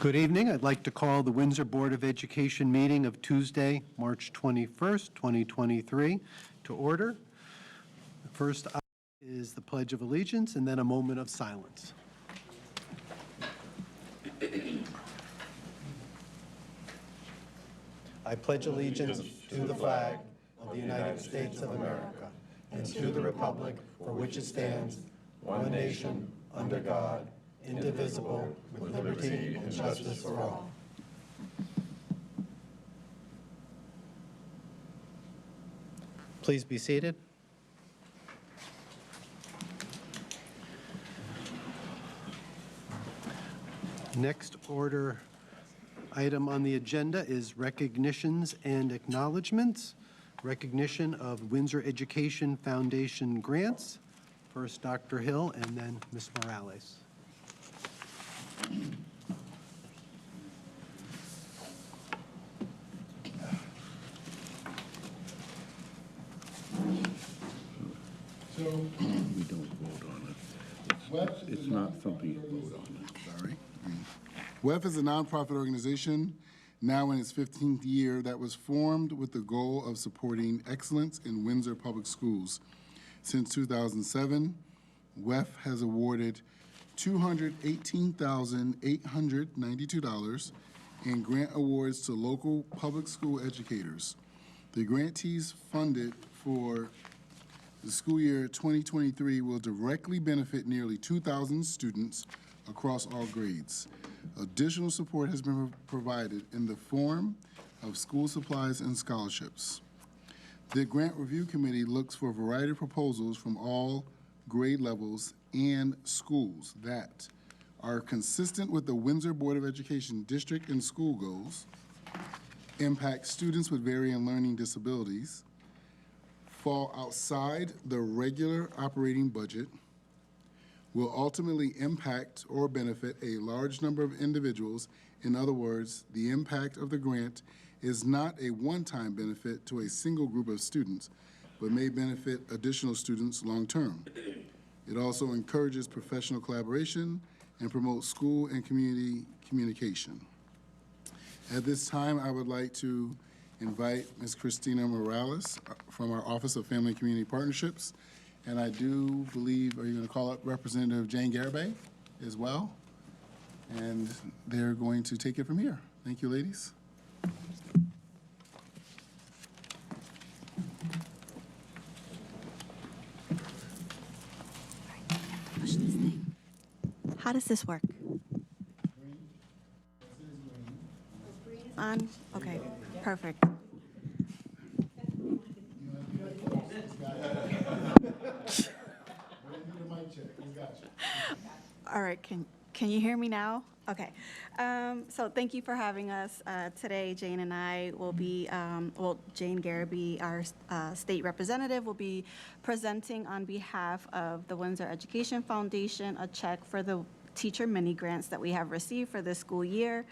Good evening. I'd like to call the Windsor Board of Education meeting of Tuesday, March 21st, 2023 to order. The first item is the Pledge of Allegiance and then a moment of silence. I pledge allegiance to the flag of the United States of America and to the republic for which it stands, one nation, under God, indivisible, with liberty and justice for all. Please be seated. Next order item on the agenda is recognitions and acknowledgements. Recognition of Windsor Education Foundation grants. First, Dr. Hill, and then Ms. Morales. So We don't vote on it. It's not something you vote on. sorry. WEF is a nonprofit organization now in its 15th year that was formed with the goal of supporting excellence in Windsor Public Schools. Since 2007, WEF has awarded $218,892 in grant awards to local public school educators. The grantees funded for the school year 2023 will directly benefit nearly 2,000 students across all grades. Additional support has been provided in the form of school supplies and scholarships. The Grant Review Committee looks for a variety of proposals from all grade levels and schools that are consistent with the Windsor Board of Education district and school goals, impact students with varying learning disabilities, fall outside the regular operating budget, will ultimately impact or benefit a large number of individuals. In other words, the impact of the grant is not a one-time benefit to a single group of students, but may benefit additional students long-term. It also encourages professional collaboration and promotes school and community communication. At this time, I would like to invite Ms. Christina Morales from our Office of Family and Community Partnerships. And I do believe, are you going to call up Representative Jane Garibay as well? And they're going to take it from here. Thank you, ladies. Push this thing. How does this work? On? Okay, perfect. All right, can you hear me now? Okay. So thank you for having us today. Jane and I will be, Jane Garibay, our state representative, will be presenting on behalf of the Windsor Education Foundation a check for the teacher mini grants that we have received for this school year.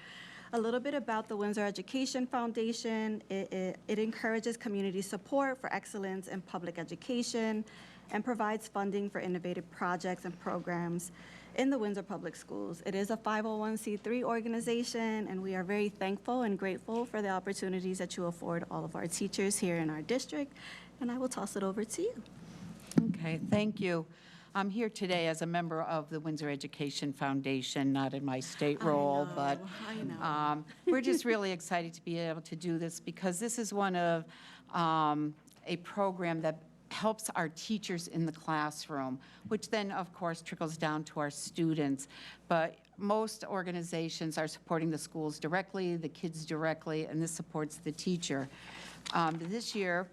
A little bit about the Windsor Education Foundation. It encourages community support for excellence in public education and provides funding for innovative projects and programs in the Windsor Public Schools. It is a 501c3 organization, and we are very thankful and grateful for the opportunities that you afford all of our teachers here in our district. And I will toss it over to you. Okay, thank you. I'm here today as a member of the Windsor Education Foundation, not in my state role, but we're just really excited to be able to do this because this is one of a program that helps our teachers in the classroom, which then, of course, trickles down to our students. But most organizations are supporting the schools directly, the kids directly, and this supports the teacher. This year,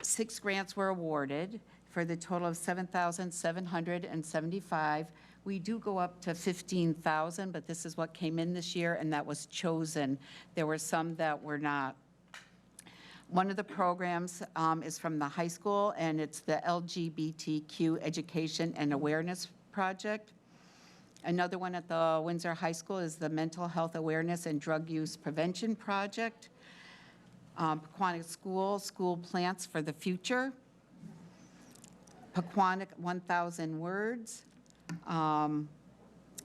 6 grants were awarded for the total of $7,775. We do go up to $15,000, but this is what came in this year, and that was chosen. There were some that were not. One of the programs is from the high school, and it's the LGBTQ Education and Awareness Project. Another one at the Windsor High School is the Mental Health Awareness and Drug Use Prevention Project. Pequannock School Plants for the Future. Pequannock 1,000 Words.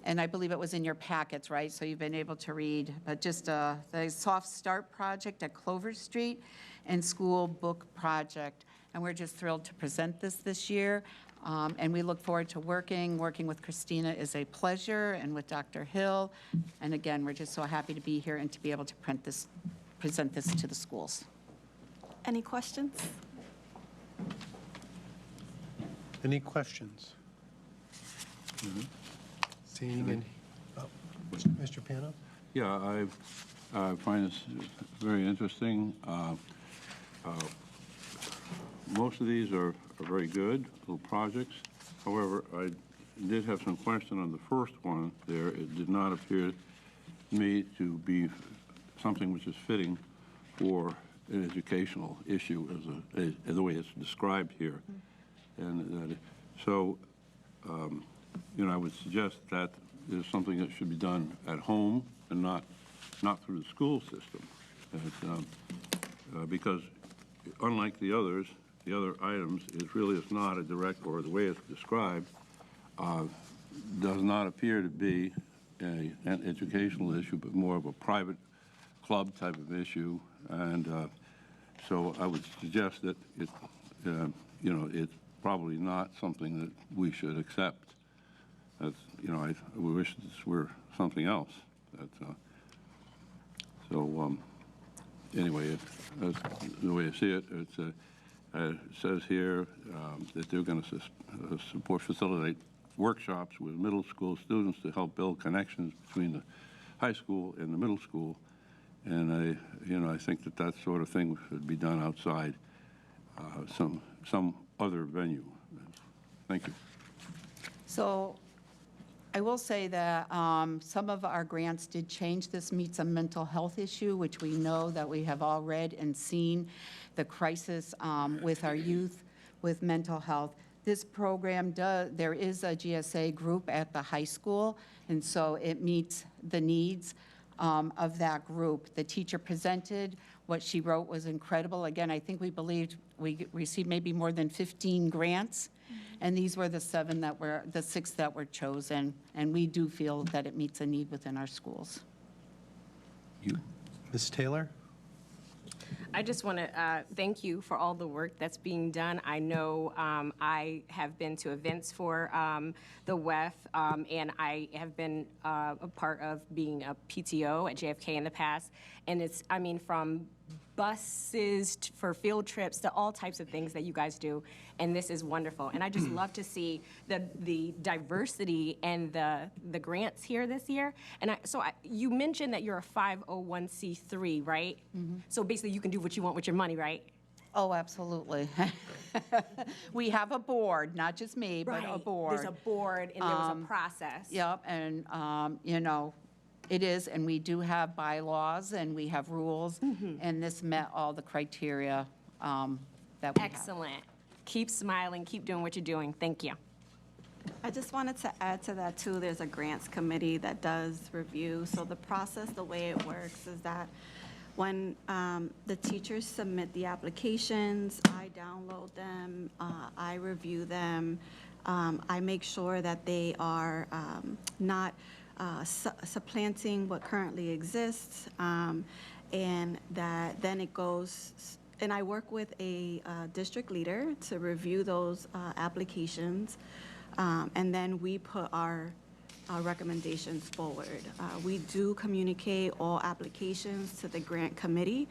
and I believe it was in your packets, right? So you've been able to read, but just the Soft Start project at Clover Street and School Book Project. And we're just thrilled to present this year. And we look forward to working with Christina is a pleasure, and with Dr. Hill. And again, we're just so happy to be here and to be able to present this to the schools. Any questions? Any questions? Seeing any, Mr. Pano? Yeah, I find this very interesting. Most of these are very good little projects. However, I did have some question on the first one there. It did not appear to me to be something which is fitting for an educational issue as the way it's described here. And so, I would suggest that is something that should be done at home and not through the school system. Because unlike the other items, it really is not a direct, or the way it's described, does not appear to be an educational issue, but more of a private club type of issue. And so I would suggest that it's probably not something that we should accept. That's, we wish this were something else. Anyway, that's the way I see it. It says here that they're going to facilitate workshops with middle school students to help build connections between the high school and the middle school. And I think that sort of thing should be done outside some other venue. Thank you. So I will say that some of our grants did change. This meets a mental health issue, which we know that we have all read and seen the crisis with our youth with mental health. This program there is a GSA group at the high school, and so it meets the needs of that group. The teacher presented. What she wrote was incredible. Again, I think we received maybe more than 15 grants, and these were the 6 that were chosen, and we do feel that it meets a need within our schools. Ms. Taylor? I just want to thank you for all the work that's being done. I know I have been to events for the WEF, and I have been a part of being a PTO at JFK in the past. And it's, from buses for field trips to all types of things that you guys do, and this is wonderful. And I just love to see the diversity and the grants here this year. And you mentioned that you're a 501c3, right? Mm-hmm. So basically you can do what you want with your money, right? Oh, absolutely. We have a board, not just me, but a board. There's a board, and there was a process. Yep, and, it is, and we do have bylaws, and we have rules, and this met all the criteria that we have. Excellent. Keep smiling, keep doing what you're doing. Thank you. I just wanted to add to that, too. There's a grants committee that does review. So the process, the way it works is that when the teachers submit the applications, I download them, I review them, I make sure that they are not supplanting what currently exists, and that then it goes, and I work with a district leader to review those applications, and then we put our recommendations forward. We do communicate all applications to the grant committee,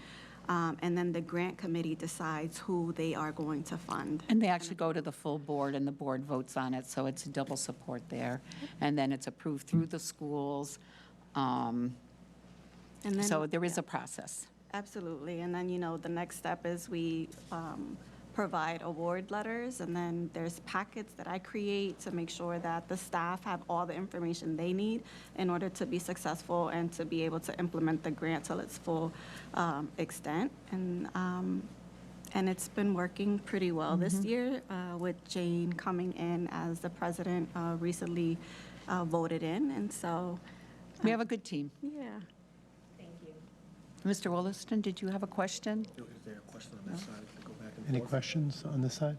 and then the grant committee decides who they are going to fund. And they actually go to the full board, and the board votes on it, so it's double support there. And then it's approved through the schools. And then, So there is a process. absolutely. And then, the next step is we provide award letters, and then there's packets that I create to make sure that the staff have all the information they need in order to be successful and to be able to implement the grant till its full extent. And it's been working pretty well this year, with Jane coming in as the president recently voted in, and so. We have a good team. Yeah. Mr. Williston, did you have a question? Is there a question on this side? Go back and Any forth. questions on this side?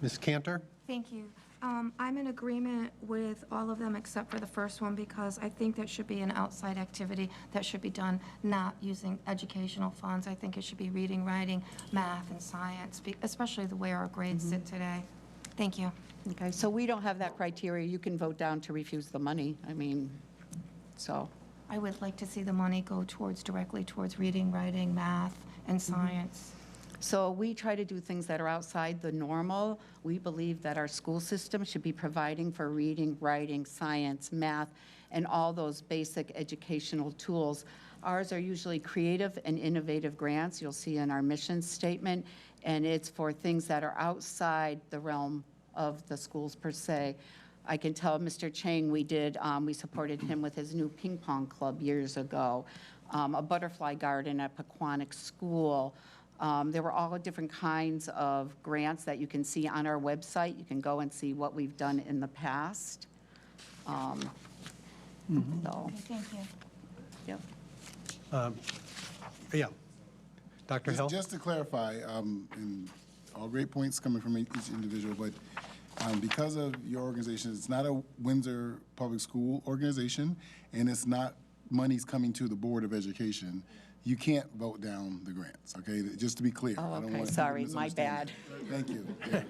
Ms. Cantor? Thank you. I'm in agreement with all of them except for the first one because I think that should be an outside activity that should be done not using educational funds. I think it should be reading, writing, math, and science, especially the way our grades sit today. Thank you. Okay, so we don't have that criteria. You can vote down to refuse the money. I mean, so, I would like to see the money go directly towards reading, writing, math, and science. so we try to do things that are outside the normal. We believe that our school system should be providing for reading, writing, science, math, and all those basic educational tools. Ours are usually creative and innovative grants, you'll see in our mission statement, and it's for things that are outside the realm of the schools per se. I can tell Mr. Chang, we supported him with his new ping pong club years ago, a butterfly garden at Pequannock School. There were all different kinds of grants that you can see on our website. You can go and see what we've done in the past. So, Thank you. yep. Yeah. Dr. Hill? Just to clarify, and all great points coming from each individual, but because of your organization, it's not a Windsor Public School organization, and it's not monies coming to the Board of Education. You can't vote down the grants, okay? Just to be clear. Oh, I don't okay, want sorry, people to my misunderstand bad. that. Thank you. Yeah.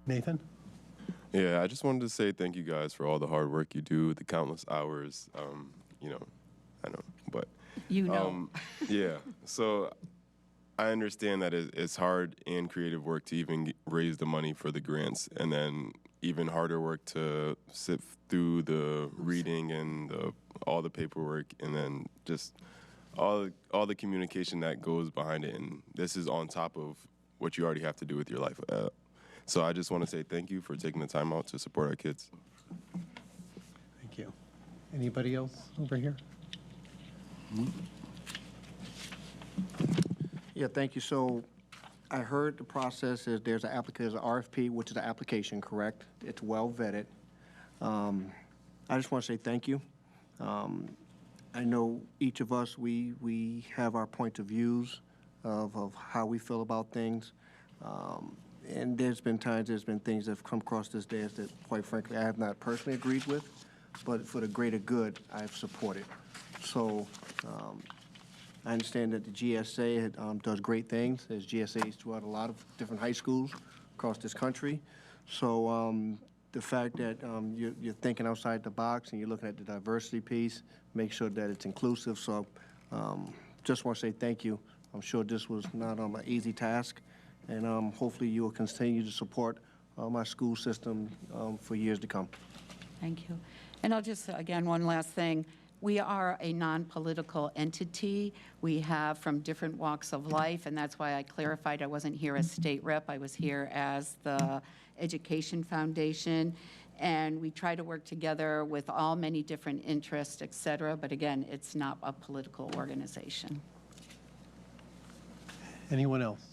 Nathan? Yeah, I just wanted to say thank you guys for all the hard work you do, the countless hours. I know, but You know. yeah. So I understand that it's hard and creative work to even raise the money for the grants, and then even harder work to sit through the reading and all the paperwork, and then just all the communication that goes behind it. And this is on top of what you already have to do with your life. So I just want to say thank you for taking the time out to support our kids. Thank you. Anybody else over here? Yeah, thank you. So I heard the process is there's an RFP, which is an application, correct? It's well vetted. I just want to say thank you. I know each of us, we have our point of views of how we feel about things. And there's been things that have come across this desk that, quite frankly, I have not personally agreed with, but for the greater good, I've supported. So I understand that the GSA does great things. There's GSAs throughout a lot of different high schools across this country. So the fact that you're thinking outside the box and you're looking at the diversity piece, make sure that it's inclusive. So just want to say thank you. I'm sure this was not an easy task, and hopefully you will continue to support my school system for years to come. Thank you. And I'll just, again, one last thing. We are a non-political entity. We have from different walks of life, and that's why I clarified I wasn't here as state rep. I was here as the Education Foundation, and we try to work together with all many different interests, et cetera, but again, it's not a political organization. Anyone else?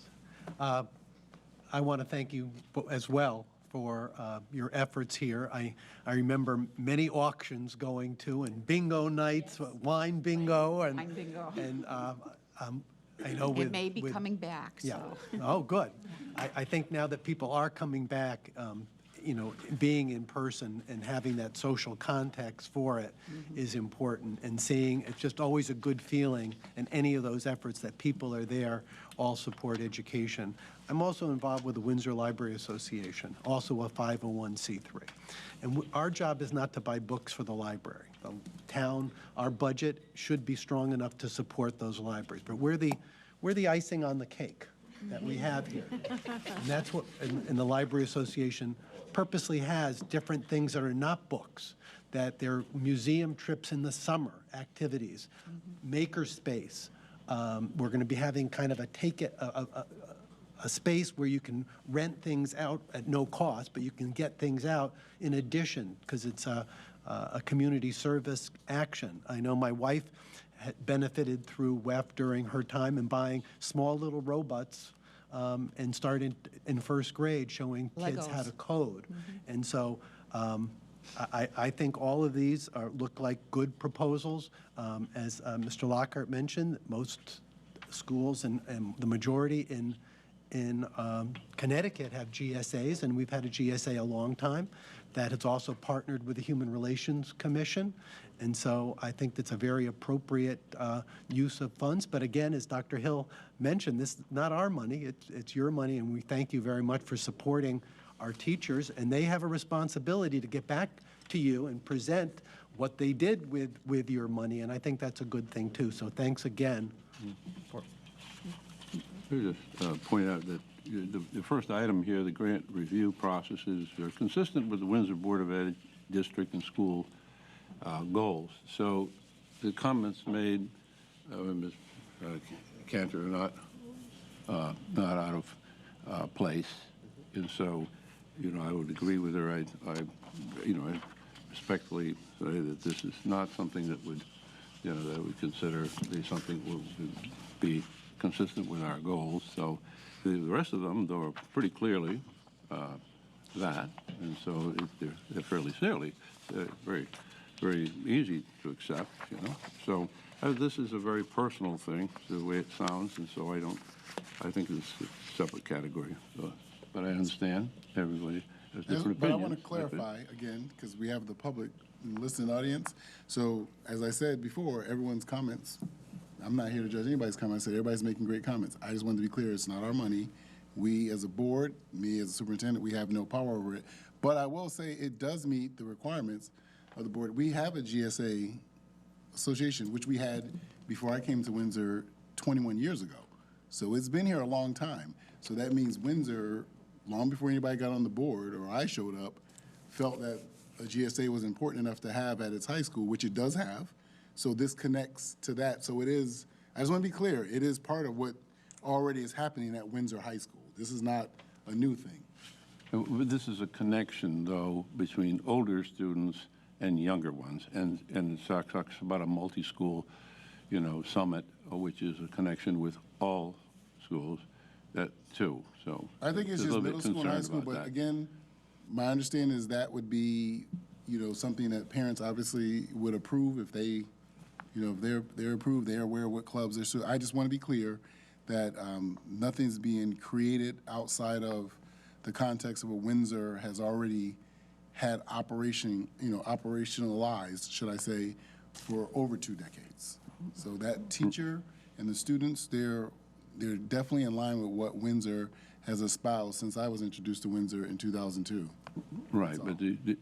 I want to thank you as well for your efforts here. I remember many auctions going to, and bingo nights, wine bingo, and Wine bingo. And I know It may be coming back, Yeah. so. Oh, good. I think now that people are coming back, being in person and having that social context for it is important. And seeing, it's just always a good feeling in any of those efforts that people are there, all support education. I'm also involved with the Windsor Library Association, also a 501c3. And our job is not to buy books for the library. The town, our budget should be strong enough to support those libraries. But we're the icing on the cake that we have here. And that's what, and the Library Association purposely has different things that are not books, that they're museum trips in the summer, activities, maker space. We're going to be having kind of a space where you can rent things out at no cost, but you can get things out in addition, because it's a community service action. I know my wife had benefited through WEF during her time in buying small little robots and started in first grade showing kids how to code. And so I think all of these look like good proposals. As Mr. Lockhart mentioned, most schools and the majority in in Connecticut have GSAs, and we've had a GSA a long time that has also partnered with the Human Relations Commission. And so I think that's a very appropriate use of funds. But again, as Dr. Hill mentioned, this is not our money, it's your money, and we thank you very much for supporting our teachers. And they have a responsibility to get back to you and present what they did with your money, and I think that's a good thing too. So thanks again. Let me just point out that the first item here, the grant review processes, are consistent with the Windsor Board of Ed district and school goals. So the comments made by Ms. Cantor are not out of place. And so, you know, I would agree with her. I respectfully say that this is not something that would, you know, that would consider be something that would be consistent with our goals. So the rest of them, though, are pretty clearly that, and so they're fairly very, very easy to accept, you know. So this is a very personal thing, the way it sounds, and so I think it's a separate category. So, but I understand everybody has different But I opinions. want to clarify again, because we have the public and listening audience. So as I said before, everyone's comments, I'm not here to judge anybody's comments. I said everybody's making great comments. I just wanted to be clear, it's not our money. We as a board, me as a superintendent, we have no power over it. But I will say it does meet the requirements of the board. We have a GSA association, which we had before I came to Windsor 21 years ago. So it's been here a long time. So that means Windsor, long before anybody got on the board or I showed up, felt that a GSA was important enough to have at its high school, which it does have. So this connects to that. So it is, I just want to be clear, it is part of what already is happening at Windsor High School. This is not a new thing. This is a connection, though, between older students and younger ones, and it talks about a multi-school, you know, summit, which is a connection with all schools, that too. So I think it's a just little bit middle school and high concerned school, about but that. again, my understanding is that would be, you know, something that parents obviously would approve if they, you know, if they're approved, they're aware of what clubs they're. So I just want to be clear that nothing's being created outside of the context of what Windsor has already had operationalized, should I say, for over 2 decades. So that teacher and the students, they're definitely in line with what Windsor has espoused since I was introduced to Windsor in 2002. Right, but the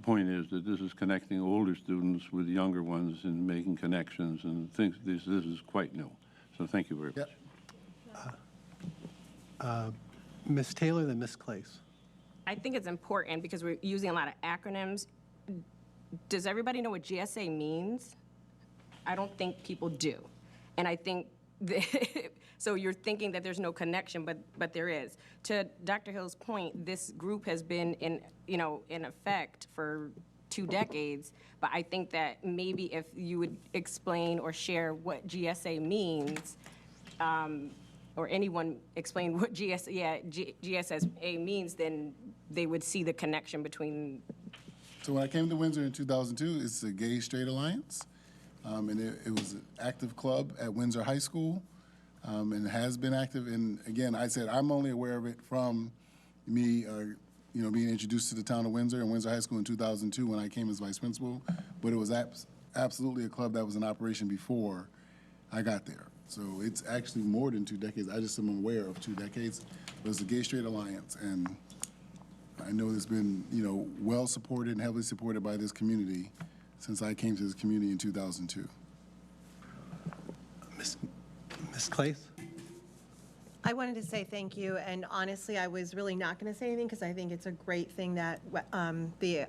point is that this is connecting older students with younger ones and making connections and things. This is quite new. So thank you very much. Ms. Taylor, then Ms. Claes. I think it's important because we're using a lot of acronyms. Does everybody know what GSA means? I don't think people do. And I think so you're thinking that there's no connection, but there is. To Dr. Hill's point, this group has been in effect for 2 decades, but I think that maybe if you would explain or share what GSA means, or anyone explain what GSA means, then they would see the connection between. So when I came to Windsor in 2002, it's a Gay Straight Alliance. And it was an active club at Windsor High School, and has been active. And again, I said I'm only aware of it from me, being introduced to the town of Windsor and Windsor High School in 2002 when I came as vice principal. But it was absolutely a club that was in operation before I got there. So it's actually more than 2 decades. I just am aware of 2 decades. But it's the Gay Straight Alliance, and I know it's been well supported and heavily supported by this community since I came to this community in 2002. Ms. Claes? I wanted to say thank you, and honestly, I was really not going to say anything because I think it's a great thing that the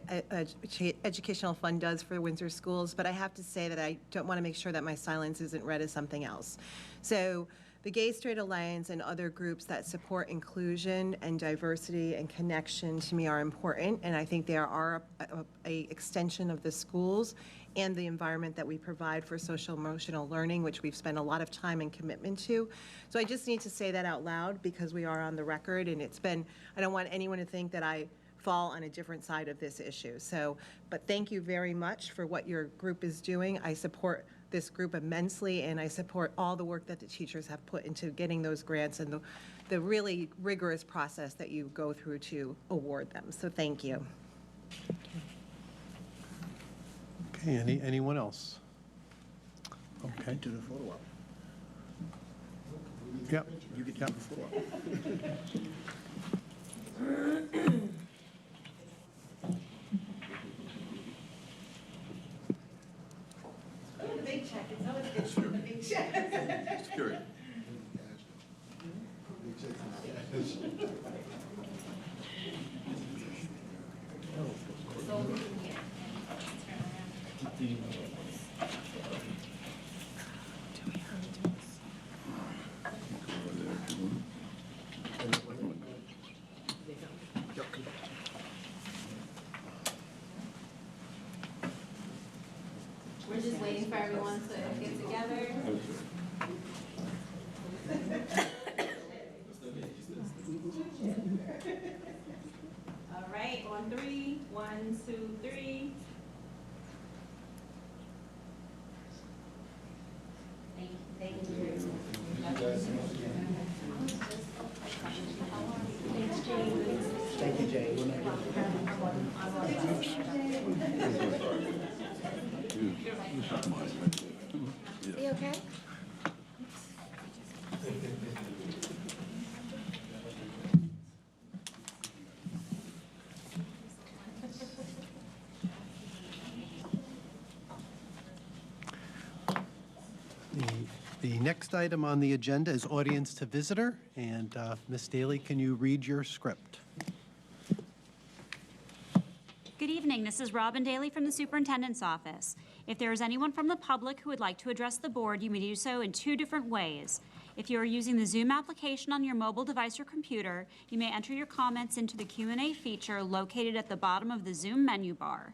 Educational Fund does for Windsor schools, but I have to say that I don't want to make sure that my silence isn't read as something else. So the Gay Straight Alliance and other groups that support inclusion and diversity and connection to me are important, and I think they are a extension of the schools and the environment that we provide for social emotional learning, which we've spent a lot of time and commitment to. So I just need to say that out loud because we are on the record, and I don't want anyone to think that I fall on a different side of this issue. So, but thank you very much for what your group is doing. I support this group immensely, and I support all the work that the teachers have put into getting those grants and the really rigorous process that you go through to award them. So thank you. Okay, anyone else? Okay. Do the photo op. Yep. You get to do the photo op. Security. We're just waiting for everyone to get together. All right, on three. 1, 2, 3. Thank you. Thank you, Jane. You okay? The next item on the agenda is audience to visitor, and Ms. Daly, can you read your script? Good evening. This is Robin Daly from the Superintendent's Office. If there is anyone from the public who would like to address the board, you may do so in 2 different ways. If you are using the Zoom application on your mobile device or computer, you may enter your comments into the Q&A feature located at the bottom of the Zoom menu bar.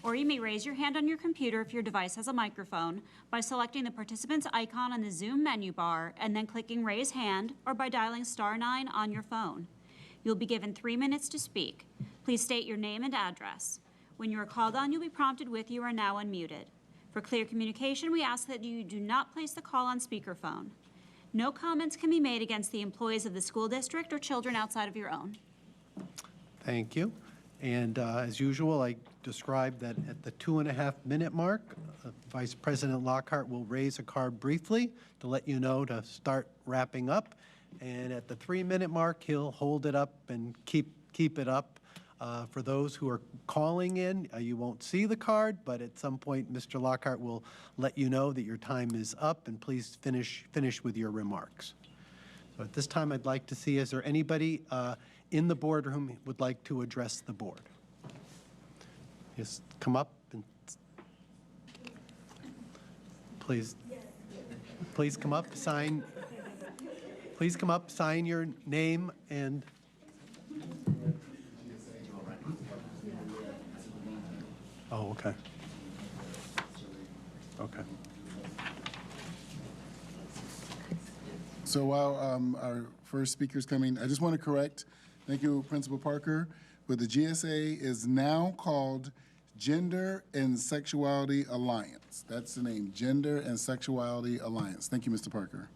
Or you may raise your hand on your computer if your device has a microphone by selecting the participant's icon on the Zoom menu bar and then clicking Raise Hand, or by dialing *9 on your phone. You'll be given 3 minutes to speak. Please state your name and address. When you are called on, you'll be prompted with "You are now unmuted." For clear communication, we ask that you do not place the call on speakerphone. No comments can be made against the employees of the school district or children outside of your own. Thank you. And as usual, I described that at the 2.5-minute mark, Vice President Lockhart will raise a card briefly to let you know to start wrapping up. And at the 3-minute mark, he'll hold it up and keep it up. For those who are calling in, you won't see the card, but at some point, Mr. Lockhart will let you know that your time is up, and please finish with your remarks. So at this time, I'd like to see, is there anybody in the boardroom who would like to address the board? Just come up and please come up, sign. Please come up, sign your name and. Oh, okay. Okay. So while our first speaker's coming, I just want to correct, thank you, Principal Parker, but the GSA is now called Gender and Sexuality Alliance. That's the name, Gender and Sexuality Alliance. Thank you, Mr. Parker.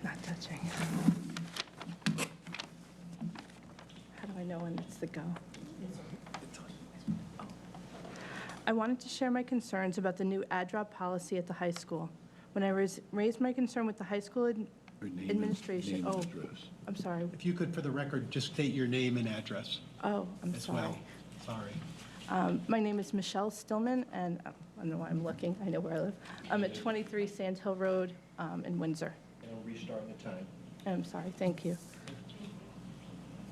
Not touching. How do I know when it's the go? Oh. I wanted to share my concerns about the new ad drop policy at the high school. When I raised my concern with the high school administration, I'm sorry. If you could, for the record, just state your name and address Oh, I'm as sorry. well. Sorry. My name is Michelle Stillman, and I don't know why I'm looking. I know where I live. I'm at 23 Sand Hill Road in Windsor. And I'll restart the time. I'm sorry, thank you.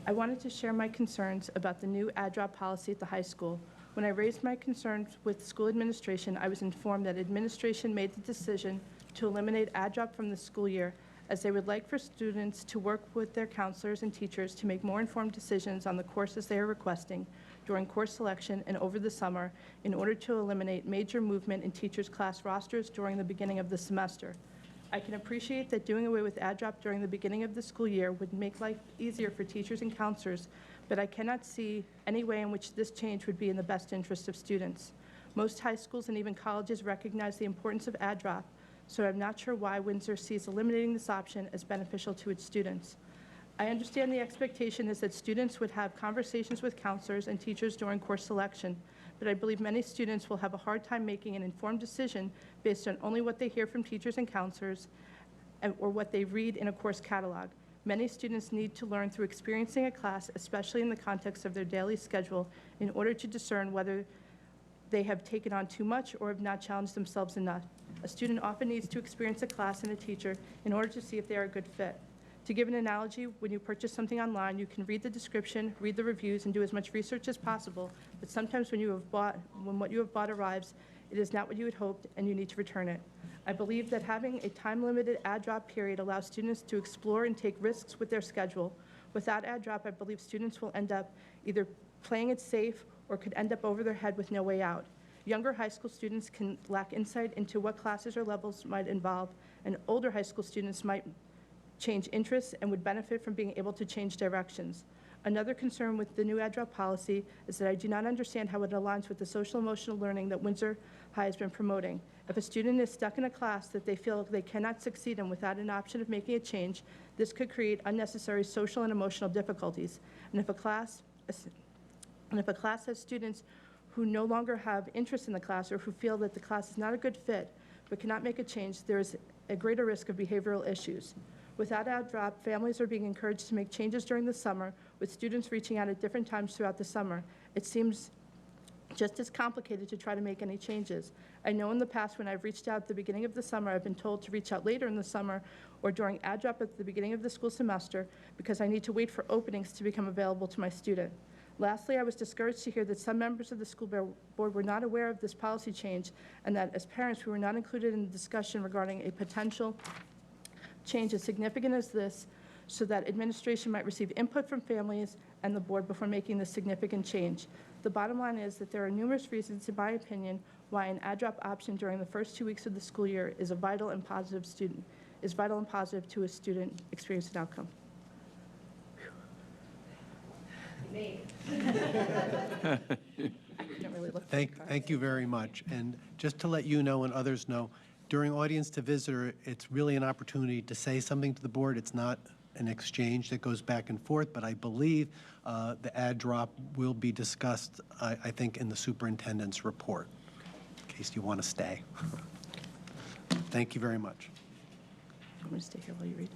I wanted to share my concerns about the new ad drop policy at the high school. When I raised my concerns with school administration, I was informed that administration made the decision to eliminate ad drop from the school year as they would like for students to work with their counselors and teachers to make more informed decisions on the courses they are requesting during course selection and over the summer in order to eliminate major movement in teachers' class rosters during the beginning of the semester. I can appreciate that doing away with add drop during the beginning of the school year would make life easier for teachers and counselors, but I cannot see any way in which this change would be in the best interest of students. Most high schools and even colleges recognize the importance of add drop, so I'm not sure why Windsor sees eliminating this option as beneficial to its students. I understand the expectation is that students would have conversations with counselors and teachers during course selection, but I believe many students will have a hard time making an informed decision based on only what they hear from teachers and counselors or what they read in a course catalog. Many students need to learn through experiencing a class, especially in the context of their daily schedule, in order to discern whether they have taken on too much or have not challenged themselves enough. A student often needs to experience a class and a teacher in order to see if they are a good fit. To give an analogy, when you purchase something online, you can read the description, read the reviews, and do as much research as possible, but sometimes when what you have bought arrives, it is not what you had hoped, and you need to return it. I believe that having a time-limited add drop period allows students to explore and take risks with their schedule. Without add drop, I believe students will end up either playing it safe or could end up over their head with no way out. Younger high school students can lack insight into what classes or levels might involve, and older high school students might change interests and would benefit from being able to change directions. Another concern with the new add drop policy is that I do not understand how it aligns with the social-emotional learning that Windsor High has been promoting. If a student is stuck in a class that they feel they cannot succeed in without an option of making a change, this could create unnecessary social and emotional difficulties. And if a class has students who no longer have interest in the class or who feel that the class is not a good fit but cannot make a change, there is a greater risk of behavioral issues. Without add drop, families are being encouraged to make changes during the summer, with students reaching out at different times throughout the summer. It seems just as complicated to try to make any changes. I know in the past when I've reached out at the beginning of the summer, I've been told to reach out later in the summer or during add drop at the beginning of the school semester because I need to wait for openings to become available to my student. Lastly, I was discouraged to hear that some members of the school board were not aware of this policy change and that as parents, we were not included in the discussion regarding a potential change as significant as this so that administration might receive input from families and the board before making this significant change. The bottom line is that there are numerous reasons, in my opinion, why an add drop option during the first 2 weeks of the school year is vital and positive to a student experience and outcome. Thank you very much. And just to let you know and others know, during audience to visitor, it's really an opportunity to say something to the board. It's not an exchange that goes back and forth, but I believe the add drop will be discussed, I think, in the superintendent's report, in case you want to stay. Thank you very much. You want me to stay here while you read?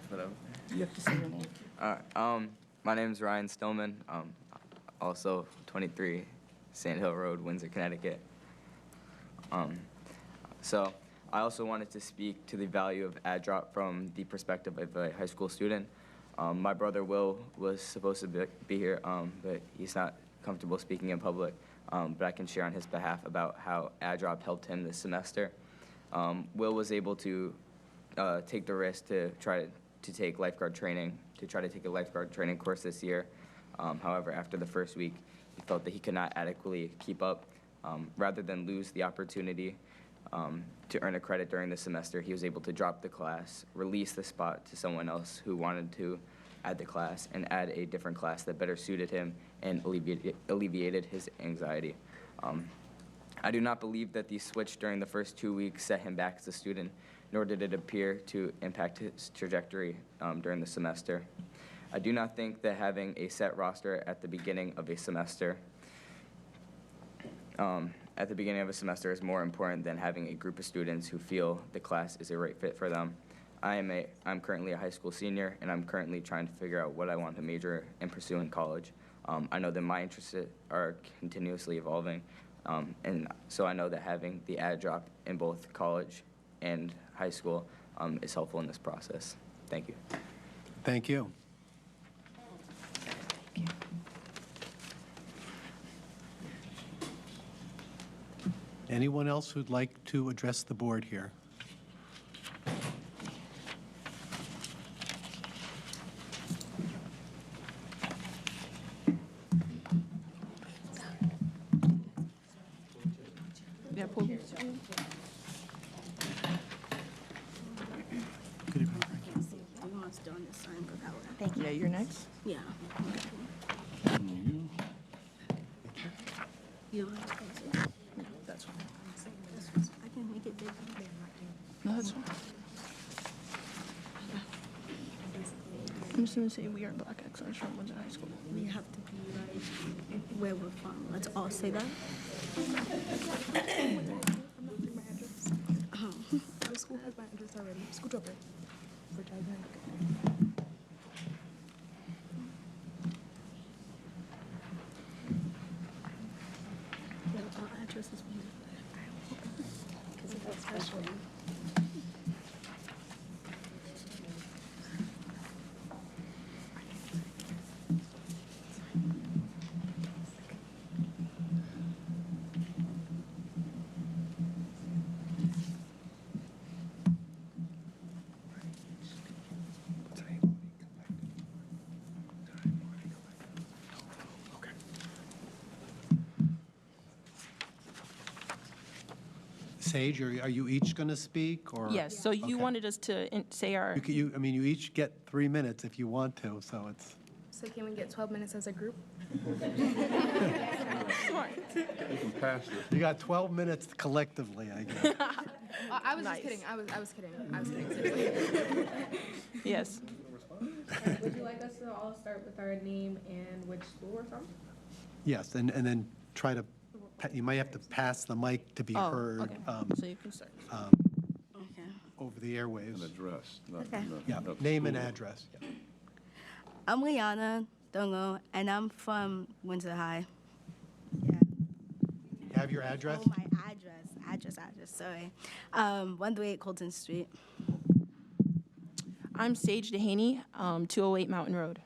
Hello. You have to say your name. All right. My name is Ryan Stillman. Also 23 Sand Hill Road, Windsor, Connecticut. So I also wanted to speak to the value of add drop from the perspective of a high school student. My brother Will was supposed to be here, but he's not comfortable speaking in public. But I can share on his behalf about how add drop helped him this semester. Will was able to take the risk to try to take lifeguard training, to try to take a lifeguard training course this year. However, after the first week, he felt that he could not adequately keep up. Rather than lose the opportunity to earn a credit during the semester, he was able to drop the class, release the spot to someone else who wanted to add the class, and add a different class that better suited him and alleviated his anxiety. I do not believe that the switch during the first 2 weeks set him back as a student, nor did it appear to impact his trajectory during the semester. I do not think that having a set roster at the beginning of a semester is more important than having a group of students who feel the class is a right fit for them. I'm currently a high school senior, and I'm currently trying to figure out what I want to major and pursue in college. I know that my interests are continuously evolving, and so I know that having the add drop in both college and high school is helpful in this process. Thank you. Thank you. Anyone else who'd like to address the board here? Thank you. Yeah, you're next. Yeah. You. You want to go? That's fine. I can make it big. No, that's fine. I'm just gonna say we are Black Excellence from Windsor High School. We have to be like where we're from. Let's all say that. Our school has my address already. School dropper. For Titanic. Our address is because of that special. Sage, are you each going to speak, or? Yes, so you Okay. wanted us to say our, I mean, you each get 3 minutes if you want to, so it's, So can we get 12 minutes as a group? You can pass it. you got 12 minutes collectively, I guess. I was Nice. just kidding. I was kidding. I was kidding. Seriously. yes. Would you like us to all start with our name and which school we're from? Yes, and then try to, you might have to pass the mic to be Oh, heard okay. So you can start. Okay. over the An airwaves. address, not, Okay. Yeah, not the name and school. address. Yeah. I'm Liana Dongo, and I'm from Windsor High. You have your address? Oh, my address, sorry. 138 Colton Street. I'm Sage Dehaney, 208 Mountain Road.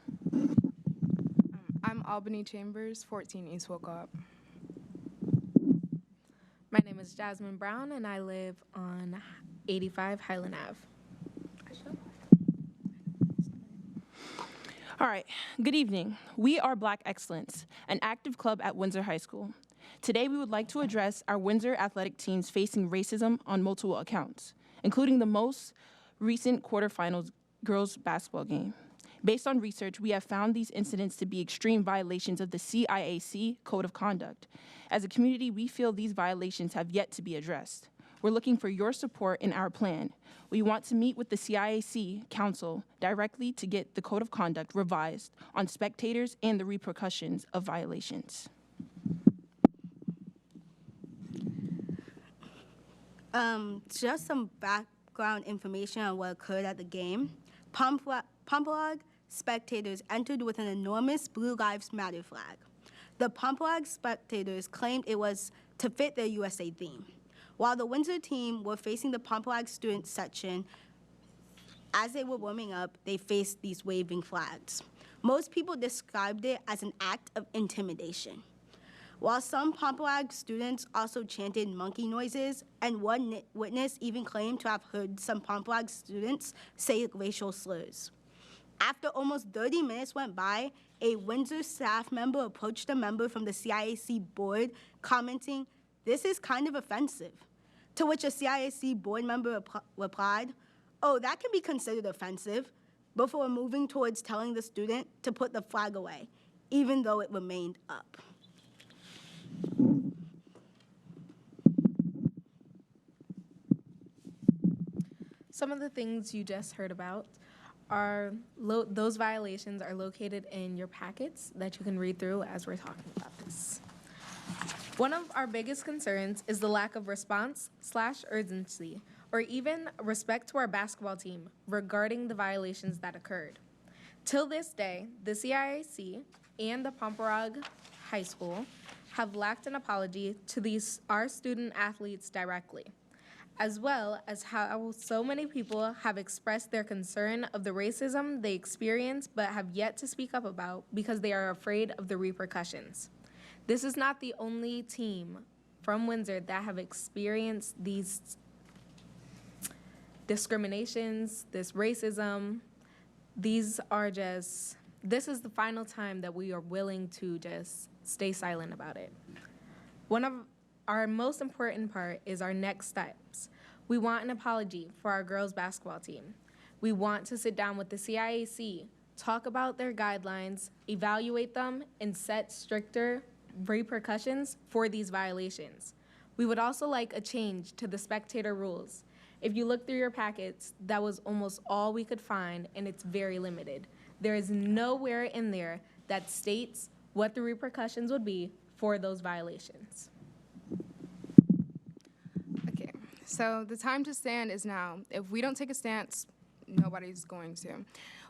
I'm Albany Chambers, 14 East Wolcott. My name is Jasmine Brown, and I live on 85 Highland Ave. All right, good evening. We are Black Excellence, an active club at Windsor High School. Today, we would like to address our Windsor athletic teams facing racism on multiple accounts, including the most recent quarterfinals girls basketball game. Based on research, we have found these incidents to be extreme violations of the CIAC Code of Conduct. As a community, we feel these violations have yet to be addressed. We're looking for your support in our plan. We want to meet with the CIAC Council directly to get the Code of Conduct revised on spectators and the repercussions of violations. Just some background information on what occurred at the game. Pompolog spectators entered with an enormous Blue Lives Matter flag. The Pompolog spectators claimed it was to fit their USA theme. While the Windsor team were facing the Pompolog student section, as they were warming up, they faced these waving flags. Most people described it as an act of intimidation. While some Pompolog students also chanted monkey noises, and one witness even claimed to have heard some Pompolog students say racial slurs. After almost 30 minutes went by, a Windsor staff member approached a member from the CIAC board, commenting, "This is kind of offensive." To which a CIAC board member replied, "Oh, that can be considered offensive," before moving towards telling the student to put the flag away, even though it remained up. Some of the things you just heard about are those violations are located in your packets that you can read through as we're talking about this. One of our biggest concerns is the lack of response/urgency, or even respect to our basketball team regarding the violations that occurred. Till this day, the CIAC and the Pompolog High School have lacked an apology to our student athletes directly, as well as how so many people have expressed their concern of the racism they experience but have yet to speak up about because they are afraid of the repercussions. This is not the only team from Windsor that have experienced these discriminations, this racism. This is the final time that we are willing to just stay silent about it. One of our most important part is our next steps. We want an apology for our girls basketball team. We want to sit down with the CIAC talk about their guidelines, evaluate them, and set stricter repercussions for these violations. We would also like a change to the spectator rules. If you look through your packets, that was almost all we could find, and it's very limited. There is nowhere in there that states what the repercussions would be for those violations. Okay, so the time to stand is now. If we don't take a stance, nobody's going to.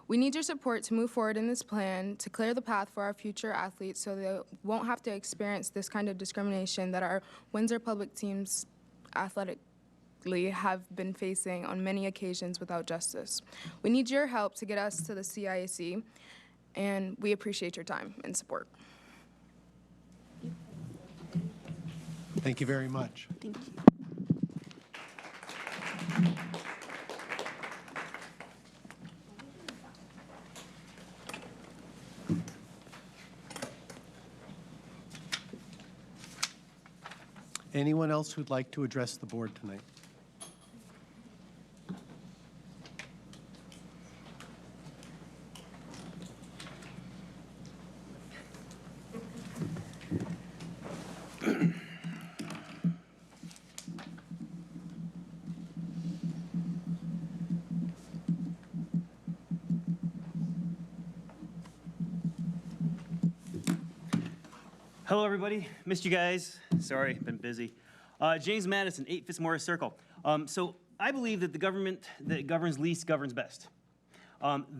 We need your support to move forward in this plan to clear the path for our future athletes so they won't have to experience this kind of discrimination that our Windsor public teams athletically have been facing on many occasions without justice. We need your help to get us to the CIAC, and we appreciate your time and support. Thank you very much. Thank you. Anyone else who'd like to address the board tonight? Hello, everybody. Missed you guys. Sorry, been busy. James Madison, 8 Fitzmaurice Circle. So I believe that the government that governs least governs best.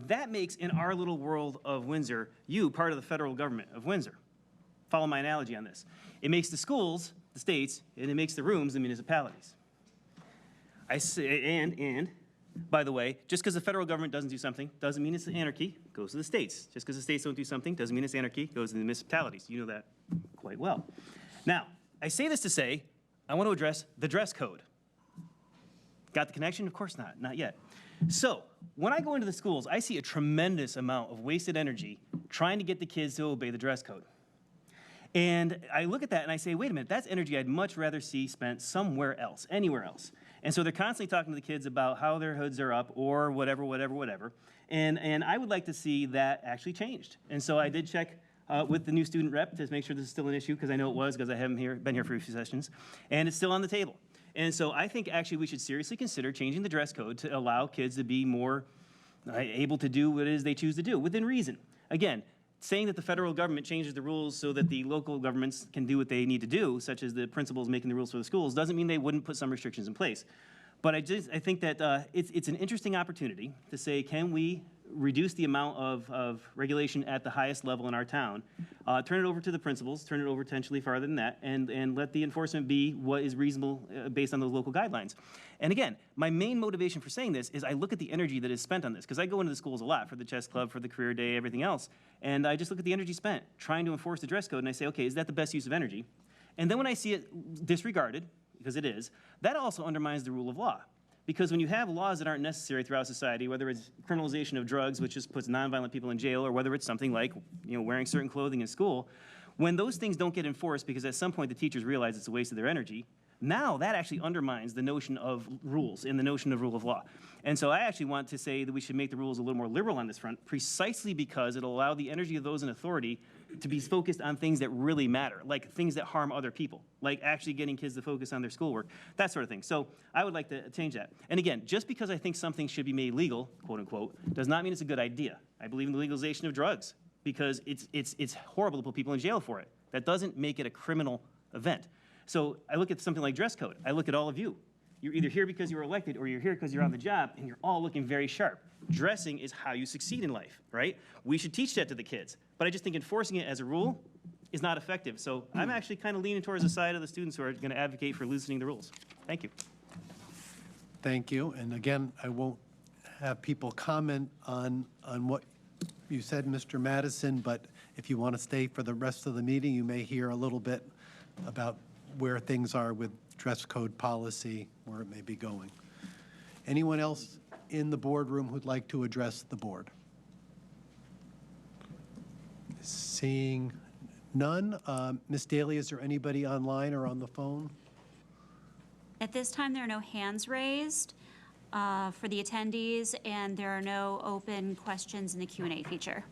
That makes, in our little world of Windsor, you part of the federal government of Windsor. Follow my analogy on this. It makes the schools the states, and it makes the rooms the municipalities. I say, and by the way, just because the federal government doesn't do something doesn't mean it's anarchy. It goes to the states. Just because the states don't do something doesn't mean it's anarchy. It goes to the municipalities. You know that quite well. Now, I say this to say I want to address the dress code. Got the connection? Of course not. Not yet. So when I go into the schools, I see a tremendous amount of wasted energy trying to get the kids to obey the dress code. And I look at that and I say, wait a minute, that's energy I'd much rather see spent somewhere else, anywhere else. And so they're constantly talking to the kids about how their hoods are up or whatever. And I would like to see that actually changed. And so I did check with the new student rep to make sure this is still an issue, because I know it was, because I haven't been here for a few sessions. And it's still on the table. And so I think actually we should seriously consider changing the dress code to allow kids to be more able to do what it is they choose to do, within reason. Again, saying that the federal government changes the rules so that the local governments can do what they need to do, such as the principals making the rules for the schools, doesn't mean they wouldn't put some restrictions in place. But I think that it's an interesting opportunity to say, can we reduce the amount of regulation at the highest level in our town, turn it over to the principals, turn it over potentially farther than that, and let the enforcement be what is reasonable based on those local guidelines. And again, my main motivation for saying this is I look at the energy that is spent on this, because I go into the schools a lot for the chess club, for the career day, everything else, and I just look at the energy spent trying to enforce the dress code, and I say, okay, is that the best use of energy? And then when I see it disregarded, because it is, that also undermines the rule of law. Because when you have laws that aren't necessary throughout society, whether it's criminalization of drugs, which just puts nonviolent people in jail, or whether it's something like wearing certain clothing in school, when those things don't get enforced because at some point the teachers realize it's a waste of their energy, now that actually undermines the notion of rules and the notion of rule of law. And so I actually want to say that we should make the rules a little more liberal on this front, precisely because it'll allow the energy of those in authority to be focused on things that really matter, like things that harm other people, like actually getting kids to focus on their schoolwork, that sort of thing. So I would like to change that. And again, just because I think something should be made legal, quote unquote, does not mean it's a good idea. I believe in the legalization of drugs because it's horrible to put people in jail for it. That doesn't make it a criminal event. So I look at something like dress code. I look at all of you. You're either here because you were elected or you're here because you're on the job, and you're all looking very sharp. Dressing is how you succeed in life, right? We should teach that to the kids. But I just think enforcing it as a rule is not effective. So I'm actually kind of leaning towards the side of the students who are going to advocate for loosening the rules. Thank you. Thank you. And again, I won't have people comment on what you said, Mr. Madison, but if you want to stay for the rest of the meeting, you may hear a little bit about where things are with dress code policy, where it may be going. Anyone else in the boardroom who'd like to address the board? Seeing none. Ms. Daly, is there anybody online or on the phone? At this time, there are no hands raised. for the attendees, and there are no open questions in the Q&A feature.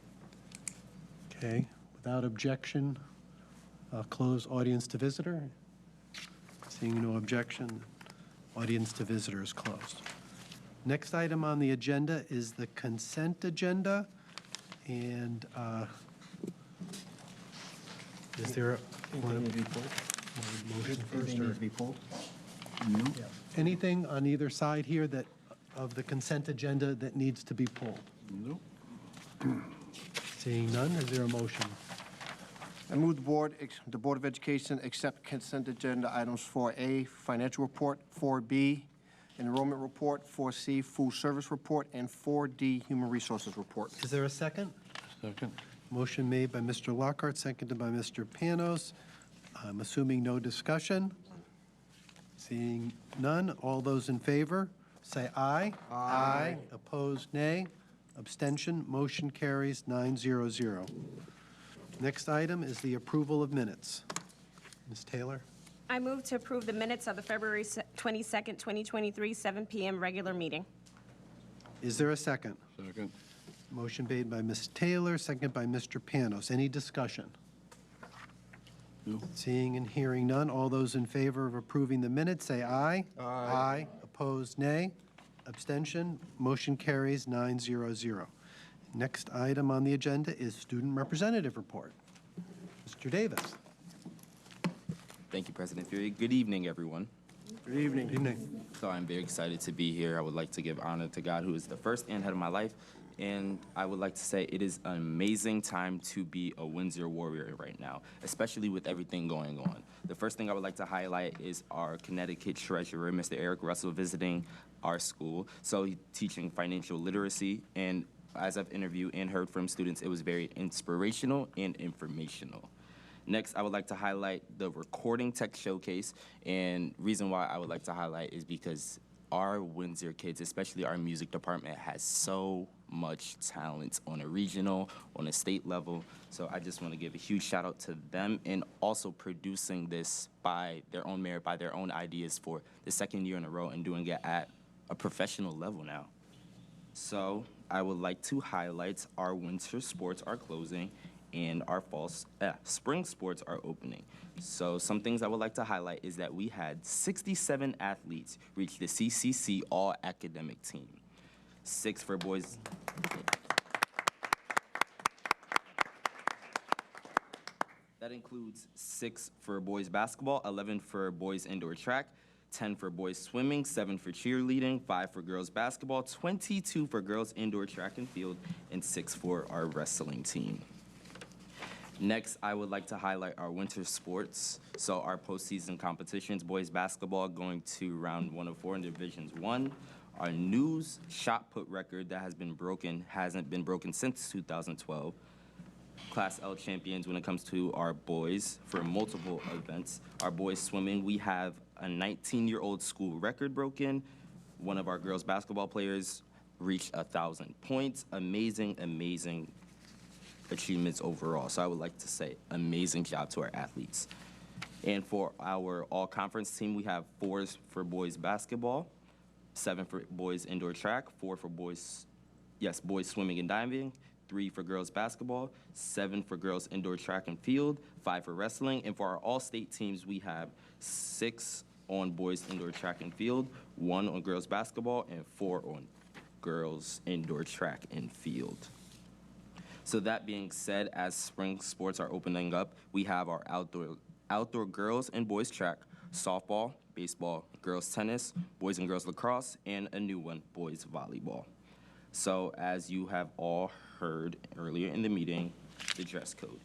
Okay, without objection, I'll close audience to visitor. Seeing no objection, audience to visitor is closed. Next item on the agenda is the consent agenda, and is there a motion first? Or- be pulled? Anything on either side here that, of the consent agenda that needs to be pulled? Nope. Seeing none, is there a motion? I move the Board of Education accept consent agenda items 4A, financial report, 4B, enrollment report, 4C, food service report, and 4D, human resources report. Is there a second? Second. Motion made by Mr. Lockhart, seconded by Mr. Panos. I'm assuming no discussion. Seeing none, all those in favor, say aye. Aye. Opposed, nay. Abstention, motion carries 900. Next item is the approval of minutes. Ms. Taylor? I move to approve the minutes of the February 22nd, 2023, 7 p.m. regular meeting. Is there a second? Second. Motion made by Ms. Taylor, seconded by Mr. Panos. Any discussion? No. Seeing and hearing none, all those in favor of approving the minutes, say aye. Aye. Opposed, nay. Abstention, motion carries 900. Next item on the agenda is student representative report. Mr. Davis. Thank you, President Fury. Good evening, everyone. Good evening. Good evening. So I'm very excited to be here. I would like to give honor to God, who is the first and head of my life. And I would like to say it is an amazing time to be a Windsor Warrior right now, especially with everything going on. The first thing I would like to highlight is our Connecticut treasurer, Mr. Eric Russell, visiting our school. So he's teaching financial literacy, and as I've interviewed and heard from students, it was very inspirational and informational. Next, I would like to highlight the recording tech showcase, and reason why I would like to highlight is because our Windsor kids, especially our music department, has so much talent on a regional, on a state level. So I just want to give a huge shout out to them, and also producing this by their own merit, by their own ideas for the second year in a row, and doing it at a professional level now. So I would like to highlight our winter sports are closing and our spring sports are opening. So some things I would like to highlight is that we had 67 athletes reach the CCC All-Academic Team. 6 for boys. That includes 6 for boys basketball, 11 for boys indoor track, 10 for boys swimming, 7 for cheerleading, 5 for girls basketball, 22 for girls indoor track and field, and 6 for our wrestling team. Next, I would like to highlight our winter sports. So our postseason competitions, boys basketball going to round 104 in Divisions 1. Our news shot put record that has been broken hasn't been broken since 2012. Class L champions when it comes to our boys for multiple events. Our boys swimming, we have a 19-year-old school record broken. One of our girls basketball players reached 1,000 points. Amazing, amazing achievements overall. So I would like to say amazing job to our athletes. And for our all-conference team, we have 4 for boys basketball, 7 for boys indoor track, 4 for boys swimming and diving, 3 for girls basketball, 7 for girls indoor track and field, 5 for wrestling. And for our all-state teams, we have 6 on boys indoor track and field, 1 on girls basketball, and 4 on girls indoor track and field. So that being said, as spring sports are opening up, we have our outdoor girls and boys track, softball, baseball, girls tennis, boys and girls lacrosse, and a new one, boys volleyball. So as you have all heard earlier in the meeting, the dress code.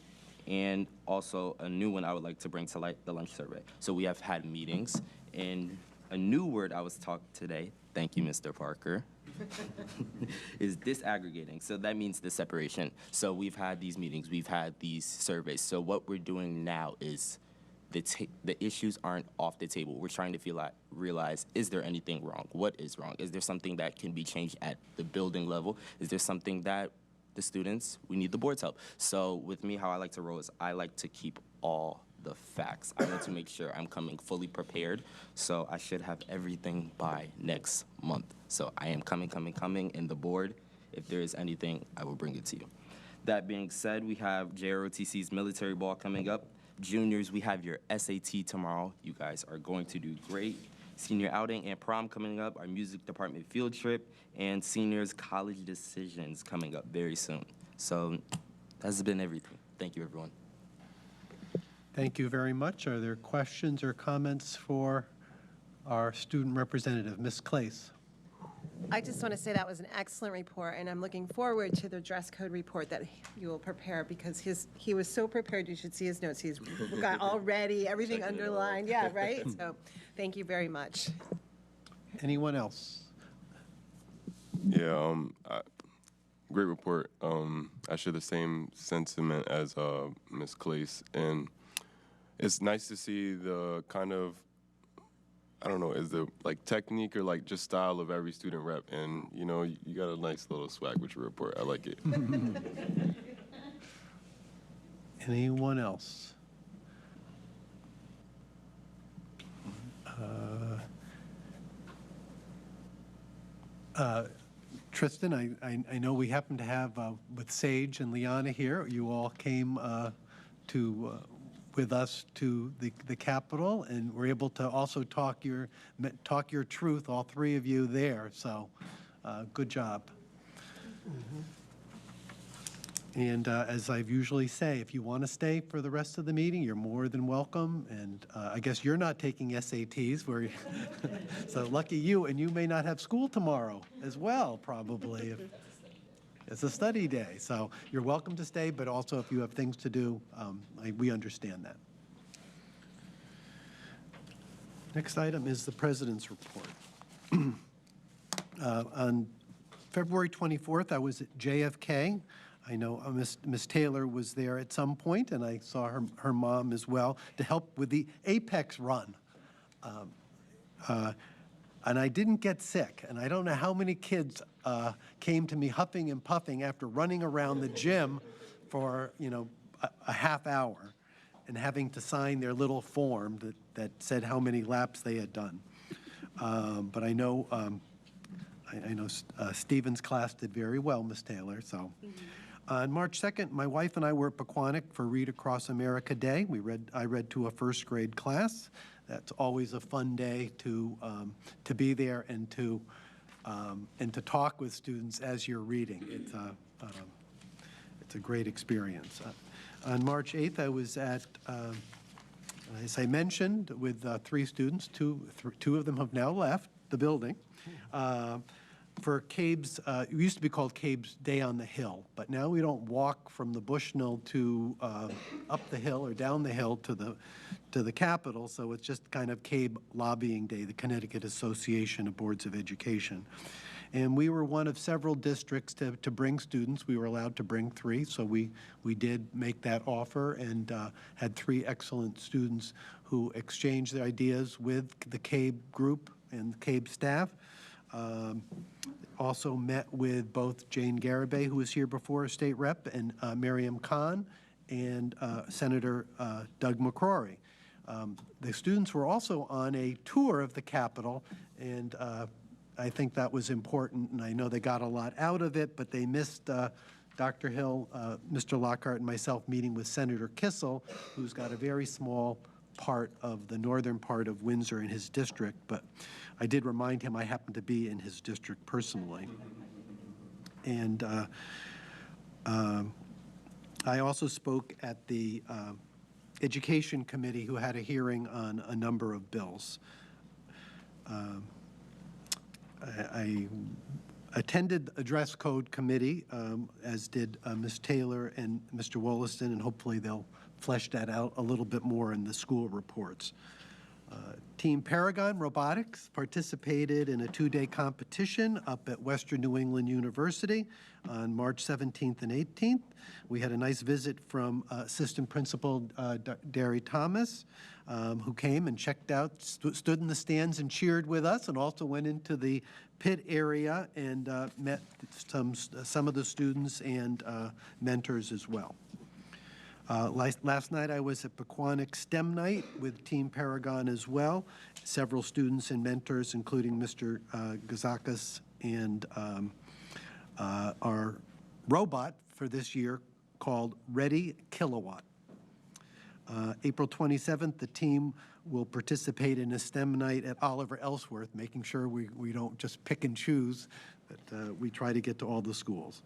And also a new one I would like to bring to light, the lunch survey. So we have had meetings, and a new word I was taught today, thank you, Mr. Parker, is disaggregating. So that means the separation. So we've had these meetings, we've had these surveys. So what we're doing now is the issues aren't off the table. We're trying to realize, is there anything wrong? What is wrong? Is there something that can be changed at the building level? Is there something that the students, we need the board's help? So with me, how I like to roll is I like to keep all the facts. I want to make sure I'm coming fully prepared, so I should have everything by next month. So I am coming, and the board, if there is anything, I will bring it to you. That being said, we have JROTC's military ball coming up. Juniors, we have your SAT tomorrow. You guys are going to do great. Senior outing and prom coming up, our music department field trip, and seniors college decisions coming up very soon. So that's been everything. Thank you, everyone. Thank you very much. Are there questions or comments for our student representative, Ms. Claes? I just want to say that was an excellent report, and I'm looking forward to the dress code report that you will prepare, because he was so prepared. You should see his notes. He's got all ready, everything underlined. Yeah, right? So thank you very much. Anyone else? Yeah, great report. I share the same sentiment as Ms. Claes, and it's nice to see the kind of, I don't know, is the like technique or like just style of every student rep, and you know, you got a nice little swag with your report. I like it. Anyone else? Tristan, I know we happen to have with Sage and Liana here, you all came with us to the Capitol, and were able to also talk your truth, all three of you there, so good job. And as I usually say, if you want to stay for the rest of the meeting, you're more than welcome. And I guess you're not taking SATs, so lucky you, and you may not have school tomorrow as well, probably. It's a study day, so you're welcome to stay, but also if you have things to do, we understand that. Next item is the President's report. On February 24th, I was at JFK. I know Miss Taylor was there at some point, and I saw her mom as well, to help with the Apex run. And I didn't get sick, and I don't know how many kids came to me huffing and puffing after running around the gym for, a half hour and having to sign their little form that said how many laps they had done. But I know Stephen's class did very well, Miss Taylor, so. On March 2nd, my wife and I were at Pequannock for Read Across America Day. I read to a first grade class. That's always a fun day to be there and to talk with students as you're reading. It's a great experience. On March 8th, I was at, as I mentioned, with three students. Two of them have now left the building. For CABE's, it used to be called CABE's Day on the Hill, but now we don't walk from the Bushnell to up the hill or down the hill to the Capitol, so it's just kind of CABE Lobbying Day, the Connecticut Association of Boards of Education. And we were one of several districts to bring students. We were allowed to bring three, so we did make that offer and had three excellent students who exchanged their ideas with the CABE group and CABE staff. Also met with both Jane Garibay, who was here before, state rep, and Miriam Khan, and Senator Doug McCrory. The students were also on a tour of the Capitol, and I think that was important, and I know they got a lot out of it, but they missed Dr. Hill, Mr. Lockhart, and myself meeting with Senator Kissel, who's got a very small part of the northern part of Windsor in his district, but I did remind him I happen to be in his district personally. And I also spoke at the Education Committee, who had a hearing on a number of bills. I attended a dress code committee, as did Ms. Taylor and Mr. Wollaston, and hopefully they'll flesh that out a little bit more in the school reports. Team Paragon Robotics participated in a two-day competition up at Western New England University on March 17th and 18th. We had a nice visit from Assistant Principal Derry Thomas, who came and checked out, stood in the stands and cheered with us, and also went into the pit area and met some of the students and mentors as well. Last night, I was at Pequannock STEM Night with Team Paragon as well. Several students and mentors, including Mr. Gazakis and our robot for this year called Ready Kilowatt. April 27th, the team will participate in a STEM night at Oliver Ellsworth, making sure we don't just pick and choose, but we try to get to all the schools.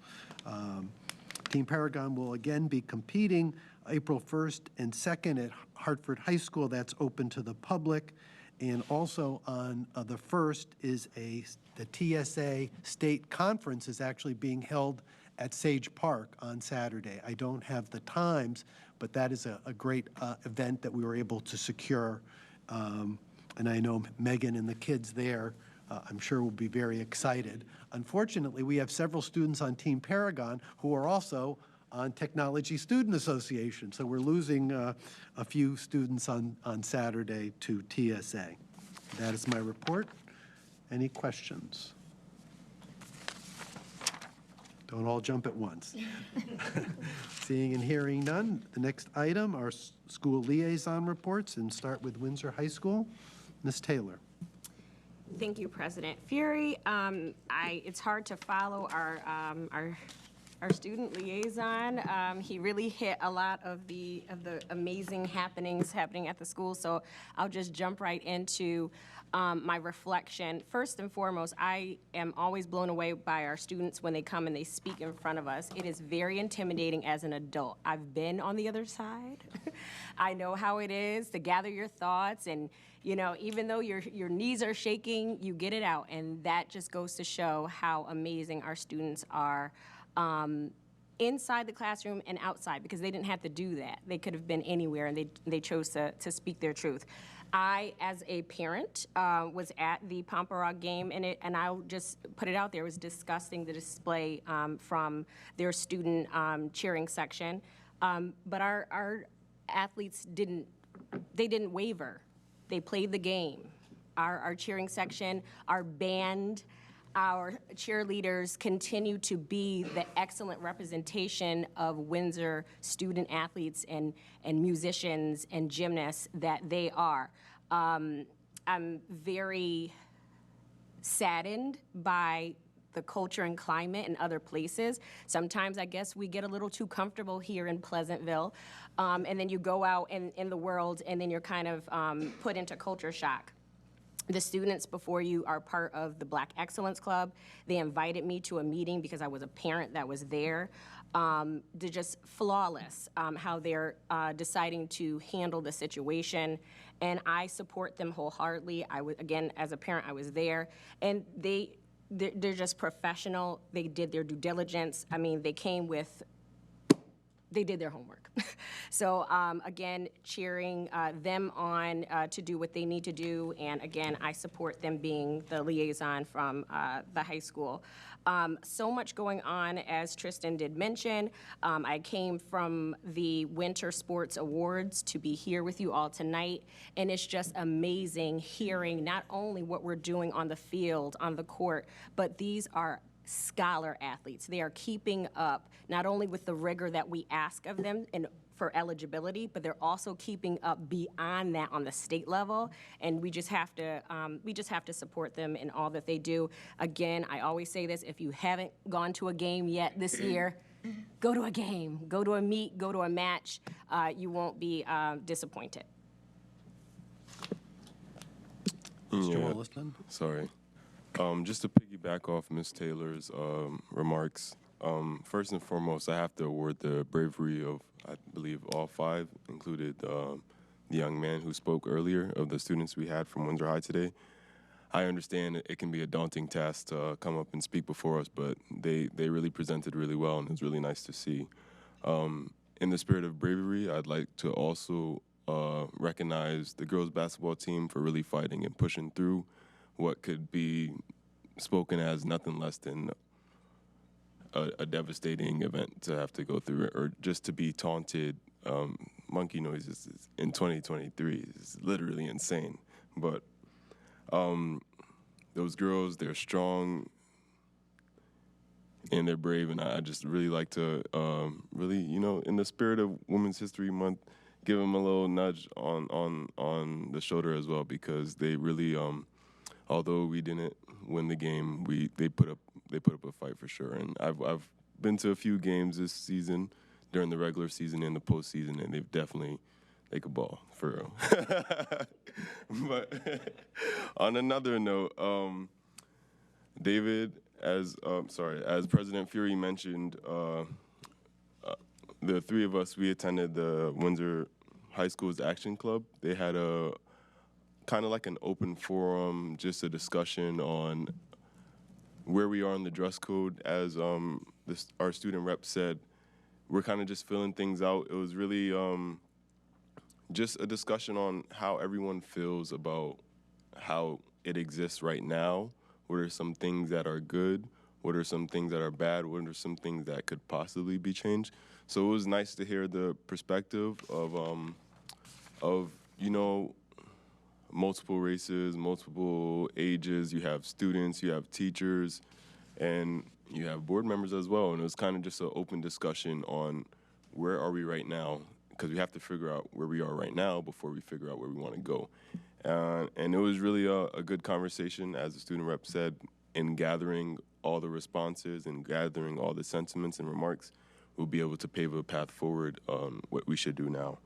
Team Paragon will again be competing April 1st and 2nd at Hartford High School. That's open to the public. And also on the 1st is the TSA State Conference is actually being held at Sage Park on Saturday. I don't have the times, but that is a great event that we were able to secure. And I know Megan and the kids there, I'm sure will be very excited. Unfortunately, we have several students on Team Paragon who are also on Technology Student Association. So we're losing a few students on Saturday to TSA. That is my report. Any questions? Don't all jump at once. Seeing and hearing none, the next item are school liaison reports, and start with Windsor High School. Ms. Taylor. Thank you, President Fury. It's hard to follow our student liaison. He really hit a lot of the amazing happenings happening at the school, so I'll just jump right into my reflection. First and foremost, I am always blown away by our students when they come and they speak in front of us. It is very intimidating as an adult. I've been on the other side. I know how it is to gather your thoughts, and even though your knees are shaking, you get it out, and that just goes to show how amazing our students are. Inside the classroom and outside, because they didn't have to do that. They could have been anywhere, and they chose to speak their truth. I, as a parent, was at the Pomperog game, and I'll just put it out there, it was disgusting, the display from their student cheering section. But our athletes didn't waver. They played the game. Our cheering section, our band, our cheerleaders continue to be the excellent representation of Windsor student athletes and musicians and gymnasts that they are. I'm very saddened by the culture and climate in other places. Sometimes I guess we get a little too comfortable here in Pleasantville, and then you go out in the world and then you're kind of put into culture shock. The students before you are part of the Black Excellence Club. They invited me to a meeting because I was a parent that was there. They're just flawless how they're deciding to handle the situation, and I support them wholeheartedly. Again, as a parent, I was there, and they're just professional. They did their due diligence. I mean, they did their homework. So again, cheering them on to do what they need to do. And again, I support them being the liaison from the high school. So much going on, as Tristan did mention. I came from the Winter Sports Awards to be here with you all tonight. And it's just amazing hearing not only what we're doing on the field, on the court, but these are scholar athletes. They are keeping up not only with the rigor that we ask of them and for eligibility, but they're also keeping up beyond that on the state level, and we just have to support them in all that they do. Again, I always say this: if you haven't gone to a game yet this year, go to a game, go to a meet, go to a match. You won't be disappointed. Mr. Wollaston? Sorry. Just to piggyback off Ms. Taylor's remarks, first and foremost, I have to award the bravery of, I believe, all five, included the young man who spoke earlier, of the students we had from Windsor High today. I understand it can be a daunting task to come up and speak before us, but they really presented really well, and it was really nice to see. In the spirit of bravery, I'd like to also recognize the girls' basketball team for really fighting and pushing through what could be spoken as nothing less than a devastating event to have to go through, or just to be taunted. Monkey noises in 2023 is literally insane. But those girls, they're strong. and they're brave, and I just really like to really, in the spirit of Women's History Month, give them a little nudge on the shoulder as well, because they really, although we didn't win the game, they put up a fight for sure. And I've been to a few games this season during the regular season and the postseason, and they could ball for real. But on another note, David, as President Fury mentioned, the three of us, we attended the Windsor High School's Action Club. They had a kind of like an open forum, just a discussion on where we are in the dress code. As our student rep said, we're kind of just filling things out. It was really just a discussion on how everyone feels about how it exists right now. What are some things that are good? What are some things that are bad? What are some things that could possibly be changed? So it was nice to hear the perspective of multiple races, multiple ages. You have students, you have teachers, and you have board members as well. And it was kind of just an open discussion on where are we right now, because we have to figure out where we are right now before we figure out where we want to go. And it was really a good conversation, as the student rep said, in gathering all the responses and gathering all the sentiments and remarks. We'll be able to pave a path forward on what we should do now.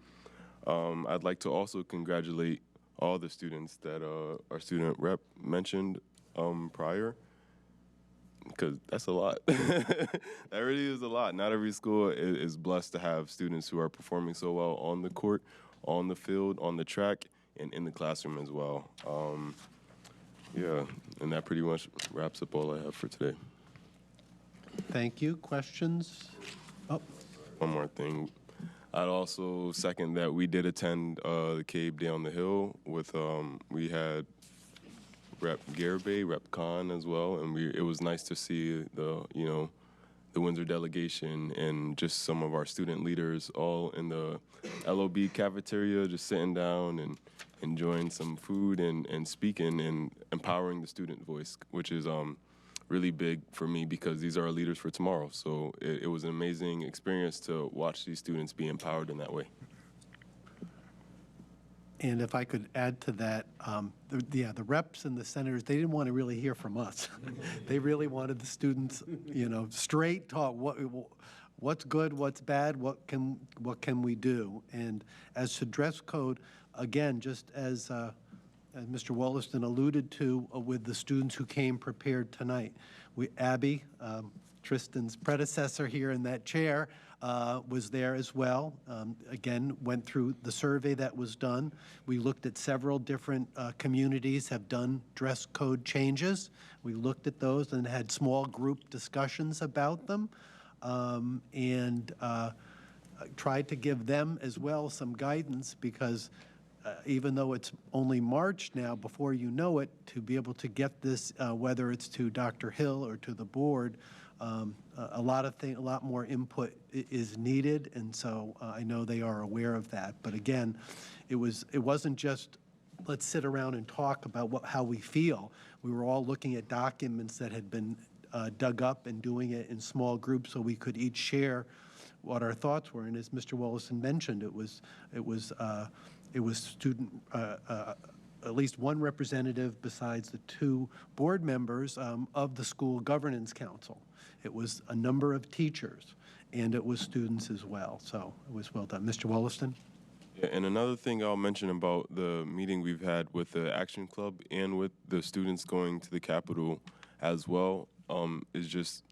I'd like to also congratulate all the students that our student rep mentioned prior, because that's a lot. That really is a lot. Not every school is blessed to have students who are performing so well on the court, on the field, on the track, and in the classroom as well. Yeah, and that pretty much wraps up all I have for today. Thank you. Questions? Oh. One more thing. I'd also second that we did attend the Cape Day on the Hill with, we had Rep. Garibay, Rep. Khan as well, and it was nice to see the Windsor delegation and just some of our student leaders all in the LOB cafeteria, just sitting down and enjoying some food and speaking and empowering the student voice, which is really big for me because these are our leaders for tomorrow. So it was an amazing experience to watch these students be empowered in that way. And if I could add to that, the reps and the senators, they didn't want to really hear from us. They really wanted the students, straight talk. What's good, what's bad, what can we do? And as to dress code, again, just as Mr. Wollaston alluded to with the students who came prepared tonight, Abby, Tristan's predecessor here in that chair, was there as well. Again, went through the survey that was done. We looked at several different communities have done dress code changes. We looked at those and had small group discussions about them, and tried to give them as well some guidance, because even though it's only March now, before you know it, to be able to get this, whether it's to Dr. Hill or to the board, a lot more input is needed, and so I know they are aware of that. But again, it wasn't just let's sit around and talk about how we feel. We were all looking at documents that had been dug up and doing it in small groups so we could each share what our thoughts were. And as Mr. Wollaston mentioned, it was student. At least one representative besides the two board members of the School Governance Council. It was a number of teachers, and it was students as well. So it was well done. Mr. Wollaston? Yeah, and another thing I'll mention about the meeting we've had with the Action Club and with the students going to the Capitol as well is just,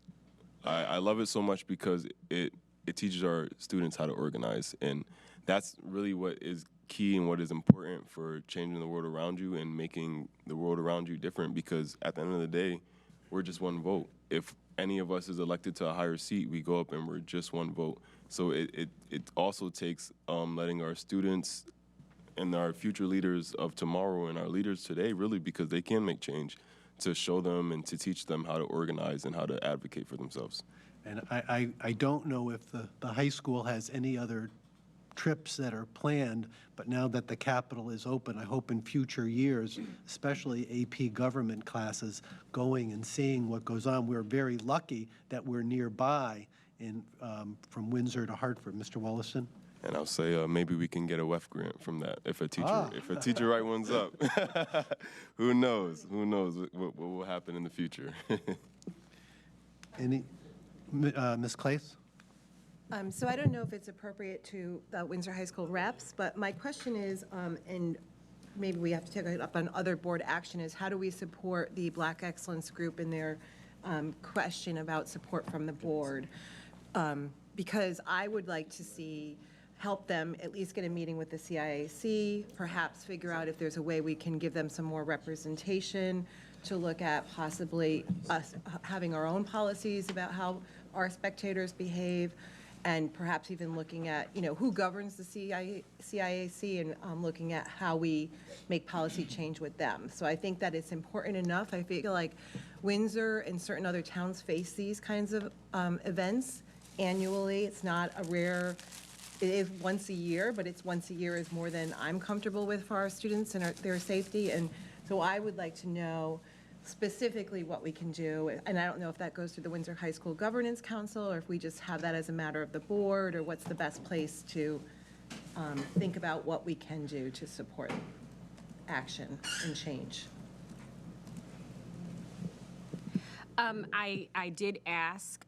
I love it so much because it teaches our students how to organize. And that's really what is key and what is important for changing the world around you and making the world around you different, because at the end of the day, we're just one vote. If any of us is elected to a higher seat, we go up and we're just one vote. So it also takes letting our students and our future leaders of tomorrow and our leaders today, really, because they can make change, to show them and to teach them how to organize and how to advocate for themselves. And I don't know if the high school has any other trips that are planned, but now that the Capitol is open, I hope in future years, especially AP government classes, going and seeing what goes on. We're very lucky that we're nearby from Windsor to Hartford. Mr. Wallison? And I'll say maybe we can get a WEF grant from that if a teacher write ones up. Who knows? Who knows what will happen in the future? Ms. Claes? So I don't know if it's appropriate to the Windsor High School reps, but my question is, and maybe we have to take it up on other board action, is how do we support the Black Excellence Group in their question about support from the board? Because I would like to help them at least get a meeting with the CIAC, perhaps figure out if there's a way we can give them some more representation to look at possibly us having our own policies about how our spectators behave, and perhaps even looking at, who governs the CIAC and looking at how we make policy change with them. So I think that it's important enough. I feel like Windsor and certain other towns face these kinds of events annually. It's not a rare, it is once a year, but it's once a year is more than I'm comfortable with for our students and their safety. And so I would like to know specifically what we can do. And I don't know if that goes through the Windsor High School Governance Council, or if we just have that as a matter of the board, or what's the best place to think about what we can do to support action and change. I did ask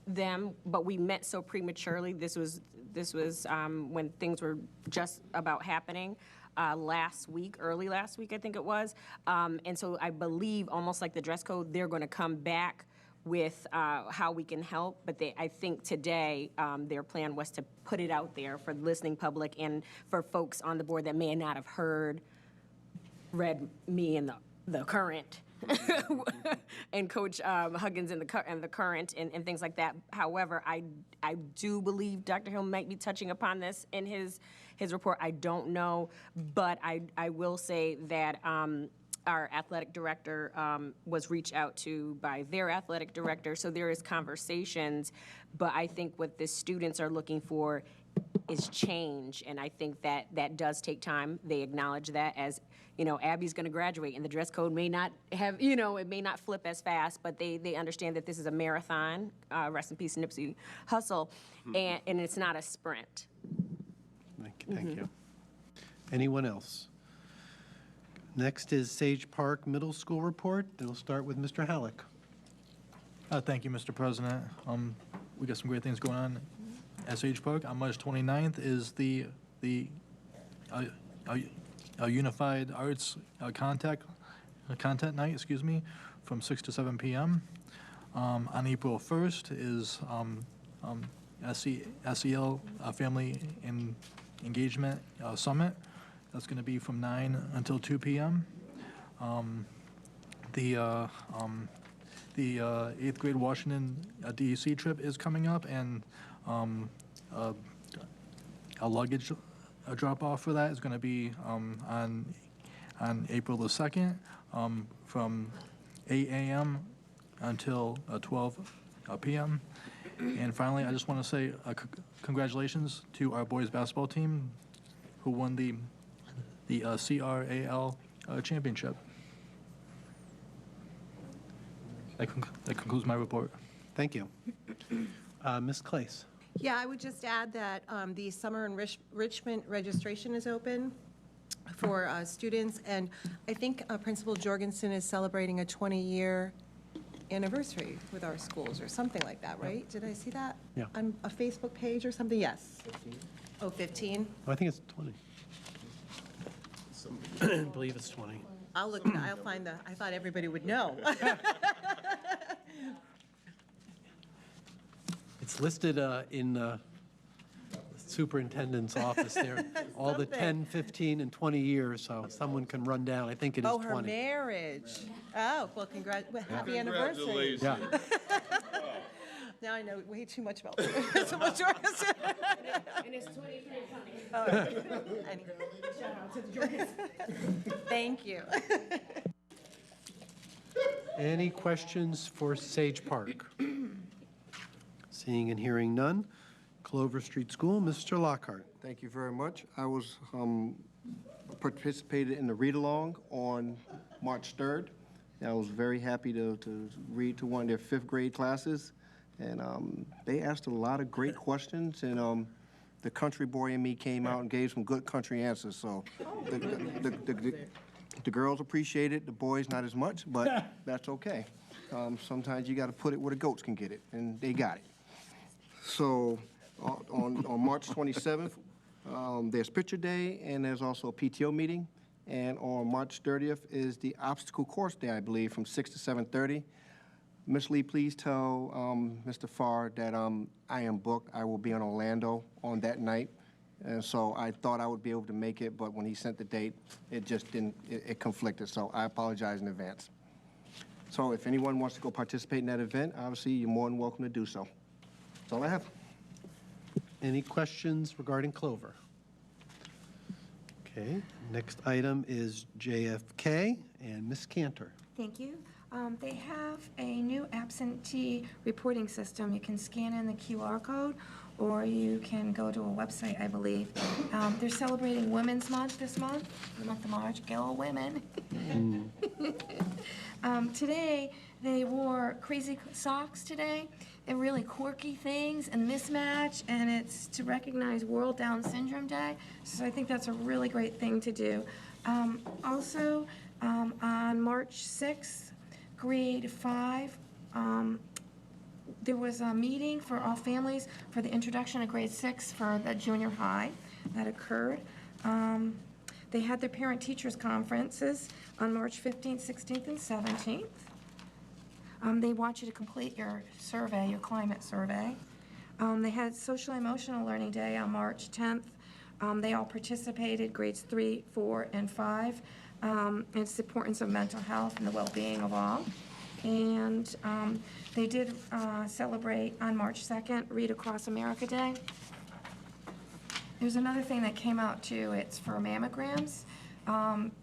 them, but we met so prematurely. This was when things were just about happening early last week, I think it was. And so I believe, almost like the dress code, they're going to come back with how we can help. But I think today their plan was to put it out there for the listening public and for folks on the board that may not have read me in the current. And Coach Huggins in the current and things like that. However, I do believe Dr. Hill might be touching upon this in his report. I don't know, but I will say that our athletic director was reached out to by their athletic director, so there is conversations, but I think what the students are looking for is change, and I think that does take time. They acknowledge that, as Abby's going to graduate, and the dress code may not have, it may not flip as fast, but they understand that this is a marathon. Rest in peace, Nipsey Hussle, and it's not a sprint. Thank you. Anyone else? Next is Sage Park Middle School report. Then we'll start with Mr. Halleck. Thank you, Mr. President. We got some great things going on at Sage Park. On March 29th is the Unified Arts content night, from 6 to 7 p.m. On April 1st is SEL Family Engagement Summit. That's going to be from 9 until 2 p.m. The 8th grade Washington DEC trip is coming up, and a luggage drop-off for that is going to be on April the 2nd from 8 a.m. until 12 p.m. And finally, I just want to say congratulations to our boys basketball team who won the CRAL championship. That concludes my report. Thank you. Ms. Claes. Yeah, I would just add that the summer enrichment registration is open for students, and I think Principal Jorgensen is celebrating a 20-year anniversary with our schools or something like that, right? Did I see that? Yeah. On a Facebook page or something? Yes. 15. Oh, 15? I think it's 20. I believe it's 20. I'll look, I'll find I thought everybody would know. It's listed in the superintendent's office there, all the 10, 15, and 20 years, so someone can run down. I think it is 20. Oh, her marriage. Oh, well, happy anniversary. Yeah. Now I know way too much about Principal Jorgensen. And it's 23 coming. Oh, shout out to the Jorgensen. Thank you. Any questions for Sage Park? Seeing and hearing none. Clover Street School. Mr. Lockhart. Thank you very much. I was participated in the read-along on March 3rd. I was very happy to read to one of their 5th grade classes, and they asked a lot of great questions, and the country boy in me came out and gave some good country answers, so the girls appreciate it, the boys not as much, but that's okay. Sometimes you got to put it where the goats can get it, and they got it. So on March 27th, there's picture day, and there's also a PTO meeting. And on March 30th is the obstacle course day, I believe, from 6 to 7:30. Ms. Lee, please tell Mr. Farr that I am booked. I will be in Orlando on that night. And so I thought I would be able to make it, but when he sent the date, it just didn't, it conflicted. So I apologize in advance. So if anyone wants to go participate in that event, obviously you're more than welcome to do so. That's all I have. Any questions regarding Clover? Okay, next item is JFK and Ms. Cantor. Thank you. They have a new absentee reporting system. You can scan in the QR code, or you can go to a website, I believe. They're celebrating Women's Month this month, the month of March. Go women. Today, they wore crazy socks today and really quirky things and mismatch, and it's to recognize World Down Syndrome Day. So I think that's a really great thing to do. Also, on March 6th, grade 5, there was a meeting for all families for the introduction of grade 6 for the junior high that occurred. They had their parent-teachers conferences on March 15th, 16th, and 17th. They want you to complete your survey, your climate survey. They had social emotional learning day on March 10th. They all participated, grades 3, 4, and 5. It's the importance of mental health and the well-being of all. And they did celebrate on March 2nd, Read Across America Day. There's another thing that came out too. It's for mammograms.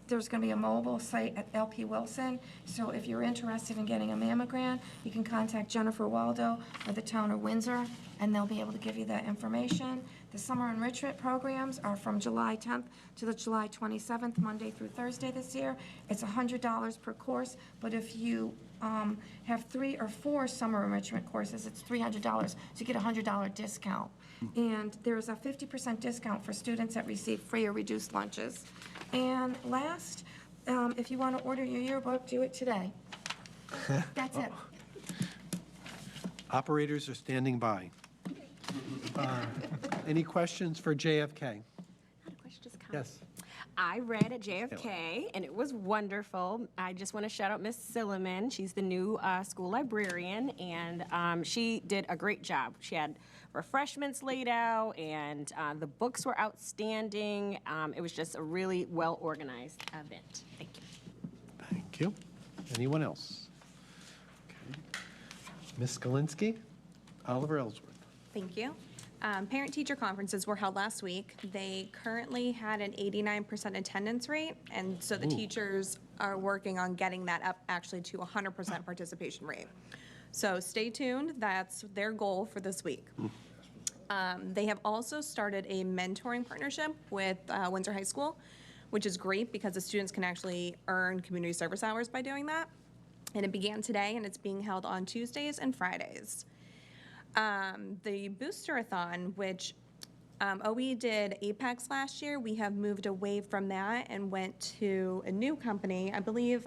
There's going to be a mobile site at LP Wilson. So if you're interested in getting a mammogram, you can contact Jennifer Waldo or the town of Windsor, and they'll be able to give you that information. The summer enrichment programs are from July 10th to the July 27th, Monday through Thursday this year. It's $100 per course, but if you have 3 or 4 summer enrichment courses, it's $300, so you get a $100 discount. And there's a 50% discount for students that receive free or reduced lunches. And last, if you want to order your yearbook, do it today. That's it. Operators are standing by. Any questions for JFK? I had a question, just a comment. Yes. I read at JFK, and it was wonderful. I just want to shout out Miss Silliman. She's the new school librarian, and she did a great job. She had refreshments laid out, and the books were outstanding. It was just a really well-organized event. Thank you. Thank you. Anyone else? Okay. Ms. Galinsky, Oliver Ellsworth. Thank you. Parent-teacher conferences were held last week. They currently had an 89% attendance rate, and so the teachers are working on getting that up actually to 100% participation rate. So stay tuned. That's their goal for this week. They have also started a mentoring partnership with Windsor High School, which is great because the students can actually earn community service hours by doing that. And it began today, and it's being held on Tuesdays and Fridays. The Booster-a-thon, which OE did Apex last year, we have moved away from that and went to a new company. I believe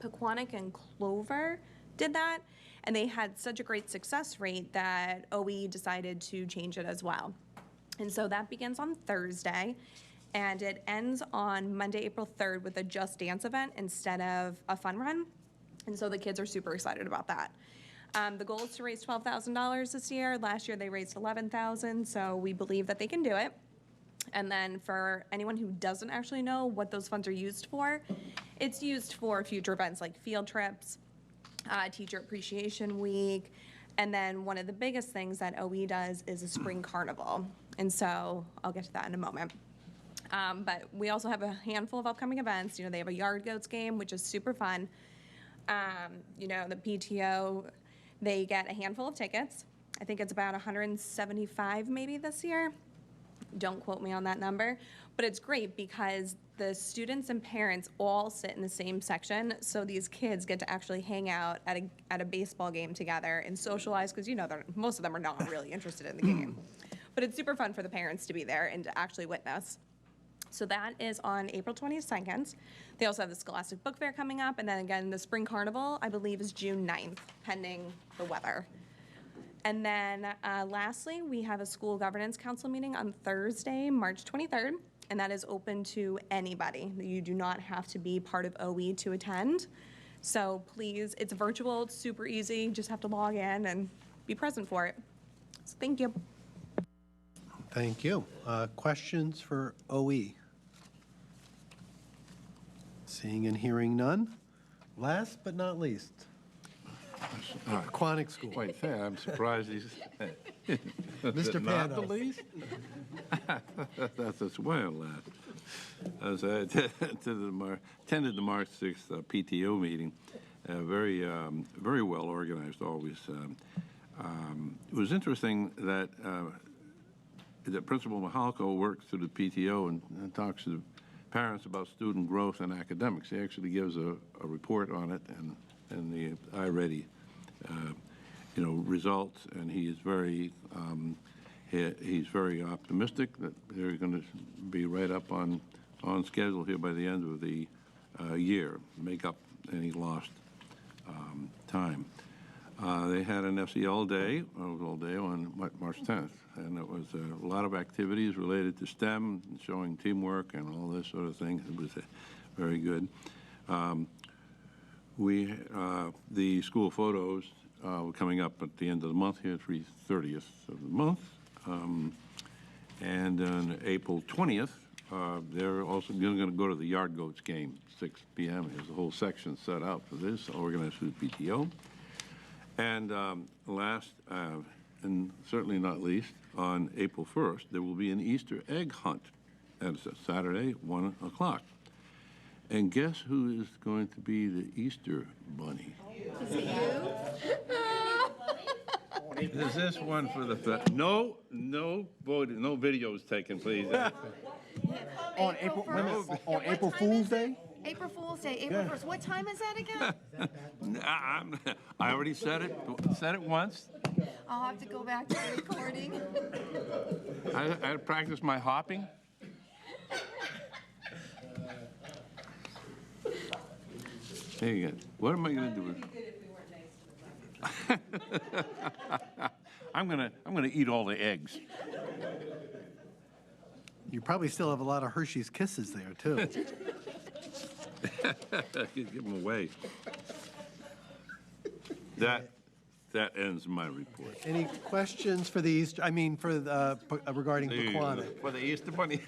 Pequannock and Clover did that, and they had such a great success rate that OE decided to change it as well. And so that begins on Thursday, and it ends on Monday, April 3rd with a Just Dance event instead of a fun run. And so the kids are super excited about that. The goal is to raise $12,000 this year. Last year they raised $11,000, so we believe that they can do it. And then for anyone who doesn't actually know what those funds are used for, it's used for future events like field trips, Teacher Appreciation Week, and then one of the biggest things that OE does is a spring carnival. And so I'll get to that in a moment. But we also have a handful of upcoming events. You know, they have a Yard Goats game, which is super fun. You know, the PTO, they get a handful of tickets, I think it's about 175 maybe this year. Don't quote me on that number, but it's great because the students and parents all sit in the same section, so these kids get to actually hang out at a baseball game together and socialize, because most of them are not really interested in the game. But it's super fun for the parents to be there and to actually witness. So that is on April 22nd. They also have the Scholastic Book Fair coming up, and then again, the Spring Carnival, I believe, is June 9th, pending the weather. And then lastly, we have a school governance council meeting on Thursday, March 23rd, and that is open to anybody. You do not have to be part of OE to attend. So please, it's virtual, it's super easy, you just have to log in and be present for it. So thank you. Thank you. Questions for OE? Seeing and hearing none. Last but not least, Quantic School. Wait, I'm surprised he's. Mr. Not the Panos. least? That's why I laughed. As I attended the March 6th PTO meeting, very well organized always. It was interesting that Principal Mahalko works through the PTO and talks to the parents about student growth and academics. He actually gives a report on it and the iReady, results, and he is he's very optimistic that they're going to be right up on schedule here by the end of the year, make up any lost time. They had an FCL day, all day on March 10th, and it was a lot of activities related to STEM, showing teamwork and all this sort of thing. It was very good. The school photos were coming up at the end of the month here, 30th of the month. And on April 20th, they're also going to go to the Yard Goats game, 6 p.m. There's a whole section set out for this, organized through the PTO. And last, and certainly not least, on April 1st, there will be an Easter egg hunt. That's Saturday, 1 o'clock. And guess who is going to be the Easter bunny? Is it you? Is this one for the no videos taken, please. On April Fool's Day? April Fool's Day, April 1st. What time is that again? I already said it once. I'll have to go back to the recording. I had to practice my hopping. There you go. What am I going to do with I'm gonna eat all the eggs. You probably still have a lot of Hershey's Kisses there, too. Give them away. That ends my report. Any questions for the Easter, regarding Pequannock? For the Easter bunny.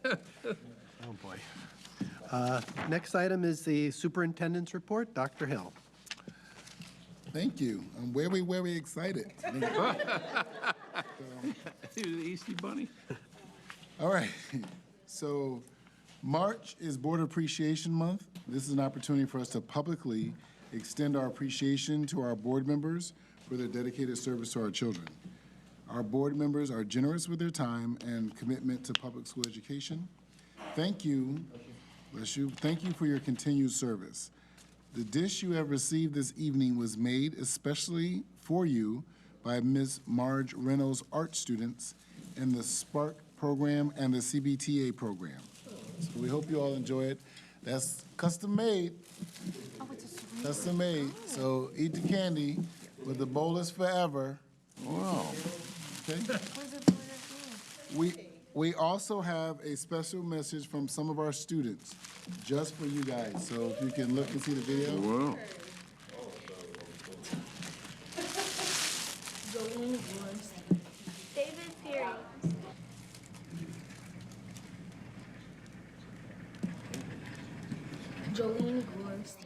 Oh, boy. Next item is the superintendent's report. Dr. Hill. Thank you. I'm very excited. The Easter bunny. All right. So March is Board Appreciation Month. This is an opportunity for us to publicly extend our appreciation to our board members for their dedicated service to our children. Our board members are generous with their time and commitment to public school education. Thank you. Bless you. Thank you for your continued service. The dish you have received this evening was made especially for you by Ms. Marge Reynolds' art students in the Spark program and the CBTA program. So we hope you all enjoy it. That's custom made. Custom made. So eat the candy, but the bowl is forever. Wow. Okay. We also have a special message from some of our students, just for you guys. So if you can look and see the video. Wow. David Peary. Jolene Gorstein.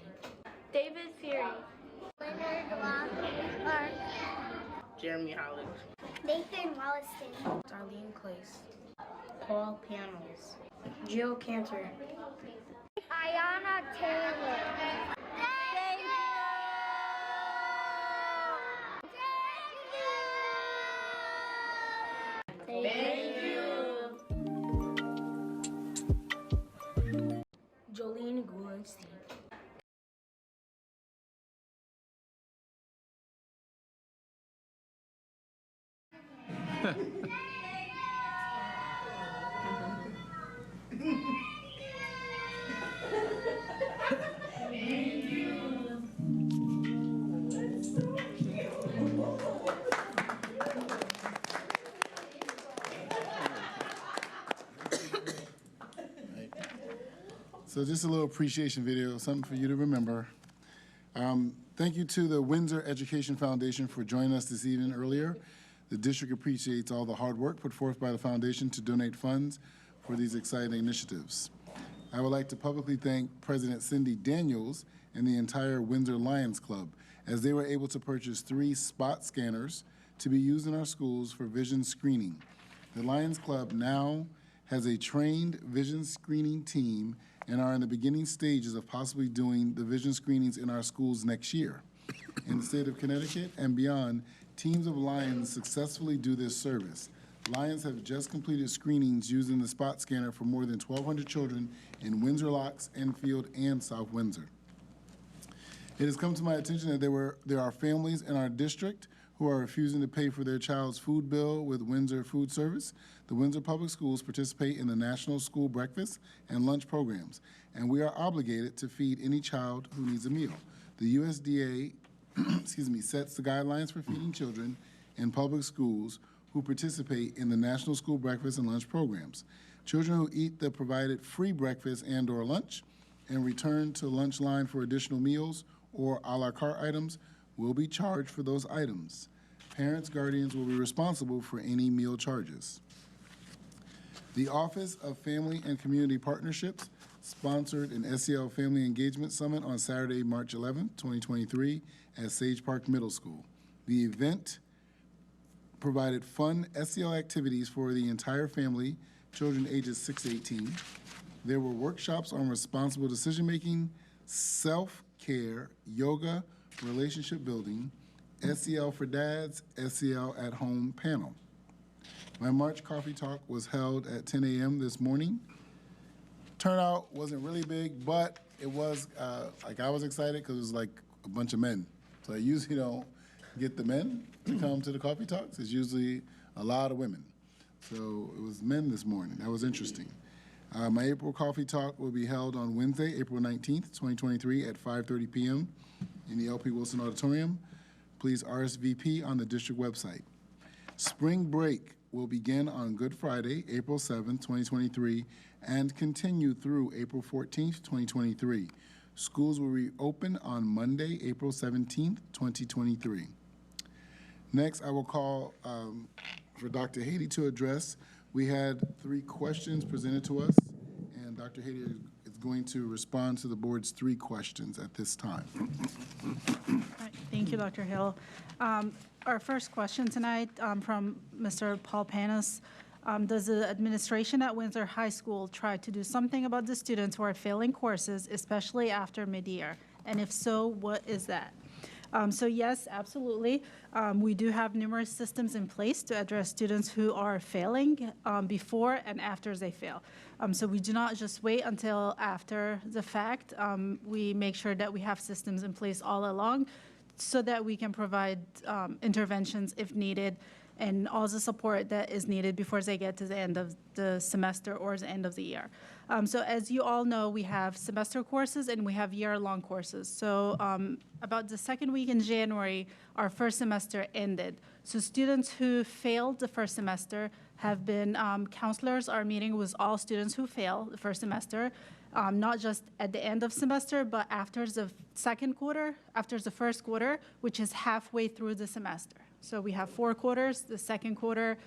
David Fury. Leonard Lockhart. Jeremy Holland. Nathan Wollaston. Darlene Clace. Paul Panels. Jill Cantor. Gorsi. So just a little appreciation video, something for you to remember. Thank you to the Windsor Education Foundation for joining us this evening earlier. The district appreciates all the hard work put forth by the foundation to donate funds for these exciting initiatives. I would like to publicly thank President Cindy Daniels and the entire Windsor Lions Club, as they were able to purchase 3 spot scanners to be used in our schools for vision screening. The Lions Club now has a trained vision screening team and are in the beginning stages of possibly doing the vision screenings in our schools next year. In the state of Connecticut and beyond, teams of Lions successfully do this service. Lions have just completed screenings using the spot scanner for more than 1,200 children in Windsor Locks, Enfield, and South Windsor. It has come to my attention that there are families in our district who are refusing to pay for their child's food bill with Windsor Food Service. The Windsor Public Schools participate in the National School Breakfast and Lunch programs, and we are obligated to feed any child who needs a meal. The USDA sets the guidelines for feeding children in public schools who participate in the National School Breakfast and Lunch programs. Children who eat the provided free breakfast and/or lunch and return to lunch line for additional meals or a la carte items will be charged for those items. Parents, guardians will be responsible for any meal charges. The Office of Family and Community Partnerships sponsored an SEL Family Engagement Summit on Saturday, March 11, 2023 at Sage Park Middle School. The event provided fun SEL activities for the entire family, children ages 6 to 18. There were workshops on responsible decision-making, self-care, yoga, relationship building, SEL for Dads, SEL at Home panel. My March coffee talk was held at 10 a.m. this morning. Turnout wasn't really big, but it was, I was excited because it was like a bunch of men. So I usually don't get the men to come to the coffee talks. It's usually a lot of women. So it was men this morning. That was interesting. My April coffee talk will be held on Wednesday, April 19th, 2023 at 5:30 p.m. in the LP Wilson Auditorium. Please RSVP on the district website. Spring break will begin on Good Friday, April 7th, 2023, and continue through April 14th, 2023. Schools will reopen on Monday, April 17th, 2023. Next, I will call for Dr. Haiti to address. We had 3 questions presented to us, and Dr. Haiti is going to respond to the board's 3 questions at this time. Thank you, Dr. Hill. Our first question tonight from Mr. Paul Panis. Does the administration at Windsor High School try to do something about the students who are failing courses, especially after mid-year? And if so, what is that? So yes, absolutely. We do have numerous systems in place to address students who are failing before and after they fail. So we do not just wait until after the fact. We make sure that we have systems in place all along so that we can provide interventions if needed and all the support that is needed before they get to the end of the semester or the end of the year. So as you all know, we have semester courses and we have year-long courses. So about the second week in January, our first semester ended. So students who failed the first semester have been, counselors are meeting with all students who fail the first semester, not just at the end of semester, but after the second quarter, after the first quarter, which is halfway through the semester. So we have 4 quarters. The second quarter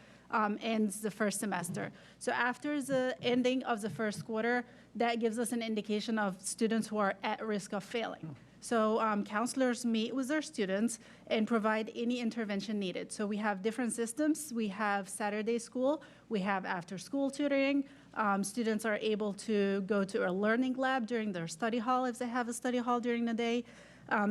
ends the first semester. So after the ending of the first quarter, that gives us an indication of students who are at risk of failing. So counselors meet with their students and provide any intervention needed. So we have different systems. We have Saturday school. We have after-school tutoring. Students are able to go to a learning lab during their study hall if they have a study hall during the day.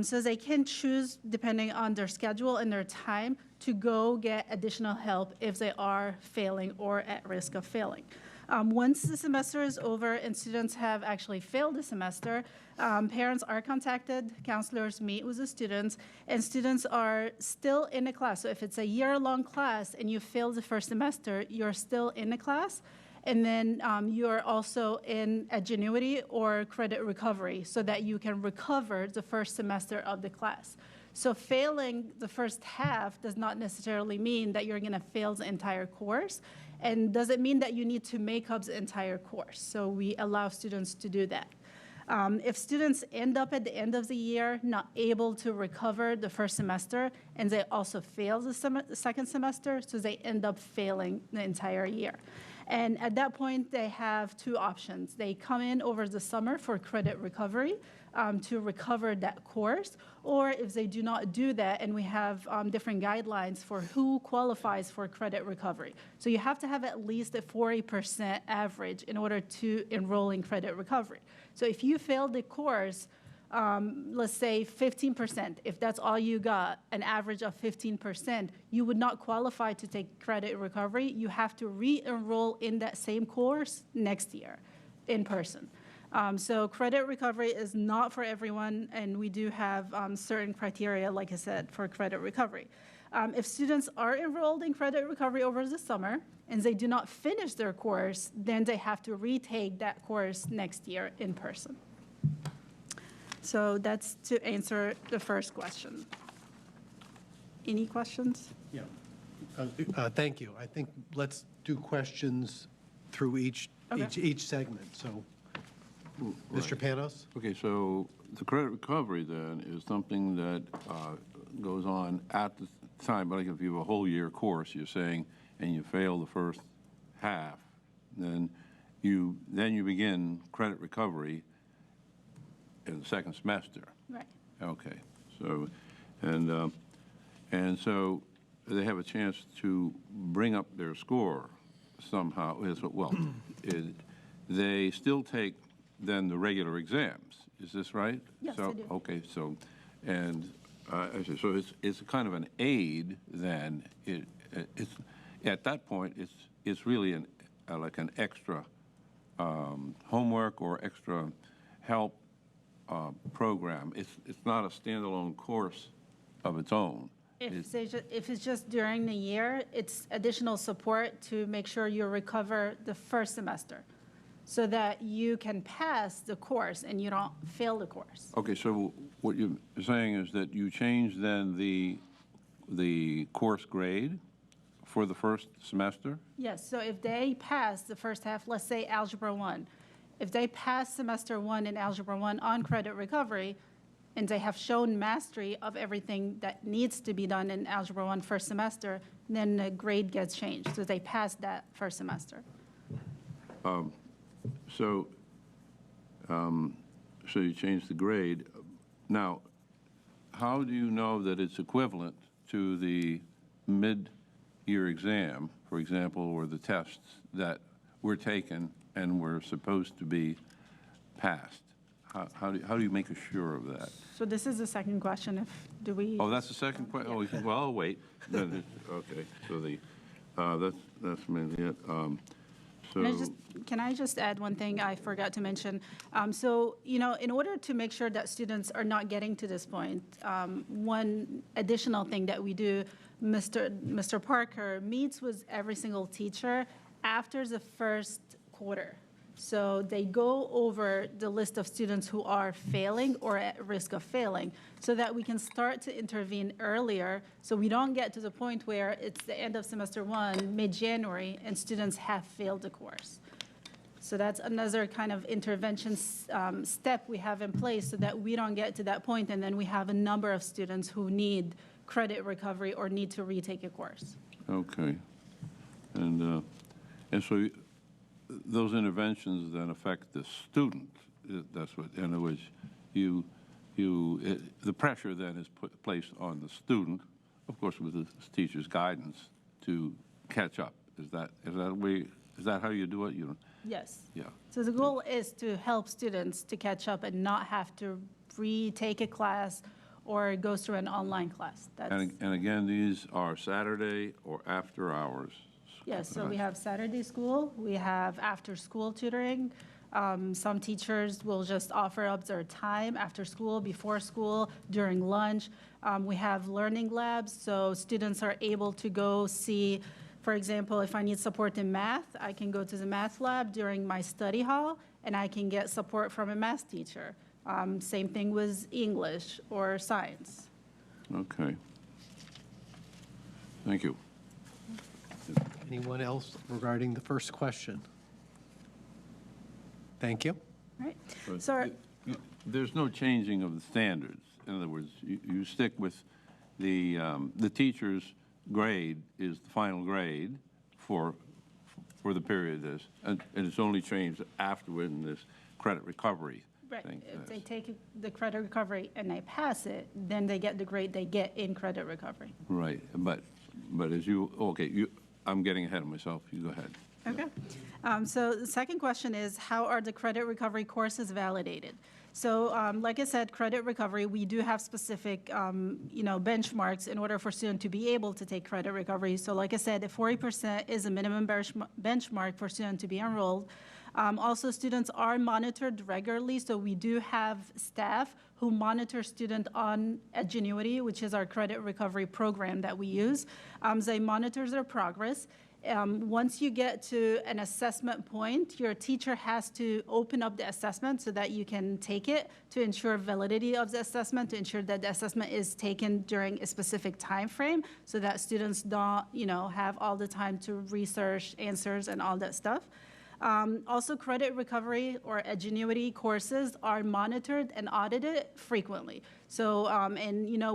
So they can choose, depending on their schedule and their time, to go get additional help if they are failing or at risk of failing. Once the semester is over and students have actually failed the semester, parents are contacted, counselors meet with the students, and students are still in the class. So if it's a year-long class and you failed the first semester, you're still in the class. And then you're also in Genuity or credit recovery so that you can recover the first semester of the class. So failing the first half does not necessarily mean that you're going to fail the entire course, and doesn't mean that you need to make up the entire course. So we allow students to do that. If students end up at the end of the year not able to recover the first semester, and they also fail the second semester, so they end up failing the entire year. And at that point, they have two options. They come in over the summer for credit recovery to recover that course, or if they do not do that, and we have different guidelines for who qualifies for credit recovery. So you have to have at least a 40% average in order to enroll in credit recovery. So if you failed the course, let's say 15%, if that's all you got, an average of 15%, you would not qualify to take credit recovery. You have to re-enroll in that same course next year in person. So credit recovery is not for everyone, and we do have certain criteria, like I said, for credit recovery. If students are enrolled in credit recovery over the summer and they do not finish their course, then they have to retake that course next year in person. So that's to answer the first question. Any questions? Yeah. Thank you. I think let's do questions through each segment. So, Mr. Panos? Okay, so the credit recovery then is something that goes on at the time, but like if you have a whole year course, you're saying, and you fail the first half, then you begin credit recovery in the second semester. Right. Okay, so, and so they have a chance to bring up their score somehow. Well, they still take then the regular exams. Is this right? Yes, so, they do. Okay, so, and so it's kind of an aid then. It's at that point it's really like an extra homework or extra help program. It's not a standalone course of its own. If it's just during the year, it's additional support to make sure you recover the first semester so that you can pass the course and you don't fail the course. Okay, so what you're saying is that you change then the course grade for the first semester? Yes, so if they pass the first half, let's say Algebra 1, if they pass semester 1 in Algebra 1 on credit recovery, and they have shown mastery of everything that needs to be done in Algebra 1 first semester, then the grade gets changed, so they pass that first semester. So you change the grade. Now, how do you know that it's equivalent to the mid-year exam, for example, or the tests that were taken and were supposed to be passed? How do you make sure of that? So this is the second question. Do we? Oh, that's the second question. Oh, well, I'll wait. Then okay. So that's mainly it. Can I just add one thing I forgot to mention? So, in order to make sure that students are not getting to this point, one additional thing that we do, Mr. Parker meets with every single teacher after the first quarter. So they go over the list of students who are failing or at risk of failing so that we can start to intervene earlier so we don't get to the point where it's the end of semester 1, mid-January, and students have failed the course. So that's another kind of intervention step we have in place so that we don't get to that point and then we have a number of students who need credit recovery or need to retake a course. Okay. And so those interventions then affect the student. That's what, in other words, the pressure then is placed on the student, of course, with the teacher's guidance to catch up. Is that how you do it? Yes. Yeah. So the goal is to help students to catch up and not have to retake a class or go through an online class. And again, these are Saturday or after hours Yes, so we have Saturday school, we have after-school tutoring. Some teachers will just offer up their time after school, before school, during lunch. We have learning labs, so students are able to go see, for example, if I need support in math, I can go to the math lab during my study hall, and I can get support from a math teacher. Same thing with English or science. Okay. Thank you. Anyone else regarding the first question? Thank you. Right. But So, there's no changing of the standards. In other words, you stick with the teacher's grade is the final grade for the period of this, and it's only changed afterward in this credit recovery right, thing. if they take the credit recovery and they pass it, then they get the grade they get in credit recovery. Right, but as I'm getting ahead of myself. You go ahead. Okay. So the second question is, how are the credit recovery courses validated? So like I said, credit recovery, we do have specific, benchmarks in order for students to be able to take credit recovery. So like I said, the 40% is a minimum benchmark for students to be enrolled. Also, students are monitored regularly, so we do have staff who monitor students on Edgenuity, which is our credit recovery program that we use. They monitor their progress. Once you get to an assessment point, your teacher has to open up the assessment so that you can take it to ensure validity of the assessment, to ensure that the assessment is taken during a specific time frame so that students don't, have all the time to research answers and all that stuff. Also, credit recovery or Edgenuity courses are monitored and audited frequently. So,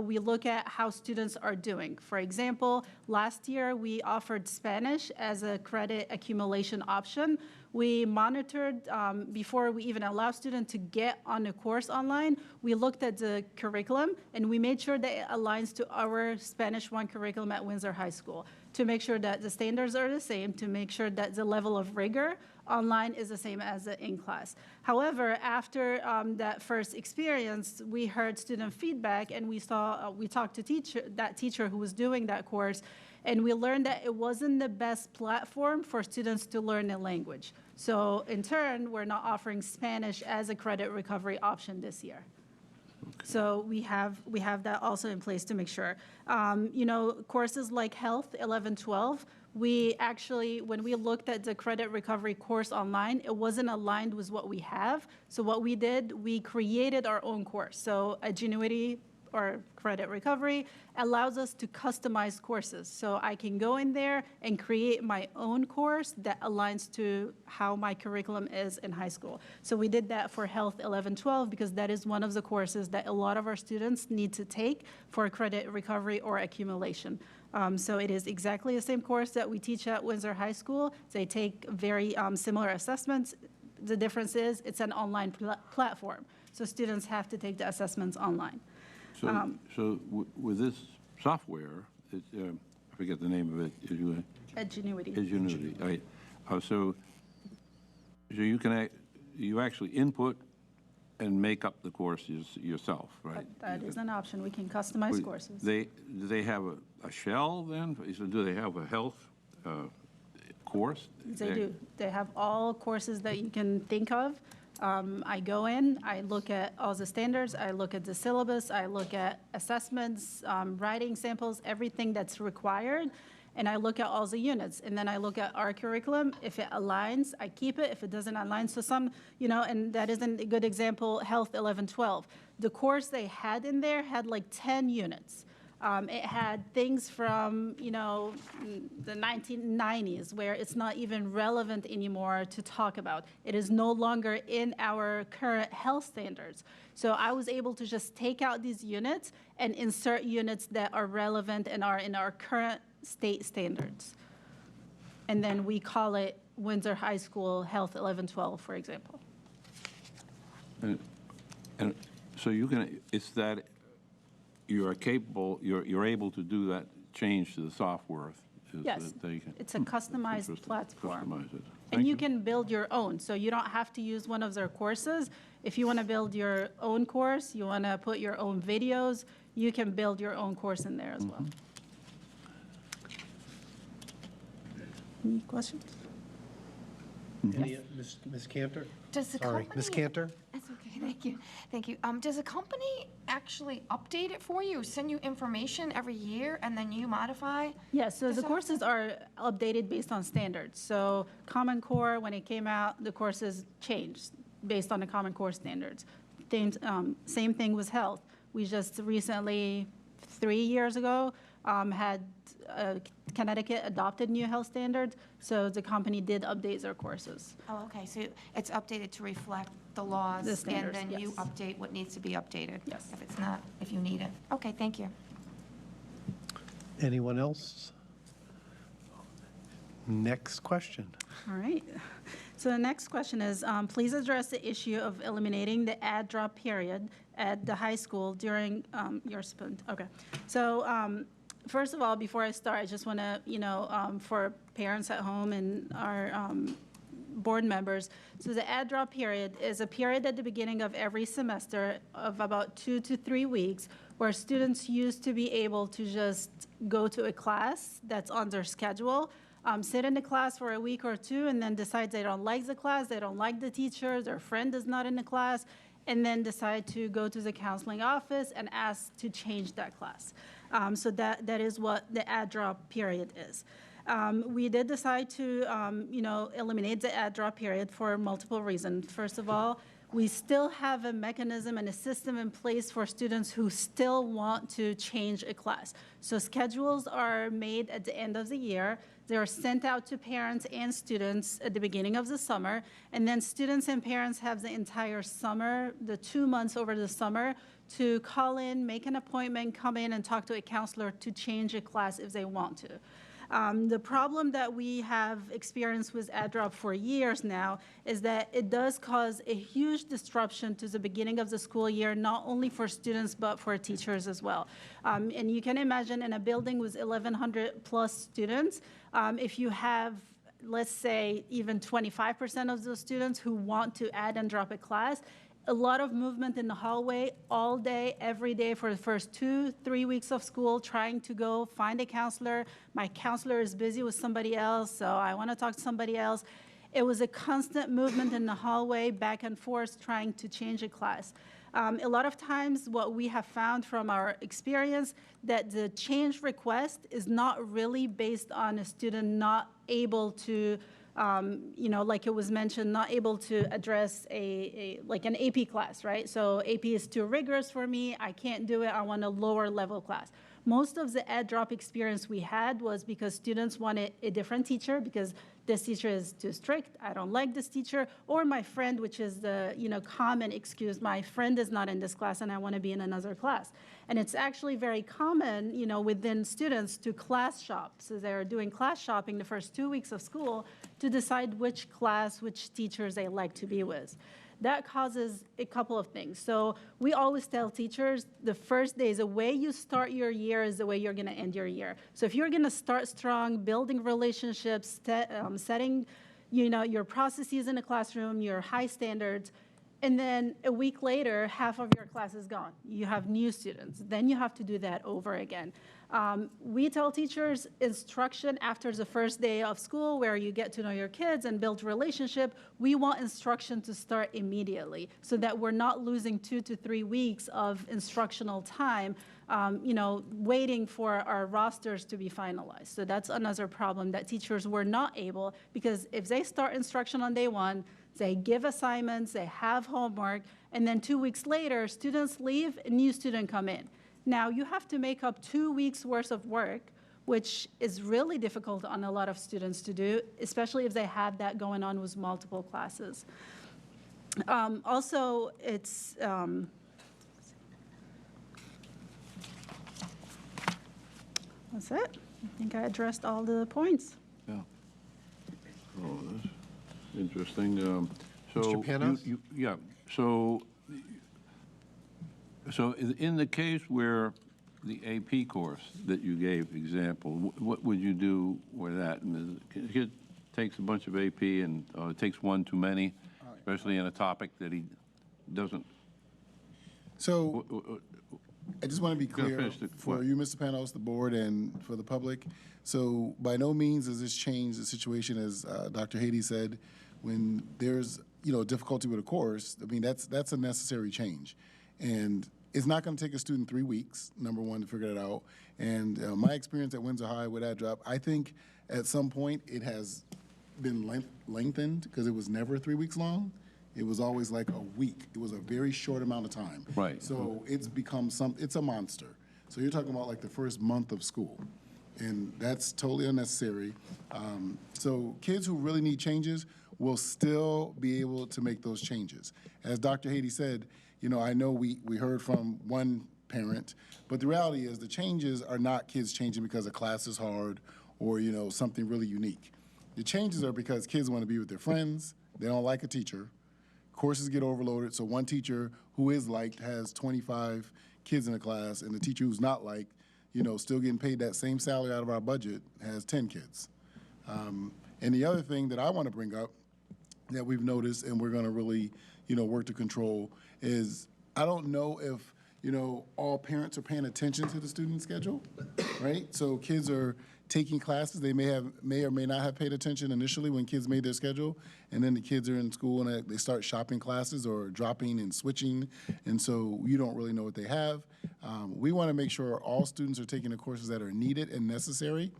we look at how students are doing. For example, last year we offered Spanish as a credit accumulation option. We monitored, before we even allow students to get on the course online, we looked at the curriculum and we made sure that it aligns to our Spanish 1 curriculum at Windsor High School to make sure that the standards are the same, to make sure that the level of rigor online is the same as in class. However, after that first experience, we heard student feedback and we talked to that teacher who was doing that course, and we learned that it wasn't the best platform for students to learn a language. So in turn, we're not offering Spanish as a credit recovery option this year. So we have that also in place to make sure. Courses like Health 11-12, we actually, when we looked at the credit recovery course online, it wasn't aligned with what we have. So what we did, we created our own course. So Edgenuity or credit recovery allows us to customize courses. So I can go in there and create my own course that aligns to how my curriculum is in high school. So we did that for Health 11-12 because that is one of the courses that a lot of our students need to take for credit recovery or accumulation. So it is exactly the same course that we teach at Windsor High School. They take very similar assessments. The difference is it's an online platform. So students have to take the assessments online. So with this software, I forget the name of it. Edgenuity. Edgenuity. Right. So you actually input and make up the courses yourself, right? That is an option. We can customize courses. Do they have a shell then? So do they have a health course? They do. They have all courses that you can think of. I go in, I look at all the standards, I look at the syllabus, I look at assessments, writing samples, everything that's required, and I look at all the units. And then I look at our curriculum. If it aligns, I keep it. If it doesn't align, so some, and that isn't a good example, Health 11-12. The course they had in there had like 10 units. It had things from, the 1990s where it's not even relevant anymore to talk about. It is no longer in our current health standards. So I was able to just take out these units and insert units that are relevant and are in our current state standards. And then we call it Windsor High School Health 11-12, for example. And so it's that you are capable, you're able to do that change to the software. Yes, it's a customized platform. Customize it. And you can build your own, so you don't have to use one of their courses. If you want to build your own course, you want to put your own videos, you can build your own course in there as well. Any questions? Any, Ms. Cantor? Does the Sorry, Ms. company- Cantor? That's okay, thank you. Thank you. Does a company actually update it for you, send you information every year, and then you modify? Yes, so Does the that- courses are updated based on standards. So Common Core, when it came out, the courses changed based on the Common Core standards. Same thing with health. We just recently, 3 years ago, had Connecticut adopted new health standards, so the company did update their courses. Oh, okay, so it's updated to reflect the laws? The standards, And then you yes. update what needs to be updated? Yes. If it's not, if you need it? Okay, thank you. Anyone else? Next question. All right. So the next question is, please address the issue of eliminating the add drop period at the high school during your spend. Okay. So first of all, before I start, I just want to, for parents at home and our board members, so the add drop period is a period at the beginning of every semester of about 2 to 3 weeks where students used to be able to just go to a class that's on their schedule, sit in the class for a week or two, and then decide they don't like the class, they don't like the teacher, their friend is not in the class, and then decide to go to the counseling office and ask to change that class. So that is what the add drop period is. We did decide to, eliminate the add drop period for multiple reasons. First of all, we still have a mechanism and a system in place for students who still want to change a class. So schedules are made at the end of the year. They are sent out to parents and students at the beginning of the summer. And then students and parents have the entire summer, the 2 months over the summer, to call in, make an appointment, come in and talk to a counselor to change a class if they want to. The problem that we have experienced with add drop for years now is that it does cause a huge disruption to the beginning of the school year, not only for students, but for teachers as well. And you can imagine in a building with 1,100 plus students, if you have, let's say, even 25% of those students who want to add and drop a class, a lot of movement in the hallway all day, every day for the first 2-3 weeks of school, trying to go find a counselor. My counselor is busy with somebody else, so I want to talk to somebody else. It was a constant movement in the hallway, back and forth, trying to change a class. A lot of times what we have found from our experience that the change request is not really based on a student not able to like it was mentioned, not able to address like an AP class, right? So AP is too rigorous for me. I can't do it. I want a lower level class. Most of the add drop experience we had was because students wanted a different teacher because this teacher is too strict. I don't like this teacher. Or my friend, which is the common excuse, my friend is not in this class and I want to be in another class. And it's actually very common, within students to class shop. So they're doing class shopping the first 2 weeks of school to decide which class, which teachers they like to be with. That causes a couple of things. So we always tell teachers the first day is the way you start your year is the way you're going to end your year. So if you're going to start strong, building relationships, setting your processes in the classroom, your high standards, and then a week later, half of your class is gone. You have new students. Then you have to do that over again. We tell teachers instruction after the first day of school where you get to know your kids and build relationship. We want instruction to start immediately so that we're not losing 2 to 3 weeks of instructional time, waiting for our rosters to be finalized. So that's another problem that teachers were not able, because if they start instruction on day one, they give assignments, they have homework, and then 2 weeks later, students leave, a new student come in. Now, you have to make up 2 weeks' worth of work, which is really difficult on a lot of students to do, especially if they have that going on with multiple classes. Also, it's... that's it. I think I addressed all the points. Yeah. Oh, that's interesting. Mr. Panos? Yeah, so in the case where the AP course that you gave example, what would you do with that? And the kid takes a bunch of AP and takes one too many, especially in a topic that he doesn't. So I just want to be clear for you, Mr. Panos, the board, and for the public. So by no means does this change the situation, as Dr. Haiti said, when there's difficulty with a course. I mean, that's a necessary change, and it's not going to take a student 3 weeks, number one, to figure it out. And my experience at Windsor High with that drop, I think at some point it has been lengthened because it was never 3 weeks long. It was always like a week. It was a very short amount of time. Right. So it's become it's a monster. So you're talking about like the first month of school, and that's totally unnecessary. So kids who really need changes will still be able to make those changes. As Dr. Haiti said, I know we heard from one parent, but the reality is the changes are not kids changing because a class is hard or, something really unique. The changes are because kids want to be with their friends, they don't like a teacher, courses get overloaded, so one teacher who is liked has 25 kids in a class, and the teacher who's not liked, still getting paid that same salary out of our budget has 10 kids. And the other thing that I want to bring up that we've noticed and we're going to really, work to control is I don't know if, all parents are paying attention to the student schedule, right? So kids are taking classes. They may or may not have paid attention initially when kids made their schedule, and then the kids are in school and they start shopping classes or dropping and switching, and so you don't really know what they have. We want to make sure all students are taking the courses that are needed and necessary.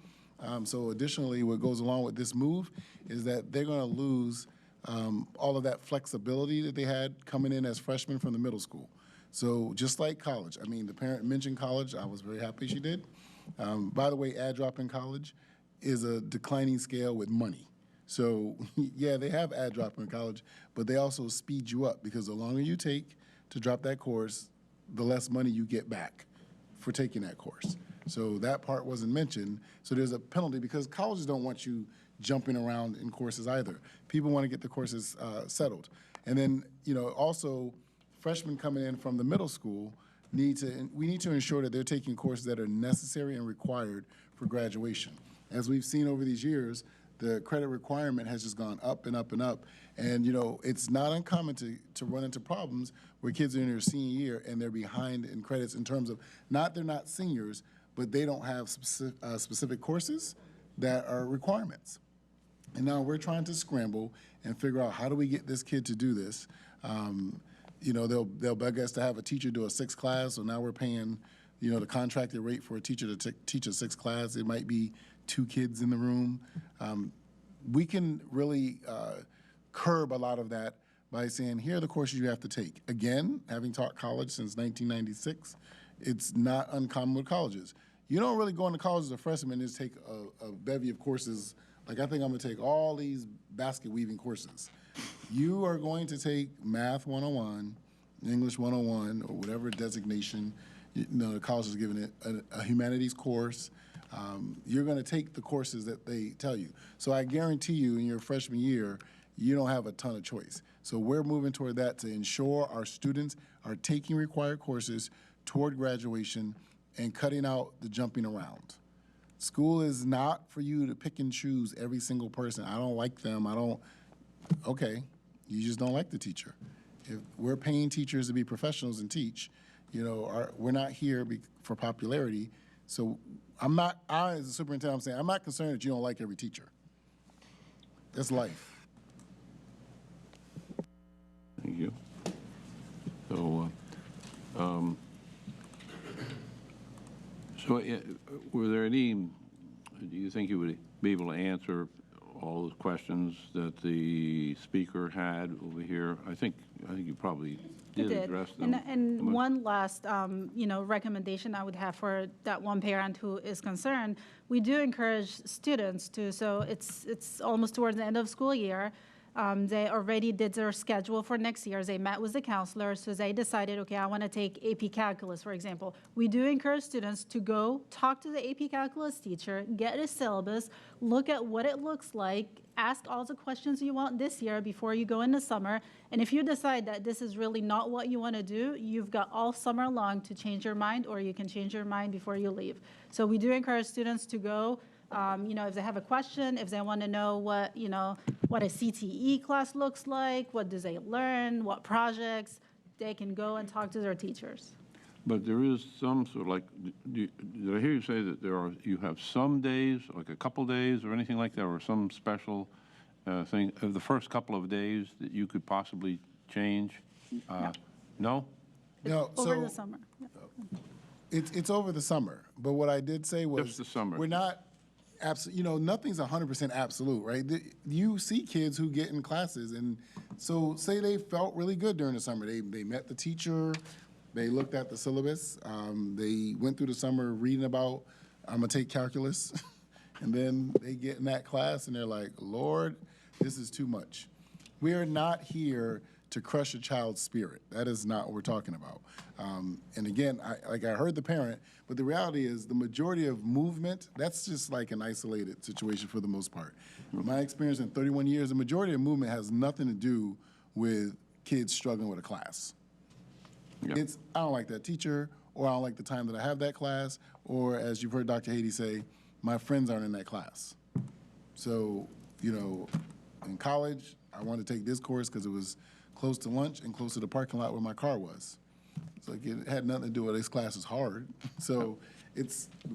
So additionally, what goes along with this move is that they're going to lose all of that flexibility that they had coming in as freshmen from the middle school. So just like college, I mean, the parent mentioned college. I was very happy she did. By the way, add drop in college is a declining scale with money. So yeah, they have add drop in college, but they also speed you up because the longer you take to drop that course, the less money you get back for taking that course. So that part wasn't mentioned. So there's a penalty because colleges don't want you jumping around in courses either. People want to get the courses settled. And then, also freshmen coming in from the middle school we need to ensure that they're taking courses that are necessary and required for graduation. As we've seen over these years, the credit requirement has just gone up and up and up. And, it's not uncommon to run into problems where kids are in their senior year and they're behind in credits in terms of they're not seniors, but they don't have specific courses that are requirements. And now we're trying to scramble and figure out how do we get this kid to do this. They'll beg us to have a teacher do a 6th class, so now we're paying, the contracted rate for a teacher to teach a 6th class. It might be 2 kids in the room. We can really curb a lot of that by saying, here are the courses you have to take. Again, having taught college since 1996, it's not uncommon with colleges. You don't really go into college as a freshman and just take a bevy of courses. Like, I think I'm going to take all these basket weaving courses. You are going to take Math 101, English 101, or whatever designation the college is giving it, a humanities course. You're going to take the courses that they tell you. So I guarantee you in your freshman year, you don't have a ton of choice. So we're moving toward that to ensure our students are taking required courses toward graduation and cutting out the jumping around. School is not for you to pick and choose every single person. I don't like them. Okay, you just don't like the teacher. If we're paying teachers to be professionals and teach, we're not here for popularity. So I, as a superintendent, I'm saying I'm not concerned that you don't like every teacher. That's life. Thank you. So, were there any, do you think you would be able to answer all the questions that the speaker had over here? I think you probably did address them. And one last, recommendation I would have for that one parent who is concerned, we do encourage students to, so it's almost towards the end of school year. They already did their schedule for next year. They met with the counselor, so they decided, okay, I want to take AP Calculus, for example. We do encourage students to go talk to the AP Calculus teacher, get a syllabus, look at what it looks like, ask all the questions you want this year before you go into summer. And if you decide that this is really not what you want to do, you've got all summer long to change your mind, or you can change your mind before you leave. So we do encourage students to go. If they have a question, if they want to know what a CTE class looks like, what do they learn, what projects, they can go and talk to their teachers. But there is some sort of like, did I hear you say that you have some days, like a couple days or anything like that, or some special thing, the first couple of days that you could possibly change? No? No, Over so the summer. it's over the summer. But what I did say was Just the summer. we're not nothing's 100% absolute, right? You see kids who get in classes, and so say they felt really good during the summer. They met the teacher, they looked at the syllabus, they went through the summer reading about, I'm gonna take calculus, and then they get in that class and they're like, Lord, this is too much. We're not here to crush a child's spirit. That is not what we're talking about. And again, I heard the parent, but the reality is the majority of movement, that's just like an isolated situation for the most part. My experience in 31 years, the majority of movement has nothing to do with kids struggling with a class. Yeah. It's, I don't like that teacher, or I don't like the time that I have that class, or as you've heard Dr. Haiti say, my friends aren't in that class. So, in college, I wanted to take this course because it was close to lunch and close to the parking lot where my car was. So it had nothing to do with this class is hard. So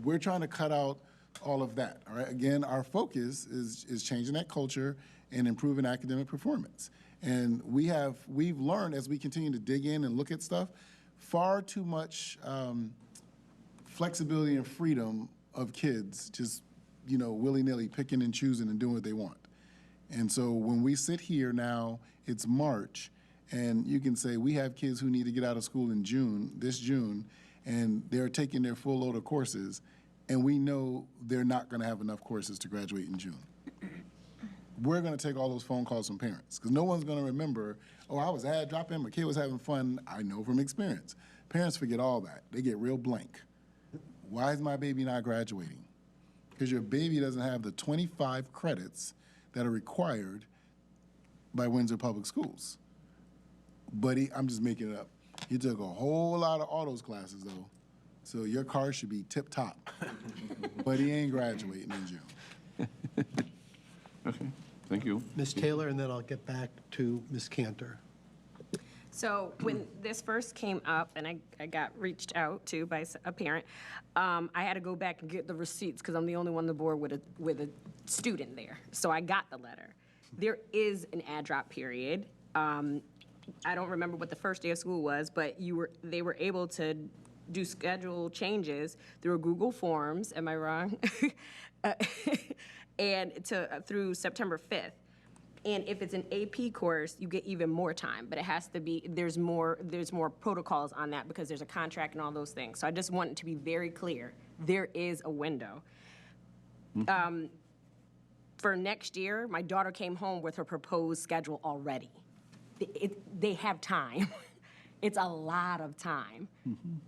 we're trying to cut out all of that, all right? Again, our focus is changing that culture and improving academic performance. And we've learned as we continue to dig in and look at stuff, far too much flexibility and freedom of kids just, willy-nilly picking and choosing and doing what they want. And so when we sit here now, it's March, and you can say we have kids who need to get out of school in this June, and they're taking their full load of courses, and we know they're not going to have enough courses to graduate in June. We're going to take all those phone calls from parents, because no one's going to remember, oh, I was drop-in, my kid was having fun. I know from experience. Parents forget all that. They get real blank. Why is my baby not graduating? Because your baby doesn't have the 25 credits that are required by Windsor Public Schools. But I'm just making it up. He took a whole lot of autos classes, though, so your car should be tip-top. But he ain't graduating in June. Okay, thank you. Ms. Taylor, and then I'll get back to Ms. Cantor. So when this first came up and I got reached out to by a parent, I had to go back and get the receipts because I'm the only one on the board with a student there. So I got the letter. There is an add drop period. I don't remember what the first day of school was, but they were able to do schedule changes through Google Forms. Am I wrong? And through September 5th. And if it's an AP course, you get even more time, but it has to be, there's more protocols on that because there's a contract and all those things. So I just want it to be very clear, there is a window. For next year, my daughter came home with her proposed schedule already. They have time. It's a lot of time,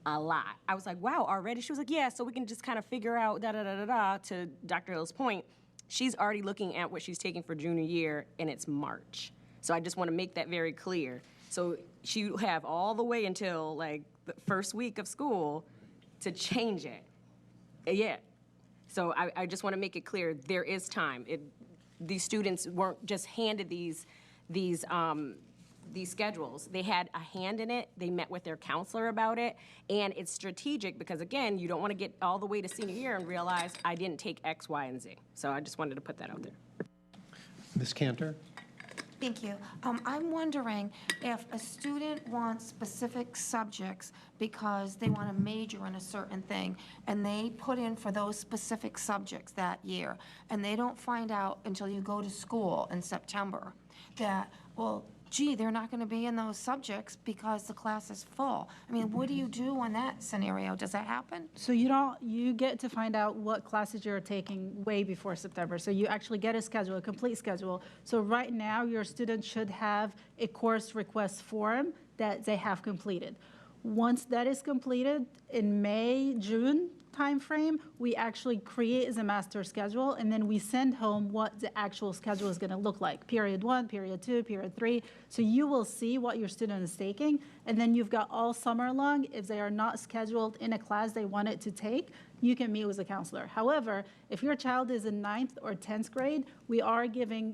a lot. I was like, wow, already? She was like, yeah, so we can just kind of figure out da-da-da-da-da. To Dr. Hill's point, she's already looking at what she's taking for junior year, and it's March. So I just want to make that very clear. So she'll have all the way until like the first week of school to change it. Yeah. So I just want to make it clear, there is time. These students weren't just handed these schedules. They had a hand in it. They met with their counselor about it. And it's strategic because, again, you don't want to get all the way to senior year and realize I didn't take X, Y, and Z. So I just wanted to put that out there. Ms. Cantor? Thank you. I'm wondering if a student wants specific subjects because they want to major in a certain thing, and they put in for those specific subjects that year, and they don't find out until you go to school in September that, well, gee, they're not going to be in those subjects because the class is full. I mean, what do you do in that scenario? Does that happen? So you get to find out what classes you're taking way before September. So you actually get a schedule, a complete schedule. So right now, your student should have a course request form that they have completed. Once that is completed, in May, June timeframe, we actually create as a master schedule, and then we send home what the actual schedule is going to look like. Period 1, period 2, period 3. So you will see what your student is taking, and then you've got all summer long. If they are not scheduled in a class they wanted to take, you can meet with a counselor. However, if your child is in 9th or 10th grade, we are giving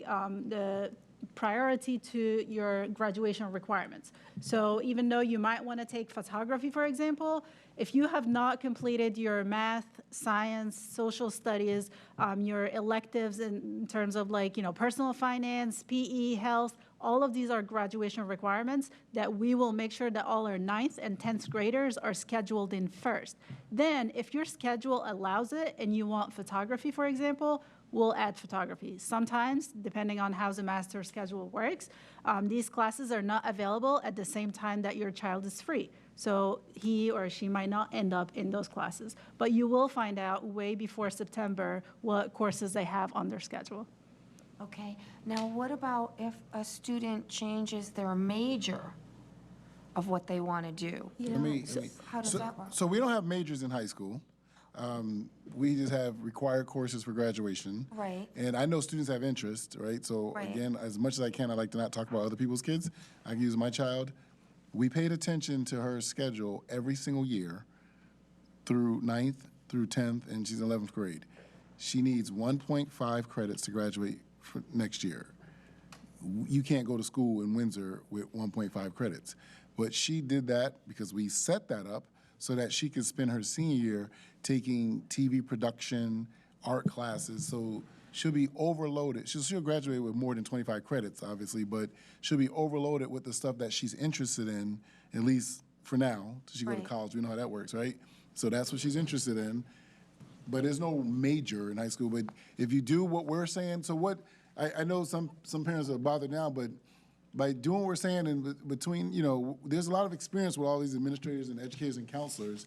the priority to your graduation requirements. So even though you might want to take photography, for example, if you have not completed your math, science, social studies, your electives in terms of like, personal finance, PE, health, all of these are graduation requirements that we will make sure that all our 9th and 10th graders are scheduled in first. Then if your schedule allows it and you want photography, for example, we'll add photography. Sometimes, depending on how the master schedule works, these classes are not available at the same time that your child is free. So he or she might not end up in those classes. But you will find out way before September what courses they have on their schedule. Okay, now what about if a student changes their major of what they want to do? How does that work? So we don't have majors in high school. We just have required courses for graduation. Right. And I know students have interest, right? So Right. again, as much as I can, I like to not talk about other people's kids. I can use my child. We paid attention to her schedule every single year through 9th through 10th, and she's in 11th grade. She needs 1.5 credits to graduate for next year. You can't go to school in Windsor with 1.5 credits. But she did that because we set that up so that she could spend her senior year taking TV production, art classes. So she'll be overloaded. She'll graduate with more than 25 credits, obviously, but she'll be overloaded with the stuff that she's interested in, at least for now, till she go to college. We know how that works, right? So that's what she's interested in. But there's no major in high school. But if you do what we're saying, so what, I know some parents are bothered now, but by doing what we're saying and between, there's a lot of experience with all these administrators and educators and counselors.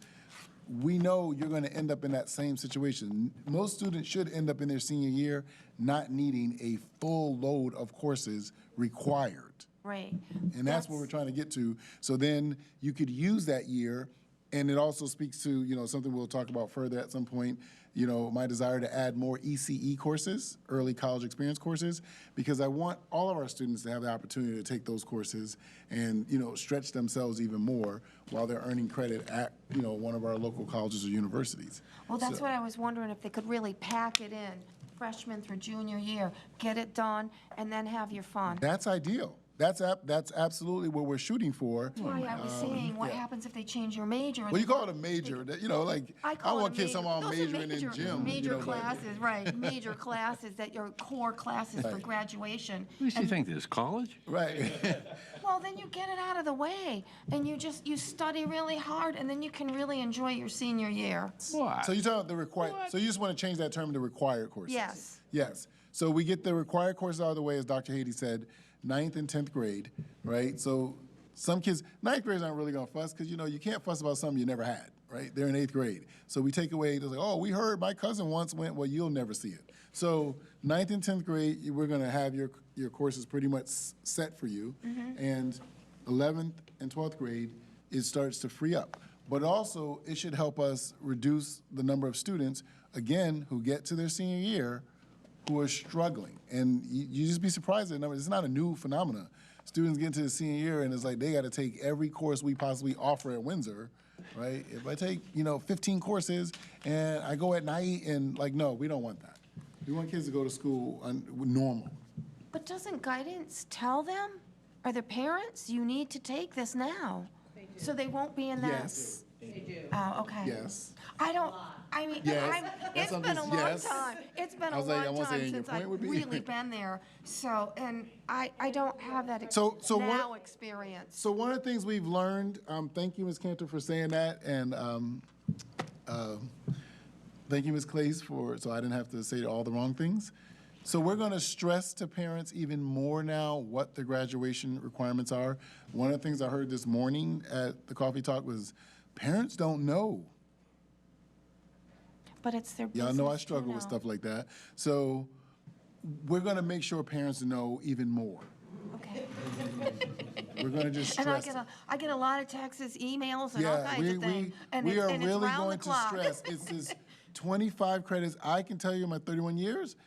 We know you're going to end up in that same situation. Most students should end up in their senior year not needing a full load of courses required. Right. And that's what we're trying to get to. So then you could use that year, and it also speaks to, something we'll talk about further at some point, my desire to add more ECE courses, early college experience courses, because I want all of our students to have the opportunity to take those courses and, stretch themselves even more while they're earning credit at, one of our local colleges or universities. Well, that's what I was wondering, if they could really pack it in, freshman through junior year, get it done, and then have your fun. That's ideal. That's absolutely what we're shooting for. That's why I was saying, what happens if they change your major? Well, you call it a major. I want kids somehow majoring in gym. Major classes, right, major classes that are core classes for graduation. At least you think this college? Right. Well, then you get it out of the way, and you study really hard, and then you can really enjoy your senior year. What? So you're talking about the required, so you just want to change that term to required courses? Yes. Yes. So we get the required courses out of the way, as Dr. Haiti said, 9th and 10th grade, right? So some kids, 9th graders aren't really gonna fuss because, you can't fuss about something you never had, right? They're in 8th grade. So we take away, they're like, oh, we heard my cousin once went, well, you'll never see it. So 9th and 10th grade, we're gonna have your courses pretty much set for you. And 11th and 12th grade, it starts to free up. But also, it should help us reduce the number of students, again, who get to their senior year who are struggling. And you just be surprised at the number. It's not a new phenomenon. Students get into the senior year and it's like they got to take every course we possibly offer at Windsor, right? If I take, 15 courses and I go at night and no, we don't want that. We want kids to go to school normal. But doesn't guidance tell them, or their parents, you need to take this now? So they won't be in that? Yes. They do. Oh, okay. Yes. It's been a long time. It's been a long time since I've would be? really been there. So, and I don't have that experience. So one of the things we've learned, thank you, Ms. Cantor, for saying that, and thank you, Ms. Clays, so I didn't have to say all the wrong things. So we're going to stress to parents even more now what the graduation requirements are. One of the things I heard this morning at the coffee talk was, parents don't know. But it's their business. Y'all know I struggle with stuff like that. So we're going to make sure parents know even more. Okay. We're going to just stress. And I get a lot of texts, emails, and all kinds of things. We are really going to stress. It's this 25 credits. I can tell you in my 31 years,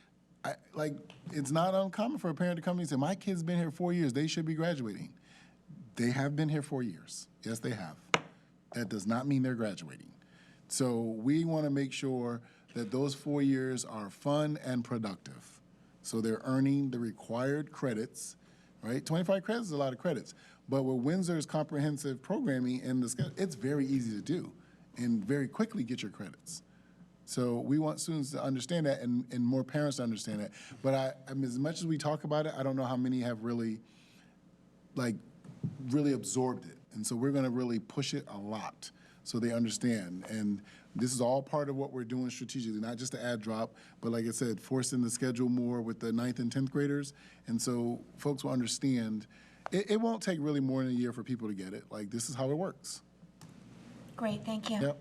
it's not uncommon for a parent to come to me and say, my kid's been here 4 years. They should be graduating. They have been here 4 years. Yes, they have. That does not mean they're graduating. So we want to make sure that those 4 years are fun and productive. So they're earning the required credits right? 25 credits is a lot of credits. But with Windsor's comprehensive programming and the schedule, it's very easy to do and very quickly get your credits. So we want students to understand that and more parents to understand that. But I mean, as much as we talk about it, I don't know how many have really absorbed it. And so we're going to really push it a lot so they understand. And this is all part of what we're doing strategically, not just the add drop, but like I said, forcing the schedule more with the 9th and 10th graders. And so folks will understand. It won't take really more than a year for people to get it. Like, this is how it works. Great, thank you. Yep.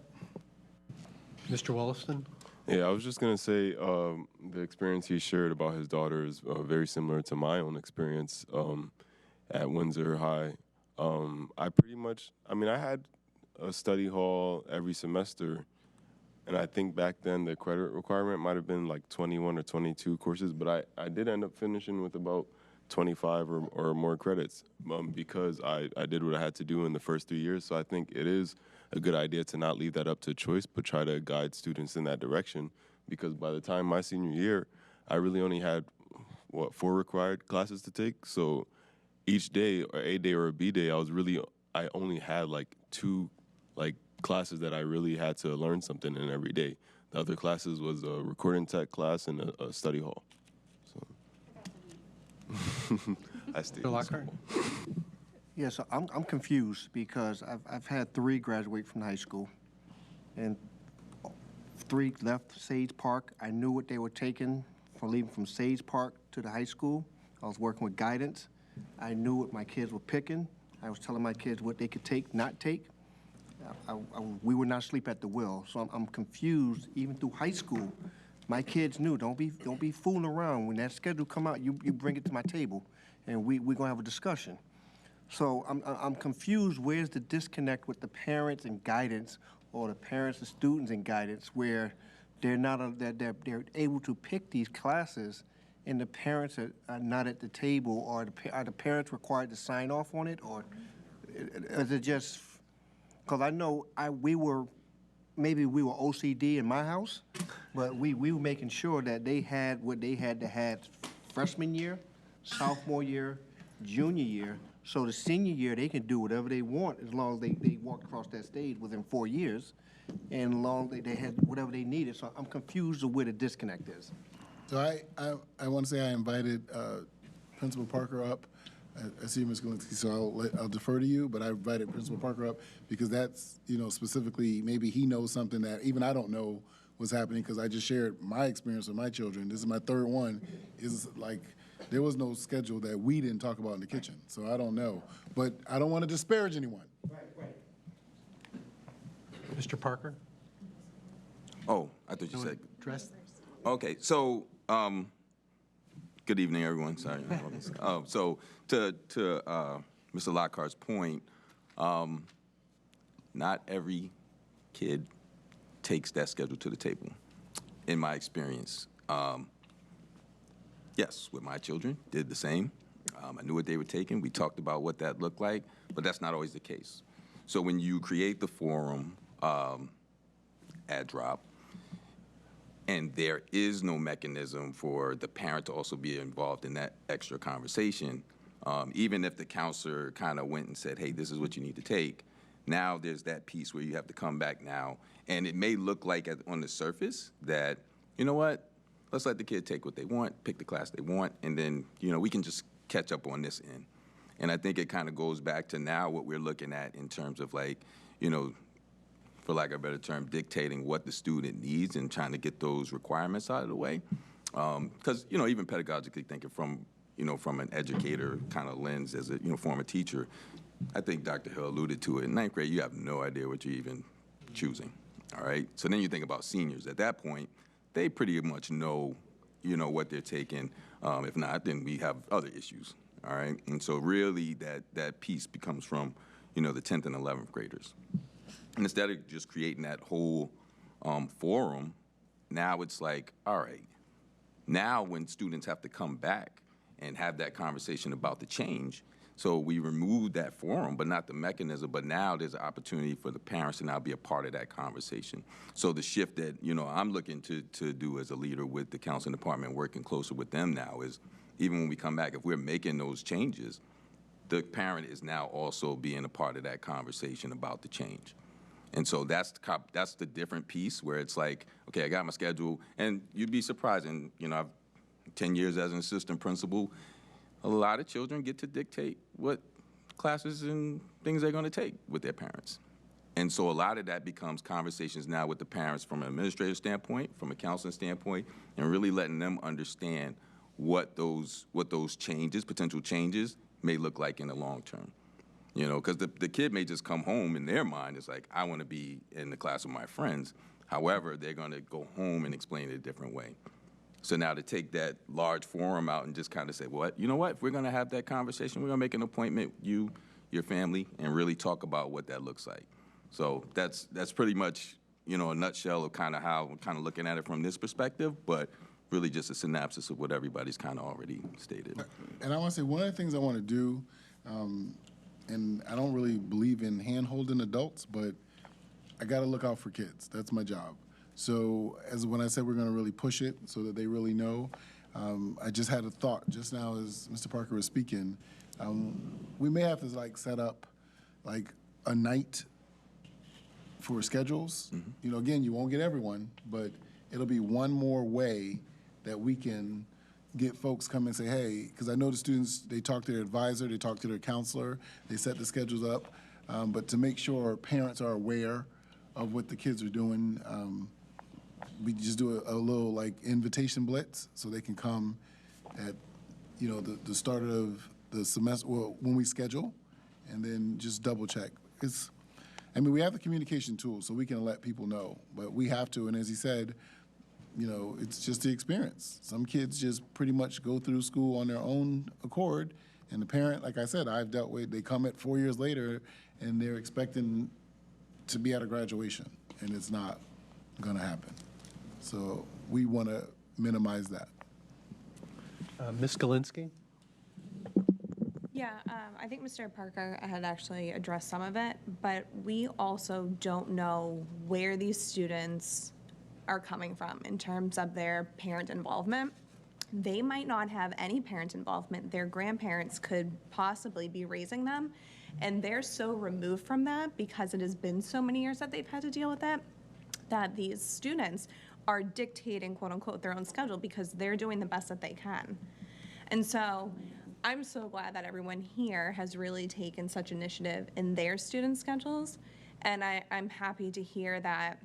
Mr. Wollaston? Yeah, I was just going to say the experience he shared about his daughter is very similar to my own experience at Windsor High. I had a study hall every semester, and I think back then the credit requirement might have been like 21 or 22 courses, but I did end up finishing with about 25 or more credits because I did what I had to do in the first 3 years. So I think it is a good idea to not leave that up to choice, but try to guide students in that direction, because by the time my senior year, I really only had, 4 required classes to take. So each day, or A day or a B day, I only had like 2 classes that I really had to learn something in every day. The other classes was a recording tech class and a study hall. So I stayed in school. Yes, I'm confused because I've had 3 graduate from high school, and 3 left Sage Park. I knew what they were taking for leaving from Sage Park to the high school. I was working with guidance. I knew what my kids were picking. I was telling my kids what they could take, not take. We would not sleep at the wheel, so I'm confused. Even through high school, my kids knew, don't be fooling around. When that schedule come out, you bring it to my table, and we're gonna have a discussion. So I'm confused. Where's the disconnect with the parents and guidance, or the parents and students and guidance, where they're they're able to pick these classes, and the parents are not at the table, or are the parents required to sign off on it, or is it just? Because I know we were OCD in my house, but we were making sure that they had what they had to have freshman year, sophomore year, junior year, so the senior year they can do whatever they want as long as they walk across that stage within 4 years, and as long as they had whatever they needed. So I'm confused of where the disconnect is. So I want to say I invited Principal Parker up. I see Ms. Galinsky, so I'll defer to you, but I invited Principal Parker up because that's, specifically, maybe he knows something that even I don't know was happening, because I just shared my experience with my children. This is my 3rd one. Is like, there was no schedule that we didn't talk about in the kitchen, so I don't know. But I don't want to disparage anyone. Right. Mr. Parker? Oh, I thought you said. Dress. Okay, so, good evening, everyone. Sorry. So to Mr. Lockhart's point, not every kid takes that schedule to the table, in my experience. Yes, with my children, did the same. I knew what they were taking. We talked about what that looked like, but that's not always the case. So when you create the forum, add drop, and there is no mechanism for the parent to also be involved in that extra conversation, even if the counselor kind of went and said, hey, this is what you need to take, now there's that piece where you have to come back now. And it may look like on the surface that, you know what, let's let the kid take what they want, pick the class they want, and then, we can just catch up on this end. And I think it kind of goes back to now what we're looking at in terms of for lack of a better term, dictating what the student needs and trying to get those requirements out of the way. Because, even pedagogically thinking from an educator kind of lens as a, former teacher, I think Dr. Hill alluded to it. In 9th grade, you have no idea what you're even choosing, all right? So then you think about seniors. At that point, they pretty much know, what they're taking. If not, then we have other issues, all right? And so really that piece becomes from, the 10th and 11th graders. And instead of just creating that whole forum, now it's like, all right, now when students have to come back and have that conversation about the change, so we removed that forum, but not the mechanism, but now there's an opportunity for the parents to now be a part of that conversation. So the shift that, I'm looking to do as a leader with the counseling department, working closer with them now is, even when we come back, if we're making those changes, the parent is now also being a part of that conversation about the change. And so that's the different piece where it's like, okay, I got my schedule, and you'd be surprised, and I've 10 years as an assistant principal, a lot of children get to dictate what classes and things they're going to take with their parents. And so a lot of that becomes conversations now with the parents from an administrative standpoint, from a counseling standpoint, and really letting them understand what those changes, potential changes, may look like in the long term. Because the kid may just come home in their mind, it's like, I want to be in the class with my friends. However, they're going to go home and explain it a different way. So now to take that large forum out and just kind of say, well, you know what, if we're going to have that conversation, we're going to make an appointment, you, your family, and really talk about what that looks like. So that's pretty much, a nutshell of kind of how we're kind of looking at it from this perspective, but really just a synopsis of what everybody's kind of already stated. And I want to say one of the things I want to do, and I don't really believe in hand-holding adults, but I got to look out for kids. That's my job. So when I said we're going to really push it so that they really know, I just had a thought just now as Mr. Parker was speaking. We may have to set up a night for schedules. Again, you won't get everyone, but it'll be one more way that we can get folks come and say, hey, because I know the students, they talk to their advisor, they talk to their counselor, they set the schedules up, but to make sure parents are aware of what the kids are doing, we just do a little invitation blitz so they can come at the start of the semester, well, when we schedule, and then just double check. We have the communication tools, so we can let people know, but we have to, and as he said, it's just the experience. Some kids just pretty much go through school on their own accord, and the parent, like I said, I've dealt with, they come at 4 years later, and they're expecting to be at a graduation, and it's not going to happen. So we want to minimize that. Ms. Galinsky? Yeah, I think Mr. Parker had actually addressed some of it, but we also don't know where these students are coming from in terms of their parent involvement. They might not have any parent involvement. Their grandparents could possibly be raising them, and they're so removed from that because it has been so many years that they've had to deal with it, that these students are dictating, quote unquote, their own schedule because they're doing the best that they can. And so I'm so glad that everyone here has really taken such initiative in their student schedules, and I'm happy to hear that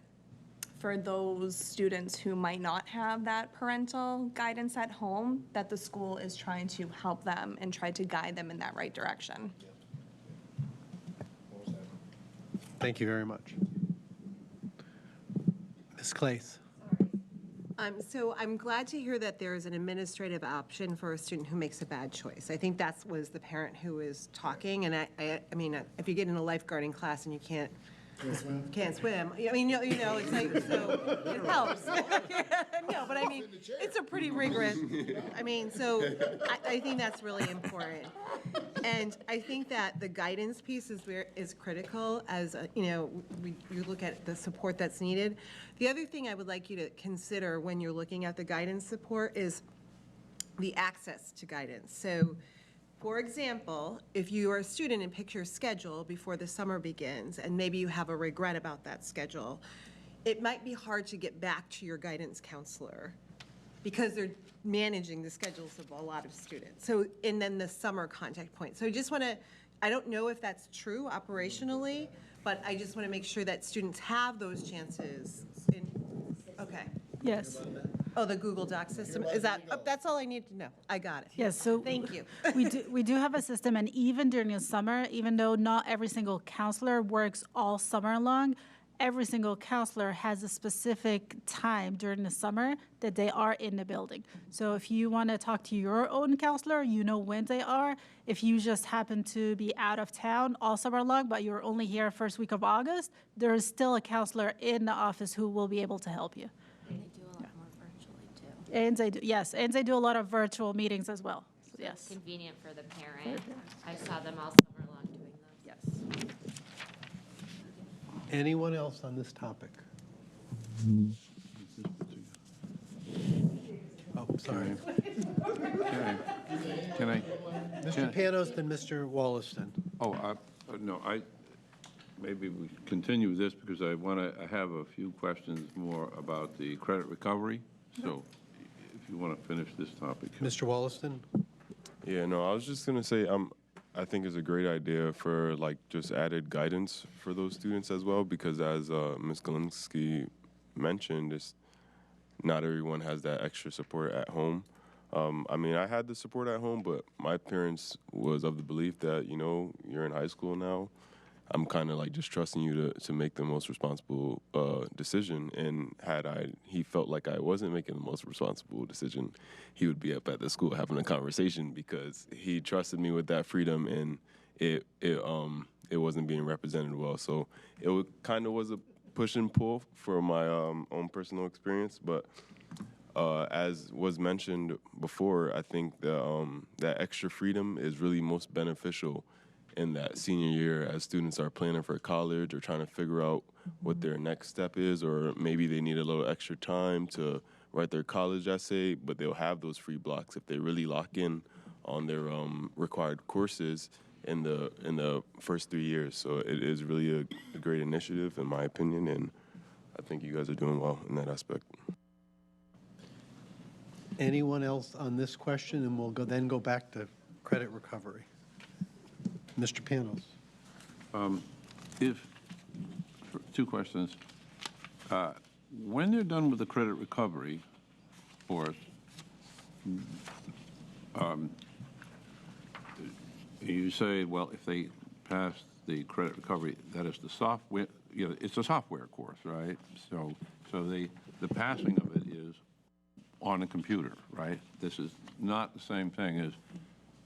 for those students who might not have that parental guidance at home, that the school is trying to help them and try to guide them in that right direction. Thank you very much. Ms. Claes? So I'm glad to hear that there is an administrative option for a student who makes a bad choice. I think that was the parent who was talking, and I mean, if you get in a lifeguarding class and you can't swim. It's like, so it helps. No, but I mean, it's a pretty rigorous, so I think that's really important. And I think that the guidance piece is critical as, you look at the support that's needed. The other thing I would like you to consider when you're looking at the guidance support is the access to guidance. So, for example, if you are a student and pick your schedule before the summer begins, and maybe you have a regret about that schedule, it might be hard to get back to your guidance counselor because they're managing the schedules of a lot of students. So, and then the summer contact point. So I just want to, I don't know if that's true operationally, but I just want to make sure that students have those chances. Okay. Yes. Oh, the Google Doc system, is that, that's all I need to know. I got it. Yes, so thank you. we do have a system, and even during the summer, even though not every single counselor works all summer long, every single counselor has a specific time during the summer that they are in the building. So if you want to talk to your own counselor, you know when they are. If you just happen to be out of town all summer long, but you're only here first week of August, there is still a counselor in the office who will be able to help you. And they do, yes, and they do a lot of virtual meetings as well. So Yes. it's convenient for the parent. I saw them all summer long doing those. Yes. Anyone else on this topic? Oh, Sorry. Okay. Can I? Mr. Panos, then Mr. Wollaston. Oh, no, maybe we continue this because I have a few questions more about the credit recovery. So if you want to finish this topic. Mr. Wollaston? Yeah, no, I was just gonna say, I think it's a great idea for like just added guidance for those students as well, because as Ms. Galinsky mentioned, it's not everyone has that extra support at home. I mean, I had the support at home, but my parents was of the belief that, you know, you're in high school now. I'm kind of like just trusting you to make the most responsible decision. And he felt like I wasn't making the most responsible decision, he would be up at the school having a conversation because he trusted me with that freedom, and it wasn't being represented well. So it kind of was a push and pull for my own personal experience, but as was mentioned before, I think that extra freedom is really most beneficial in that senior year as students are planning for college or trying to figure out what their next step is, or maybe they need a little extra time to write their college essay, but they'll have those free blocks if they really lock in on their required courses in the first 3 years. So it is really a great initiative in my opinion, and I think you guys are doing well in that aspect. Anyone else on this question? And we'll then go back to credit recovery. Mr. Panos. Two questions. When they're done with the credit recovery course, you say, well, if they pass the credit recovery, that is the software, it's a software course, right? So the passing of it is on a computer, right? This is not the same thing as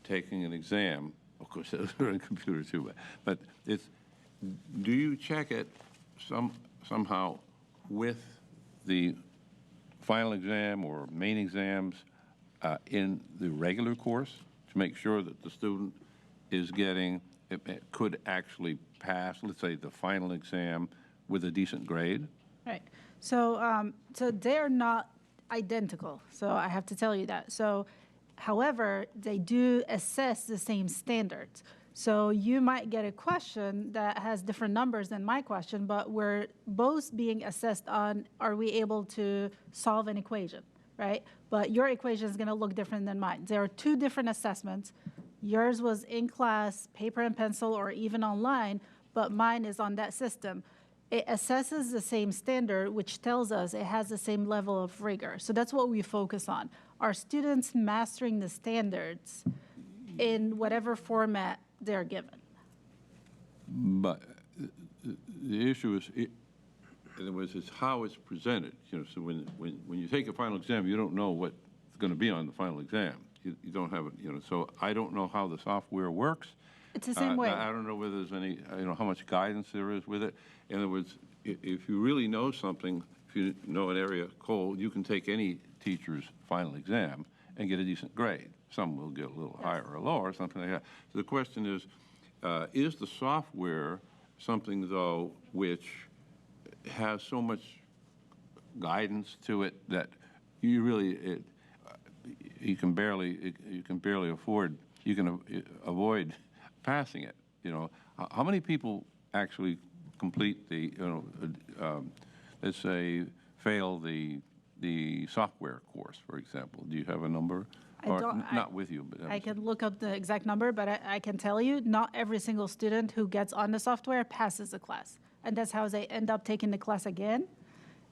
taking an exam. Of course, those are on a computer too, but do you check it somehow with the final exam or main exams in the regular course to make sure that the student is could actually pass, let's say, the final exam with a decent grade? Right. So they're not identical. So I have to tell you that. So, however, they do assess the same standards. So you might get a question that has different numbers than my question, but we're both being assessed on, are we able to solve an equation, right? But your equation is going to look different than mine. There are two different assessments. Yours was in class, paper and pencil, or even online, but mine is on that system. It assesses the same standard, which tells us it has the same level of rigor. So that's what we focus on. Are students mastering the standards in whatever format they're given? But the issue is, in other words, it's how it's presented. So when you take a final exam, you don't know what's going to be on the final exam. You don't have it. So I don't know how the software works. It's the same way. I don't know whether there's any, how much guidance there is with it. In other words, if you really know something, if you know an area cold, you can take any teacher's final exam and get a decent grade. Some will get a little higher or lower, something like that. So the question is the software something, though, which has so much guidance to it that you really, you can barely avoid passing it. How many people actually complete the, let's say, fail the software course, for example? Do you have a number? Not with you, but I can look up the exact number, but I can tell you, not every single student who gets on the software passes the class, and that's how they end up taking the class again.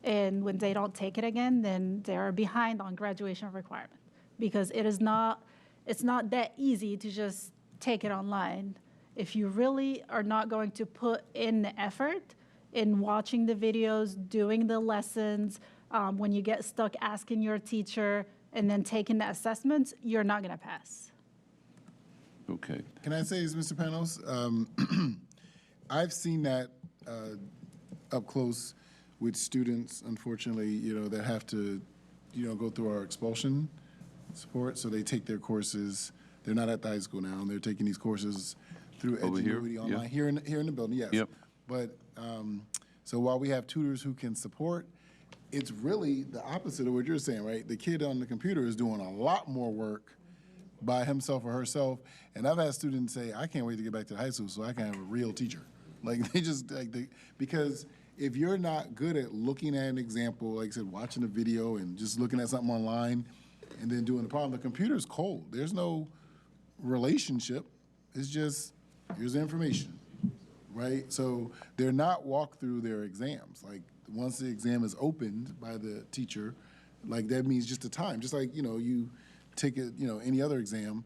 And when they don't take it again, then they are behind on graduation requirement, because it's not that easy to just take it online. If you really are not going to put in the effort in watching the videos, doing the lessons, when you get stuck asking your teacher and then taking the assessments, you're not going to pass. Okay. Can I say this, Mr. Panos? I've seen that up close with students, unfortunately, that have to, go through our expulsion support. So they take their courses. They're not at the high school now, and they're taking these courses through Edgenuity online. Yep. Here in the building, yes. Yep. But so while we have tutors who can support, it's really the opposite of what you're saying, right? The kid on the computer is doing a lot more work by himself or herself. And I've had students say, I can't wait to get back to high school so I can have a real teacher. Like they just, because if you're not good at looking at an example, like I said, watching a video and just looking at something online and then doing the problem, the computer's cold. There's no relationship. It's just, here's the information, right? So they're not walked through their exams. Like once the exam is opened by the teacher, like that means just the time. Just like, you take it, any other exam.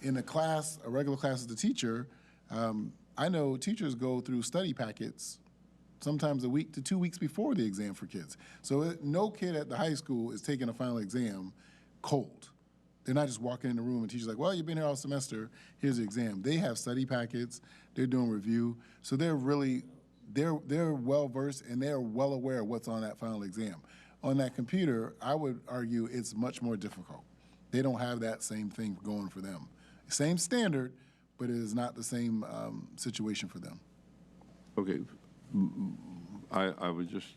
In a class, a regular class as a teacher, I know teachers go through study packets sometimes a week to 2 weeks before the exam for kids. So no kid at the high school is taking a final exam cold. They're not just walking in the room and teachers like, well, you've been here all semester, here's the exam. They have study packets, they're doing review. So they're well-versed and they're well aware of what's on that final exam. On that computer, I would argue it's much more difficult. They don't have that same thing going for them. Same standard, but it is not the same situation for them. Okay, I would just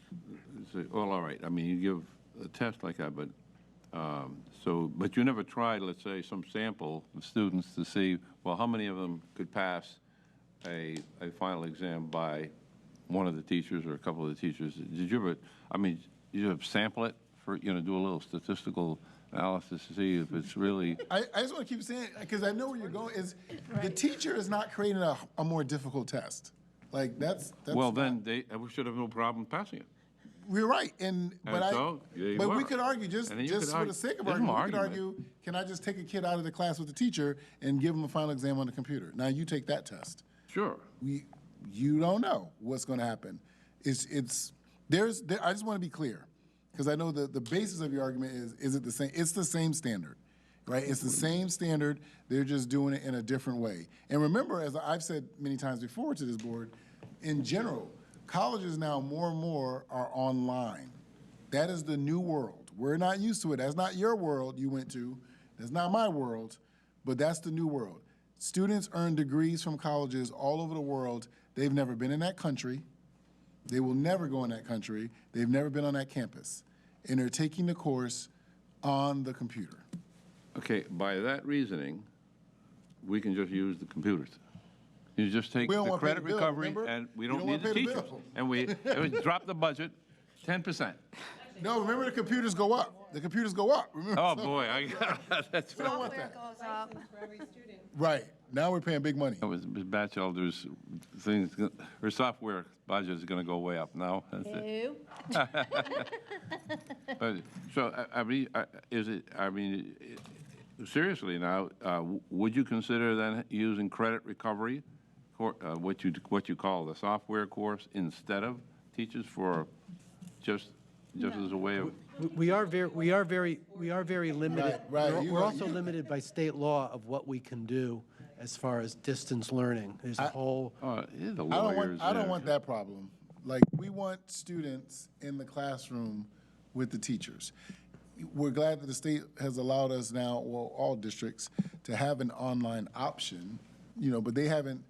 say, well, all right. I mean, you give a test like that, but but you never tried, let's say, some sample of students to see, well, how many of them could pass a final exam by one of the teachers or a couple of the teachers? Did you ever? I mean, did you ever sample it for do a little statistical analysis to see if it's really? I just want to keep saying, because I know where you're going, is the teacher is not creating a more difficult test. Like that's well, then we should have no problem passing it. We're right, but we could argue just for argue, the sake of argument, we could argue, can I just take a kid out of the class with the teacher and give him a final exam on the computer? Now you take that test. Sure. You don't know what's going to happen. I just want to be clear, because I know the basis of your argument is it the same? It's the same standard, right? It's the same standard. They're just doing it in a different way. And remember, as I've said many times before to this board, in general, colleges now more and more are online. That is the new world. We're not used to it. That's not your world you went to. That's not my world, but that's the new world. Students earn degrees from colleges all over the world. They've never been in that country. They will never go in that country. They've never been on that campus. And they're taking the course on the computer. Okay, by that reasoning, we can just use the computers. You just take the credit recovery, and we don't need the teachers. And we drop the budget 10%. No, remember the computers go up. The computers go up. Remember? Oh, boy. That's we don't want that. Right. Now we're paying big money. Ms. Batchelder's things, her software budget is going to go way up now. That's it. But, so, seriously now, would you consider then using credit recovery, what you call the software course, instead of teachers for just as a way of? We are very limited. Right. We're also limited by state law of what we can do as far as distance learning. There's a whole. I don't want that problem. Like, we want students in the classroom with the teachers. We're glad that the state has allowed us now, well, all districts, to have an online option, but they haven't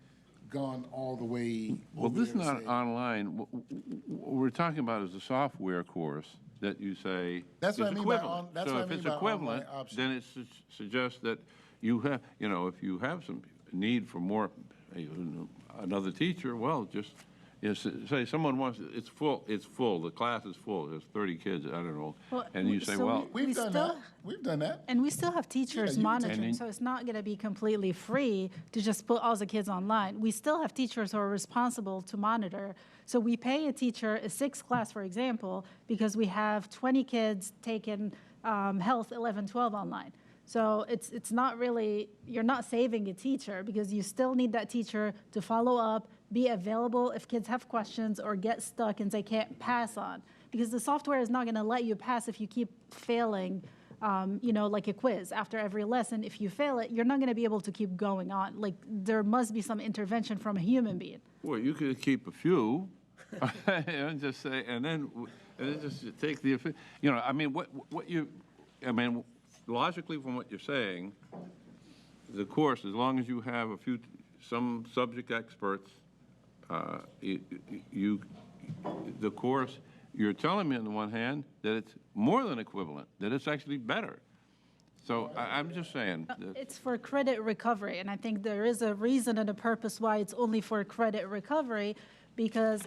gone all the way. Well, this is not online. What we're talking about is a software course that you say that's what I mean equivalent. That's so what if I mean it's by equivalent, then it suggests that you have, if you have some need for more, another teacher, well, just say someone wants, it's full, the class is full, there's 30 kids, I don't know, and you say, well. We've done that. And we still have teachers monitoring, so it's not going to be completely free to just put all the kids online. We still have teachers who are responsible to monitor. So we pay a teacher a 6th class, for example, because we have 20 kids taking health 11, 12 online. So it's not really, you're not saving a teacher because you still need that teacher to follow up, be available if kids have questions or get stuck and they can't pass on. Because the software is not going to let you pass if you keep failing, like a quiz. After every lesson, if you fail it, you're not going to be able to keep going on. Like, there must be some intervention from a human being. Well, you could keep a few and just say, and then just take the, logically from what you're saying, the course, as long as you have some subject experts, the course, you're telling me on the one hand that it's more than equivalent, that it's actually better. So I'm just saying. It's for credit recovery, and I think there is a reason and a purpose why it's only for credit recovery, because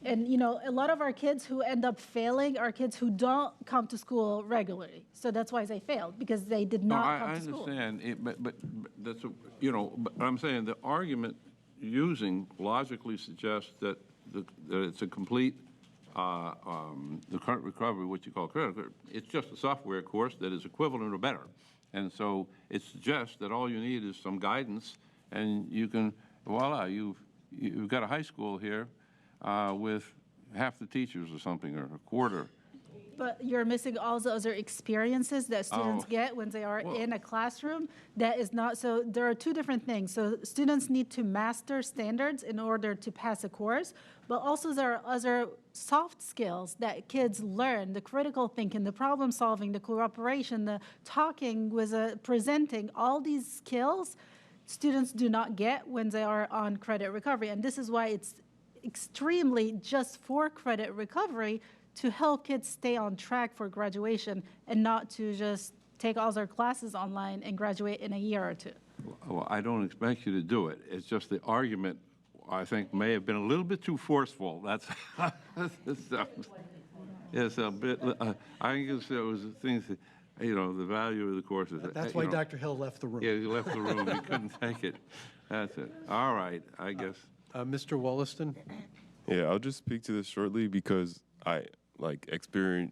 a lot of our kids who end up failing are kids who don't come to school regularly. So that's why they failed, because they did not come to school. I understand, but that's, but I'm saying the argument using logically suggests that it's a complete, the current recovery, what you call credit, it's just a software course that is equivalent or better. And so it suggests that all you need is some guidance, and you can, voila, you've got a high school here with half the teachers or something, or a quarter. But you're missing all the other experiences that students get when they are in a classroom. That is not, so there are two different things. So students need to master standards in order to pass a course, but also there are other soft skills that kids learn, the critical thinking, the problem solving, the cooperation, the talking with presenting, all these skills students do not get when they are on credit recovery. And this is why it's extremely just for credit recovery, to help kids stay on track for graduation and not to just take all their classes online and graduate in a year or two. Well, I don't expect you to do it. It's just the argument, I think, may have been a little bit too forceful. That's it's a bit. I guess it was things that, the value of the courses. That's why Dr. Hill left the room. Yeah, he left the room. He couldn't take it. That's it. All right, I guess. Mr. Wollaston? Yeah, I'll just speak to this shortly because I through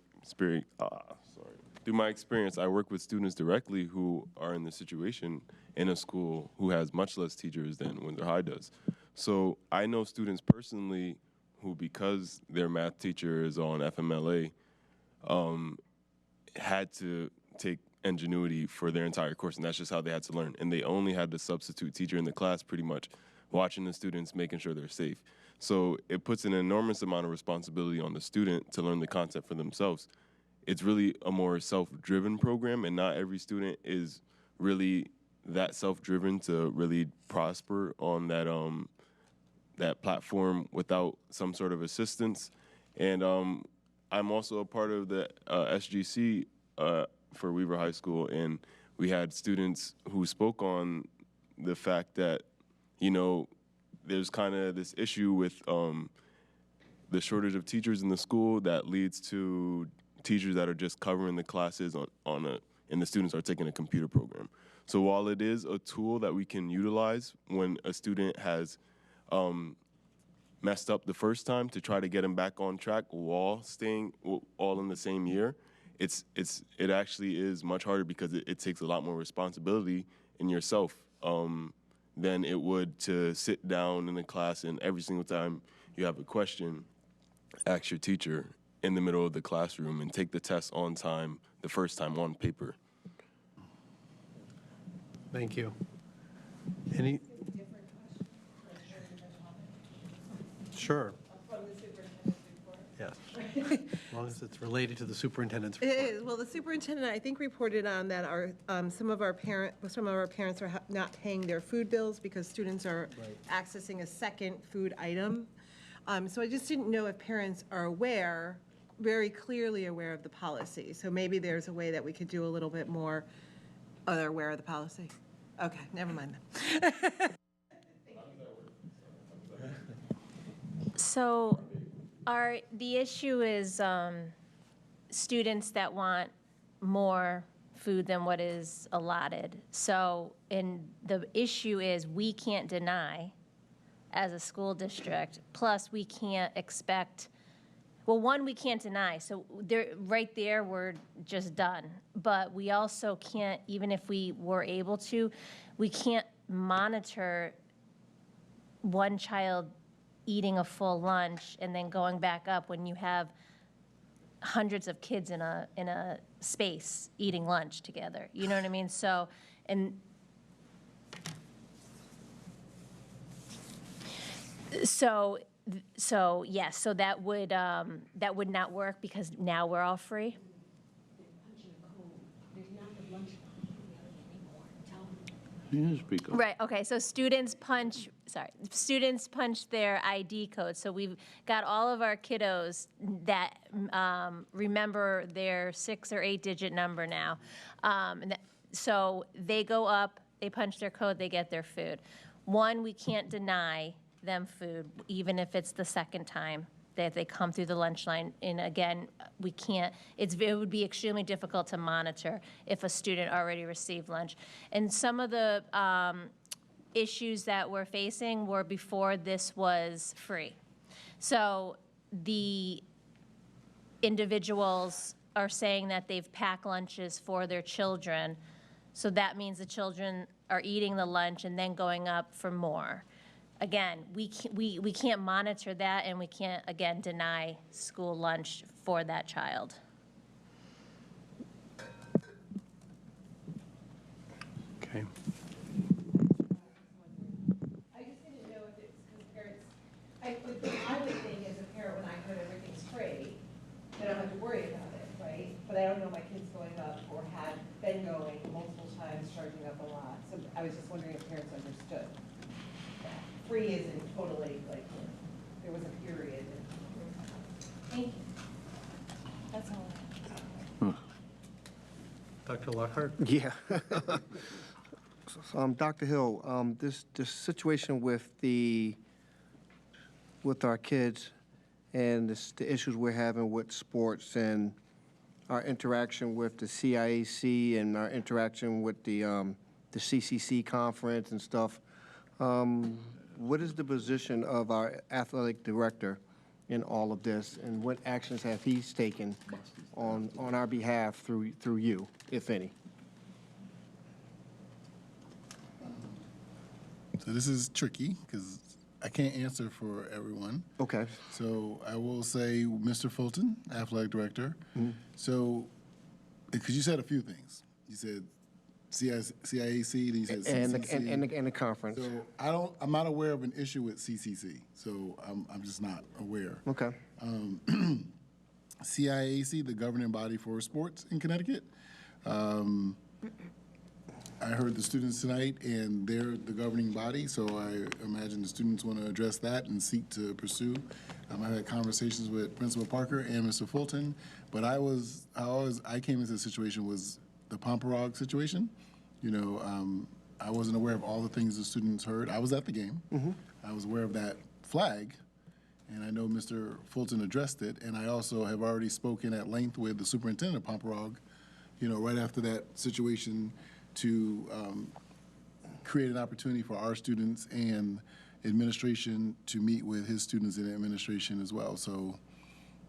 my experience, I work with students directly who are in the situation in a school who has much less teachers than Windsor High does. So I know students personally who, because their math teacher is on FMLA, had to take Ingenuity for their entire course, and that's just how they had to learn. And they only had the substitute teacher in the class pretty much watching the students, making sure they're safe. So it puts an enormous amount of responsibility on the student to learn the content for themselves. It's really a more self-driven program, and not every student is really that self-driven to really prosper on that that platform without some sort of assistance. And I'm also a part of the SGC for Weaver High School, and we had students who spoke on the fact that, there's kind of this issue with the shortage of teachers in the school that leads to teachers that are just covering the classes and the students are taking a computer program. So while it is a tool that we can utilize when a student has messed up the first time to try to get them back on track while staying all in the same year, it actually is much harder because it takes a lot more responsibility in yourself than it would to sit down in the class and every single time you have a question, ask your teacher in the middle of the classroom and take the test on time the first time on paper. Thank you. Any? Sure. Yes. As long as it's related to the superintendent's report. It is. Well, the superintendent, I think, reported on that some of our parents are not paying their food bills because students are accessing a second food item. So I just didn't know if parents are very clearly aware of the policy. So maybe there's a way that we could do a little bit more. Oh, they're aware of the policy? Okay, never mind then. So the issue is students that want more food than what is allotted. So, and the issue is we can't deny as a school district, plus we can't expect, well, one, we can't deny. So right there, we're just done. But we also can't, even if we were able to, we can't monitor one child eating a full lunch and then going back up when you have hundreds of kids in a space eating lunch together. You know what I mean? So, yes, so that would not work because now we're all free. You can speak up. Right, okay, so students punch their ID code. So we've got all of our kiddos that remember their 6 or 8-digit number now. So they go up, they punch their code, they get their food. One, we can't deny them food, even if it's the second time that they come through the lunch line. And again, we can't, it would be extremely difficult to monitor if a student already received lunch. And some of the issues that we're facing were before this was free. So the individuals are saying that they've packed lunches for their children. So that means the children are eating the lunch and then going up for more. Again, we can't monitor that, and we can't, again, deny school lunch for that child. Okay. I just didn't know if it's because parents, I would think as a parent, when I heard everything's free, I don't have to worry about it, right? But I don't know my kids going up or had been going multiple times, charging up a lot. So I was just wondering if parents understood. Free isn't totally, like, there was a period. Thank you. That's all. Dr. Lockhart? Yeah. Dr. Hill, this situation with our kids and the issues we're having with sports and our interaction with the CIAC and our interaction with the CCC conference and stuff, what is the position of our athletic director in all of this, and what actions have he taken on our behalf through you, if any? So this is tricky because I can't answer for everyone. Okay. So I will say Mr. Fulton, athletic director. Mm-hmm. So, because you said a few things. You said CIAC, then you said CCC. And the conference. So I'm not aware of an issue with CCC. So I'm just not aware. Okay. CIAC, the governing body for sports in Connecticut. I heard the students tonight, and they're the governing body, so I imagine the students want to address that and seek to pursue. I had conversations with Principal Parker and Mr. Fulton, but I came into the situation was the Pomperog situation. You know, I wasn't aware of all the things the students heard. I was at the game. Mm-hmm. I was aware of that flag, and I know Mr. Fulton addressed it, and I also have already spoken at length with the superintendent of Pomperog, you know, right after that situation to create an opportunity for our students and administration to meet with his students in administration as well. So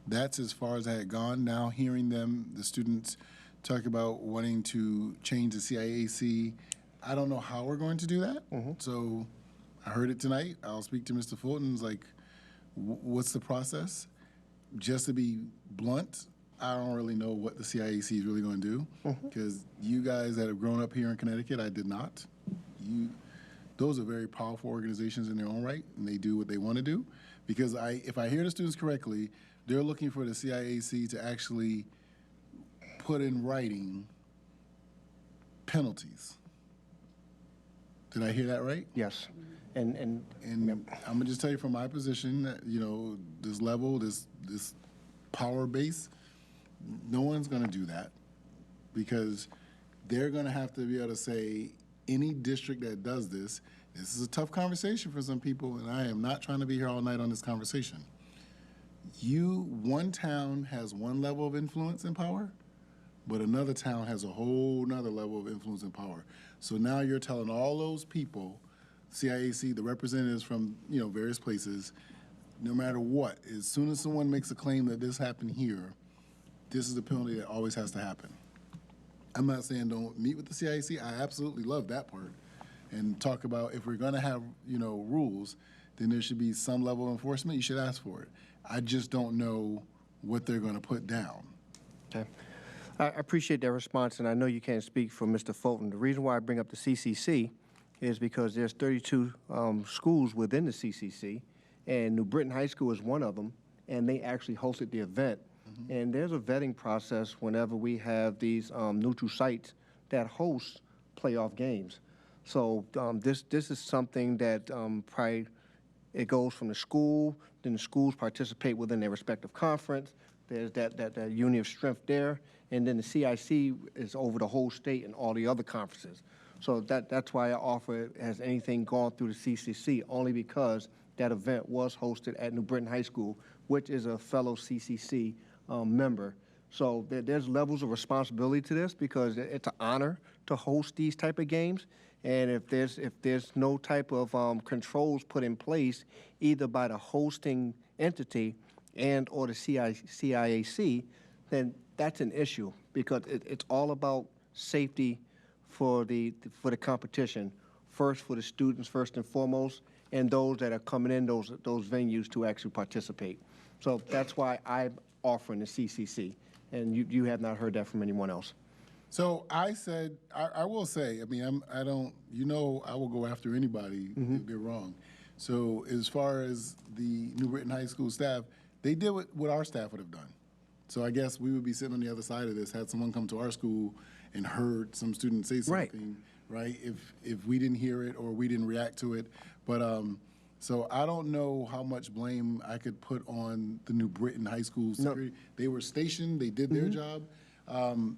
that's as far as I had gone. Now hearing the students talk about wanting to change the CIAC, I don't know how we're going to do that. Mm-hmm. So I heard it tonight. I'll speak to Mr. Fulton. It's like, what's the process? Just to be blunt, I don't really know what the CIAC is really going to do, because you guys that have grown up here in Connecticut, I did not. Those are very powerful organizations in their own right, and they do what they want to do. Because if I hear the students correctly, they're looking for the CIAC to actually put in writing penalties. Did I hear that right? Yes. And I'm gonna just tell you from my position that, you know, this level, this power base, no one's gonna do that, because they're gonna have to be able to say, any district that does this is a tough conversation for some people, and I am not trying to be here all night on this conversation. One town has one level of influence and power, but another town has a whole nother level of influence and power. So now you're telling all those people, CIAC, the representatives from, you know, various places, no matter what, as soon as someone makes a claim that this happened here, this is the penalty that always has to happen. I'm not saying don't meet with the CIAC. I absolutely love that part. And talk about, if we're gonna have, you know, rules, then there should be some level of enforcement. You should ask for it. I just don't know what they're gonna put down. Okay. I appreciate that response, and I know you can't speak for Mr. Fulton. The reason why I bring up the CCC is because there's 32 schools within the CCC, and New Britain High School is one of them, and they actually hosted the event. Mm-hmm. And there's a vetting process whenever we have these neutral sites that host playoff games. So this is something that probably it goes from the school, then the schools participate within their respective conference. There's that unity of strength there, and then the CIC is over the whole state and all the other conferences. So that's why I offer, has anything gone through the CCC, only because that event was hosted at New Britain High School, which is a fellow CCC member. So there's levels of responsibility to this because it's an honor to host these type of games. And if there's no type of controls put in place, either by the hosting entity and or the CIAC, then that's an issue because it's all about safety for the competition. First for the students, first and foremost, and those that are coming in those venues to actually participate. So that's why I'm offering the CCC, and you have not heard that from anyone else. So I said, I will say, I mean, I don't, I will go after anybody if they're wrong. So as far as the New Britain High School staff, they did what our staff would have done. So I guess we would be sitting on the other side of this had someone come to our school and heard some student say something, right? If we didn't hear it or we didn't react to it. But so I don't know how much blame I could put on the New Britain High School security. No. They were stationed, they did their job.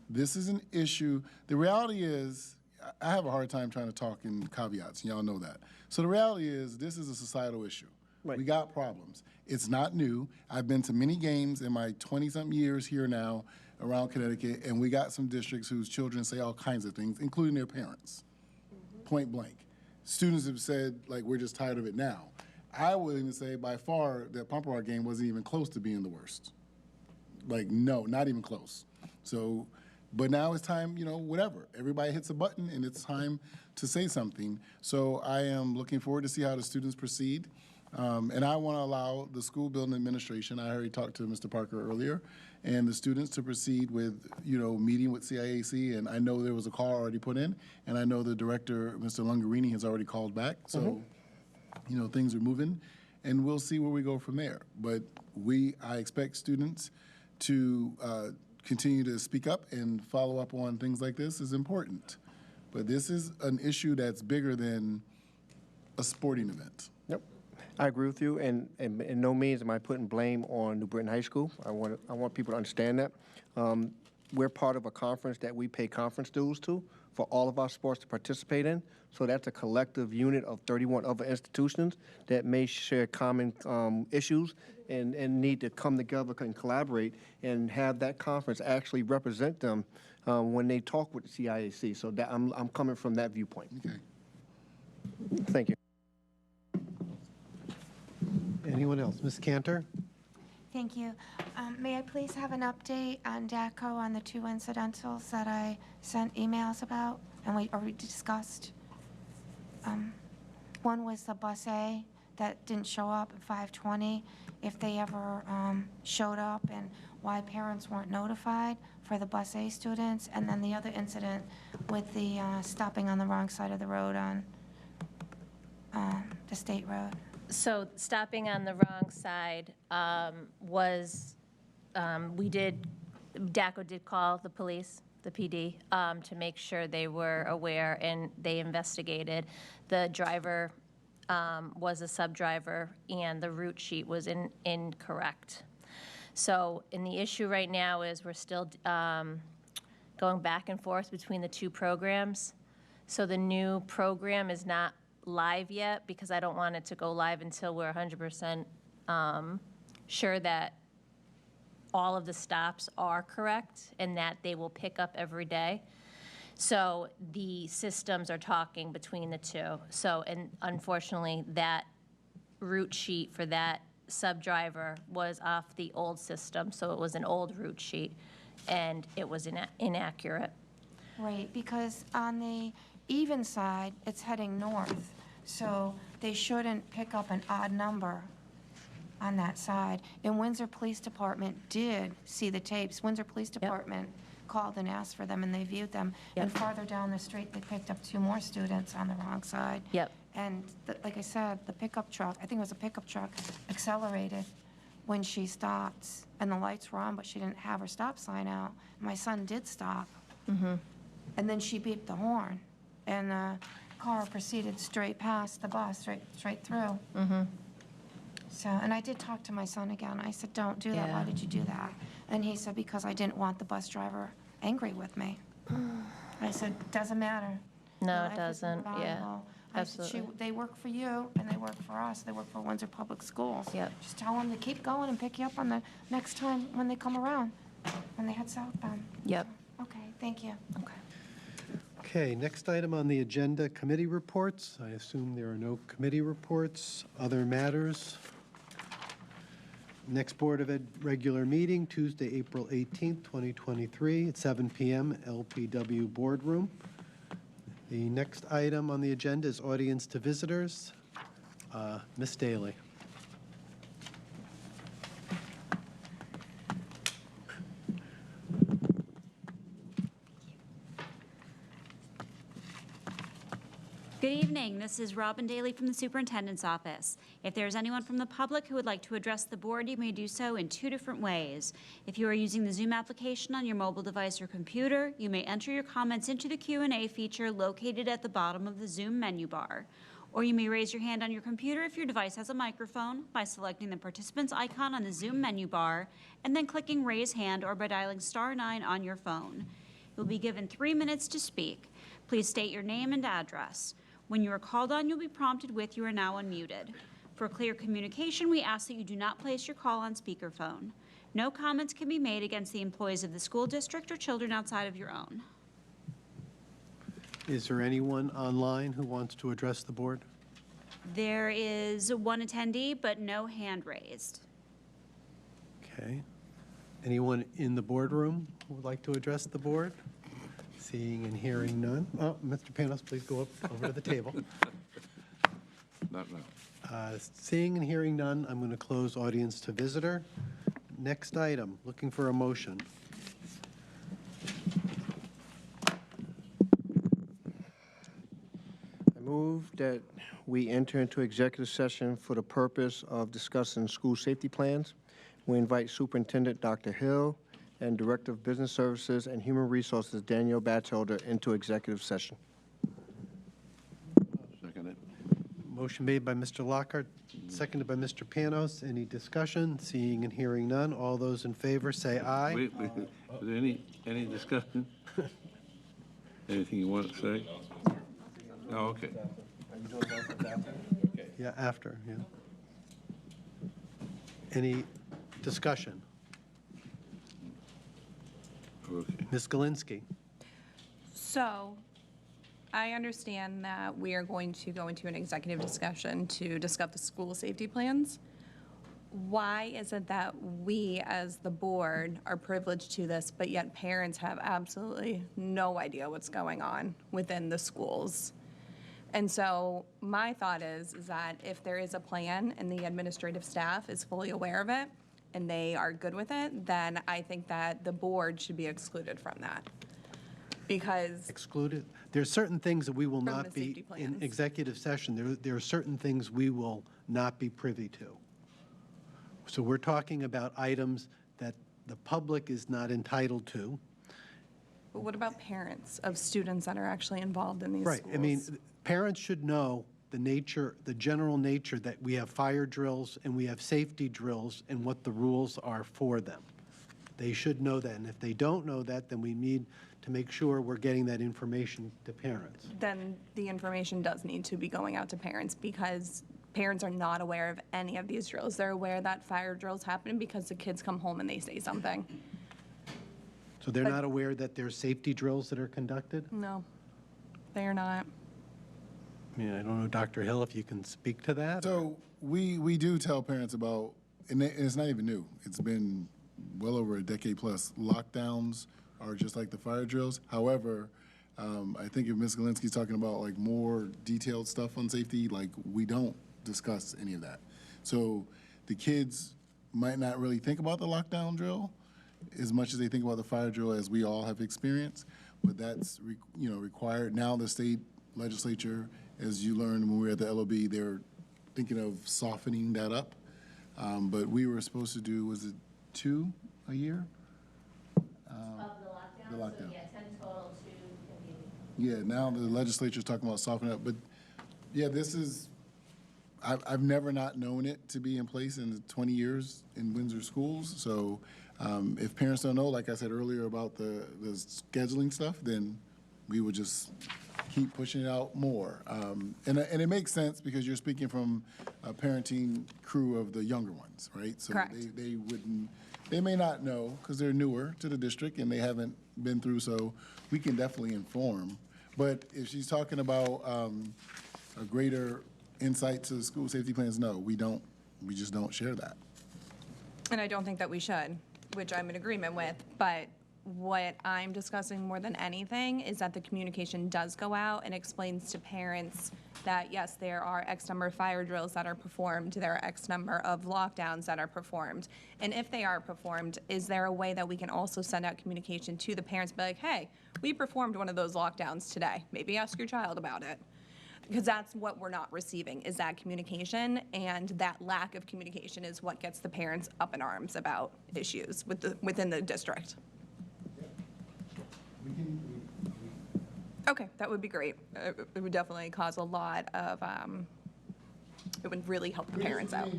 This is an issue. The reality is, I have a hard time trying to talk in caveats, and y'all know that. So the reality is, this is a societal issue. Right. We got problems. It's not new. I've been to many games in my 20-something years here now around Connecticut, and we got some districts whose children say all kinds of things, including their parents, point blank. Students have said, like, we're just tired of it now. I would even say, by far, that Pompey game wasn't even close to being the worst. Like, no, not even close. So, but now it's time, whatever. Everybody hits a button, and it's time to say something. So I am looking forward to see how the students proceed. And I want to allow the school building administration, I already talked to Mr. Parker earlier, and the students to proceed with, meeting with CIAC. And I know there was a call already put in, and I know the director, Mr. Lungarini, has already called back. So, things are moving, and we'll see where we go from there. But I expect students to continue to speak up and follow up on things like this is important. But this is an issue that's bigger than a sporting event. Yep, I agree with you, and in no means am I putting blame on New Britain High School. I want people to understand that. We're part of a conference that we pay conference dues to for all of our sports to participate in. So that's a collective unit of 31 other institutions that may share common issues and need to come together and collaborate and have that conference actually represent them when they talk with the CIAC. So that I'm coming from that viewpoint. Okay. Thank you. Anyone else? Ms. Cantor? Thank you. May I please have an update on DACO on the 2 incidentals that I sent emails about and we already discussed? One was the bus A that didn't show up at 5:20, if they ever showed up and why parents weren't notified for the bus A students, and then the other incident with the stopping on the wrong side of the road on the state road. So stopping on the wrong side was, DACO did call the police, the PD, to make sure they were aware and they investigated. The driver was a sub-driver and the route sheet was incorrect. So, and the issue right now is we're still going back and forth between the two programs. So the new program is not live yet because I don't want it to go live until we're 100% sure that all of the stops are correct and that they will pick up every day. So the systems are talking between the two. So, and unfortunately, that route sheet for that sub-driver was off the old system, so it was an old route sheet, and it was inaccurate. Right, because on the even side, it's heading north, so they shouldn't pick up an odd number on that side. And Windsor Police Department did see the tapes. Windsor Police Department called and asked for them, and they viewed them. And farther down the street, they picked up 2 more students on the wrong side. And like I said, the pickup truck, I think it was a pickup truck, accelerated when she stopped, and the lights were on, but she didn't have her stop sign out. My son did stop, and then she beeped the horn, and car proceeded straight past the bus, straight through. So, and I did talk to my son again. I said, don't do that. Why Yeah. did you do that? And he said, because I didn't want the bus driver angry with me. I said, doesn't matter. No, Your it life is doesn't. Yeah, invaluable. I said, absolutely. they work for you, and they work for us. They work for Windsor Public Schools. Yep. Just tell them to keep going and pick you up on the next time when they come around, when they head southbound. Yep. Okay, thank you. Okay. Okay, next item on the agenda, committee reports. I assume there are no committee reports. Other matters? Next Board of Ed regular meeting, Tuesday, April 18th, 2023, at 7 p.m., LPW Boardroom. The next item on the agenda is audience to visitors. Ms. Daly. Good evening. This is Robin Daly from the Superintendent's Office. If there is anyone from the public who would like to address the board, you may do so in two different ways. If you are using the Zoom application on your mobile device or computer, you may enter your comments into the Q&A feature located at the bottom of the Zoom menu bar. Or you may raise your hand on your computer if your device has a microphone by selecting the participant's icon on the Zoom menu bar and then clicking Raise Hand, or by dialing *9 on your phone. You'll be given 3 minutes to speak. Please state your name and address. When you are called on, you'll be prompted with "You are now unmuted." For clear communication, we ask that you do not place your call on speakerphone. No comments can be made against the employees of the school district or children outside of your own. Is there anyone online who wants to address the board? There is one attendee, but no hand raised. Okay. Anyone in the boardroom who would like to address the board? Seeing and hearing none. Oh, Mr. Panos, please go up over to the table. Not now. Seeing and hearing none, I'm going to close audience to visitor. Next item, looking for a motion. I move that we enter into executive session for the purpose of discussing school safety plans. We invite Superintendent Dr. Hill and Director of Business Services and Human Resources Danielle Batchelder into executive session. Second it. Motion made by Mr. Lockhart, seconded by Mr. Panos. Any discussion? Seeing and hearing none. All those in favor say aye. Wait, is there any discussion? Anything you want to say? Oh, okay. Yeah, after, yeah. Any discussion? Okay. Ms. Galinsky. So, I understand that we are going to go into an executive discussion to discuss the school safety plans. Why is it that we, as the board, are privileged to this, but yet parents have absolutely no idea what's going on within the schools? And so my thought is that if there is a plan and the administrative staff is fully aware of it and they are good with it, then I think that the board should be excluded from that. Because Excluded? There are certain things that we will From not the be, safety in plans. executive session, there are certain things we will not be privy to. So we're talking about items that the public is not entitled to. But what about parents of students that are actually involved in these Right, schools? I mean, parents should know the nature, the general nature that we have fire drills and we have safety drills and what the rules are for them. They should know that, and if they don't know that, then we need to make sure we're getting that information to parents. Then the information does need to be going out to parents because parents are not aware of any of these drills. They're aware that fire drills happen because the kids come home and they say something. So they're not aware that there's safety drills that are conducted? No, they are not. I mean, I don't know, Dr. Hill, if you can speak to that? So we do tell parents about, and it's not even new. It's been well over a decade plus. Lockdowns are just like the fire drills. However, I think if Ms. Galinsky's talking about like more detailed stuff on safety, like we don't discuss any of that. So the kids might not really think about the lockdown drill as much as they think about the fire drill, as we all have experienced. But that's required. Now the state legislature, as you learned when we were at the LOB, they're thinking of softening that up. But we were supposed to do, was it 2 a year? Of the lockdown? The lockdown. So, yeah, 10 total, 2 can Yeah, now the legislature's talking about softening up, but yeah, this is, I've never not known it to be in place in the 20 years in Windsor schools. So if parents don't know, like I said earlier about the scheduling stuff, then we would just keep pushing it out more. And it makes sense because you're speaking from a parenting crew of the younger ones, right? So Correct. they may not know because they're newer to the district and they haven't been through, so we can definitely inform. But if she's talking about a greater insight to the school safety plans, no, we don't. We just don't share that. And I don't think that we should, which I'm in agreement with, but what I'm discussing more than anything is that the communication does go out and explains to parents that, yes, there are X number of fire drills that are performed, there are X number of lockdowns that are performed. And if they are performed, is there a way that we can also send out communication to the parents, be like, hey, we performed one of those lockdowns today. Maybe ask your child about it. Because that's what we're not receiving, is that communication, and that lack of communication is what gets the parents up in arms about issues within the district. Okay, that would be great. It would definitely cause a lot of, it would really help the parents out.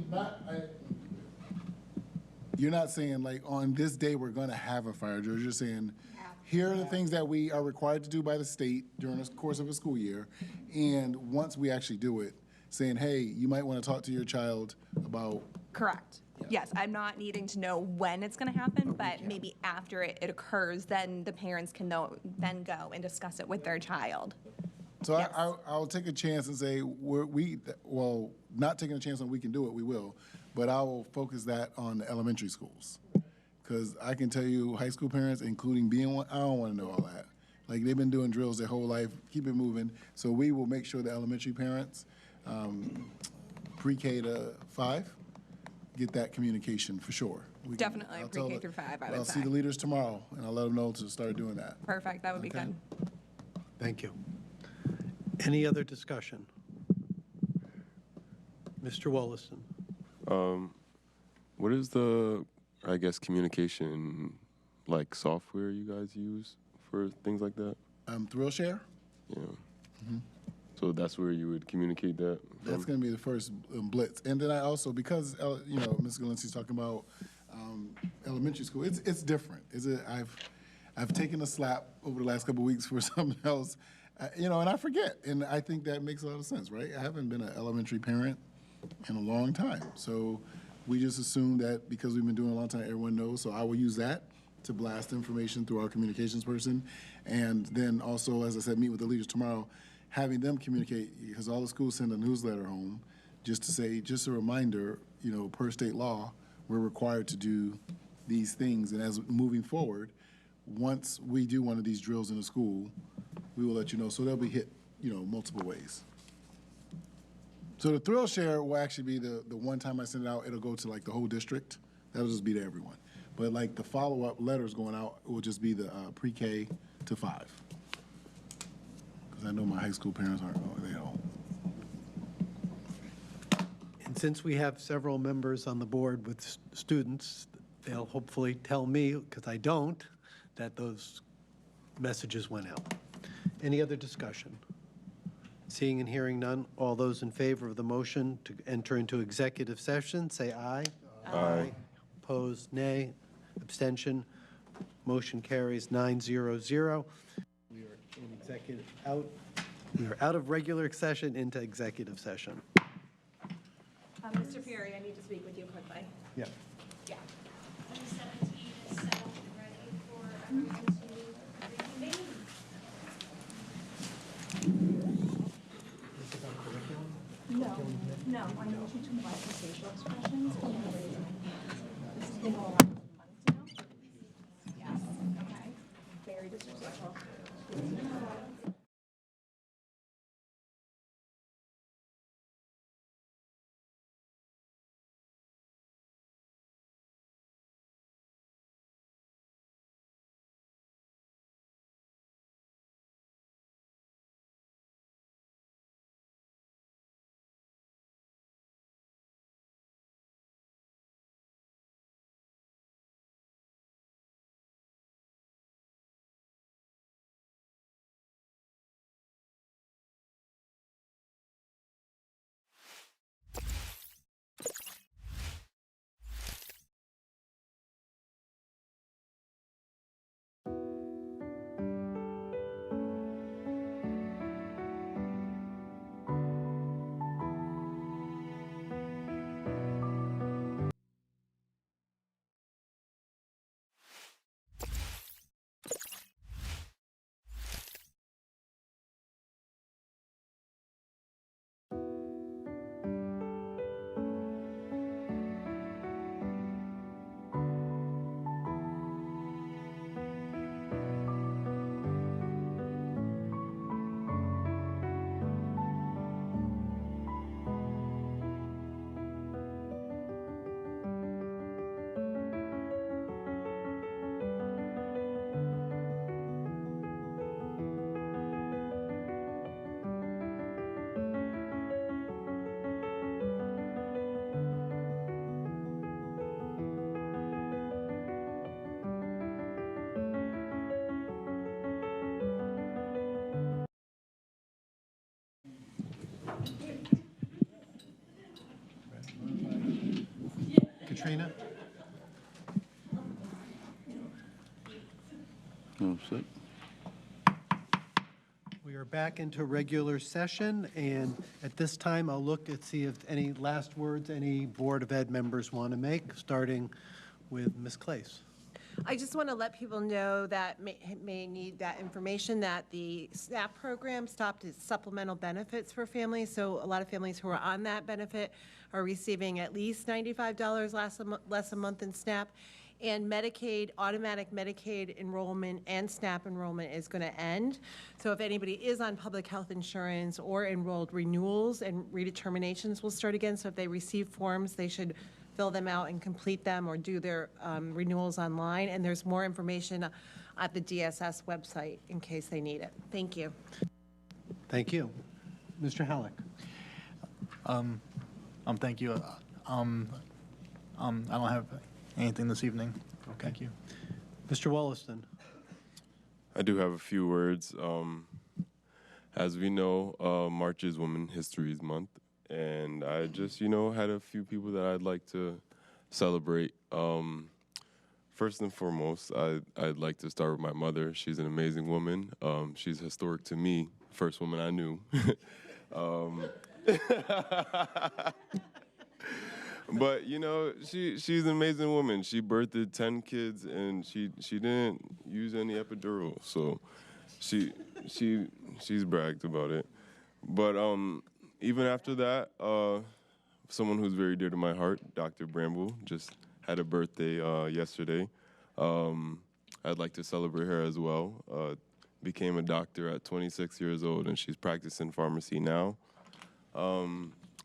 You're not saying like on this day we're going to have a fire drill. You're saying here are the things that we are required to do by the state during the course of a school year, and once we actually do it, saying, hey, you might want to talk to your child about. Correct. Yes, I'm not needing to know when it's going to happen, but maybe after it occurs, then the parents can then go and discuss it with their child. So yes. I'll take a chance and say, well, not taking a chance on we can do it, we will, but I will focus that on the elementary schools. Because I can tell you, high school parents, including being one, I don't want to know all that. Like, they've been doing drills their whole life, keep it moving. So we will make sure the elementary parents, pre-K to 5, get that communication for sure. Definitely pre-K through 5, I would I'll say. see the leaders tomorrow, and I'll let them know to start doing that. Perfect, that would be good. Thank you. Any other discussion? Mr. Wollaston. What is the, I guess, communication like software you guys use for things like that? ThrillShare? Yeah. So that's where you would communicate that from? That's going to be the first blitz. And then I also, because, Ms. Galinski's talking about elementary school, it's different. I've taken a slap over the last couple of weeks for something else, and I forget. And I think that makes a lot of sense, right? I haven't been an elementary parent in a long time. So we just assume that because we've been doing it a long time, everyone knows. So I will use that to blast information through our communications person. And then also, as I said, meet with the leaders tomorrow, having them communicate, because all the schools send a newsletter home just to say, just a reminder, per state law, we're required to do these things. And as moving forward, once we do one of these drills in a school, we will let you know. So they'll be hit, multiple ways. So the ThrillShare will actually be the one time I send it out, it'll go to like the whole district. That'll just be to everyone. But like the follow-up letters going out, it will just be the pre-K to 5. Because I know my high school parents they don't. And since we have several members on the board with students, they'll hopefully tell me, because I don't, that those messages went out. Any other discussion? Seeing and hearing none, all those in favor of the motion to enter into executive session, say aye. Aye. Opposed, nay. Abstention. Motion carries 900. We are in executive out. We are out of regular session into executive session. Mr. Fury, I need to speak with you quickly. Yeah. Yeah. 17 is settled and ready for everyone to reconvene. No, I need you to invite the facial expressions and raise my hand. This is being all Yes, okay. Very disrespectful. Trina? No, sit. We are back into regular session, and at this time, I'll look and see if any last words any Board of Ed members want to make, starting with Ms. Claes. I just want to let people know that may need that information, that the SNAP program stopped its supplemental benefits for families. So a lot of families who are on that benefit are receiving at least $95 less a month in SNAP. And Medicaid, automatic Medicaid enrollment and SNAP enrollment is going to end. So if anybody is on public health insurance or enrolled, renewals and redeterminations will start again. So if they receive forms, they should fill them out and complete them or do their renewals online. And there's more information at the DSS website in case they need it. Thank you. Thank you. Mr. Halleck. Thank you. I don't have anything this evening. Okay. Thank you. Mr. Wollaston. I do have a few words. As we know, March is Women's History Month, and I just, had a few people that I'd like to celebrate. First and foremost, I'd like to start with my mother. She's an amazing woman. She's historic to me, first woman I knew. But she's an amazing woman. She birthed 10 kids, and she didn't use any epidural, so she's bragged about it. But even after that, someone who's very dear to my heart, Dr. Bramble, just had a birthday yesterday. I'd like to celebrate her as well. Became a doctor at 26 years old, and she's practicing pharmacy now.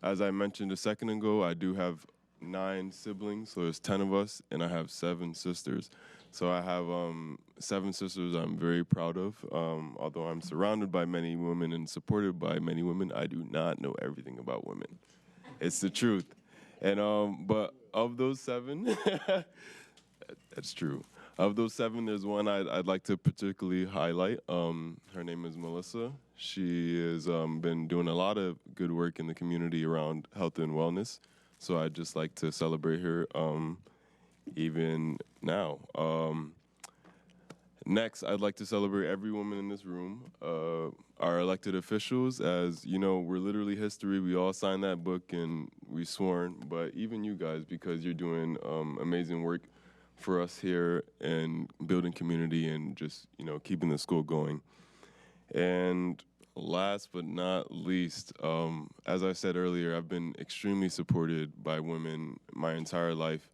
As I mentioned a second ago, I do have 9 siblings, so there's 10 of us, and I have 7 sisters. So I have 7 sisters I'm very proud of. Although I'm surrounded by many women and supported by many women, I do not know everything about women. It's the truth. And but of those 7, that's true. Of those 7, there's one I'd like to particularly highlight. Her name is Melissa. She has been doing a lot of good work in the community around health and wellness. So I'd just like to celebrate her even now. Next, I'd like to celebrate every woman in this room, our elected officials. As you know, we're literally history. We all signed that book and we sworn, but even you guys, because you're doing amazing work for us here and building community and just, keeping the school going. And last but not least, as I said earlier, I've been extremely supported by women my entire life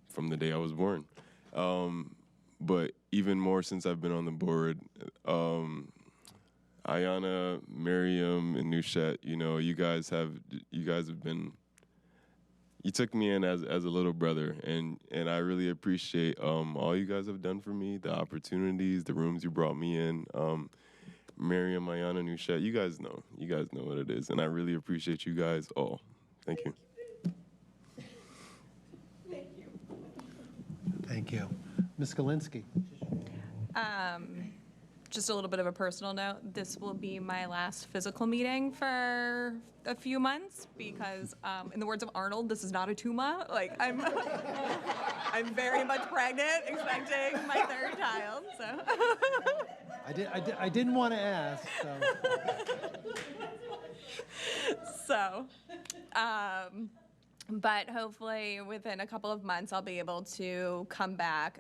from the day I was born. But even more since I've been on the board, Ayanna, Miriam, and Nushet, you guys have been, you took me in as a little brother, and I really appreciate all you guys have done for me, the opportunities, the rooms you brought me in. Miriam, Ayanna, Nushet, you guys know what it is, and I really appreciate you guys all. Thank you. Thank you. Ms. Galinsky. Just a little bit of a personal note, this will be my last physical meeting for a few months because, in the words of Arnold, this is not a tuma. Like, I'm very much pregnant, expecting my 3rd child, so. I didn't want to ask, so. But hopefully within a couple of months, I'll be able to come back,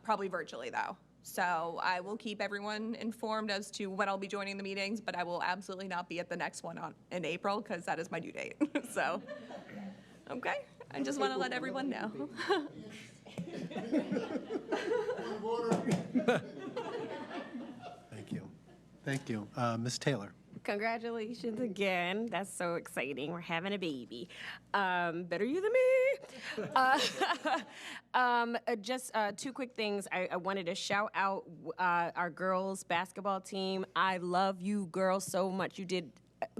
probably virtually though. So I will keep everyone informed as to when I'll be joining the meetings, but I will absolutely not be at the next one in April because that is my due date. So, okay, I just want to let everyone know. Thank you. Thank you. Ms. Taylor. Congratulations again. That's so exciting. We're having a baby. Better you than me. Just 2 quick things. I wanted to shout out our girls basketball team. I love you girls so much. You did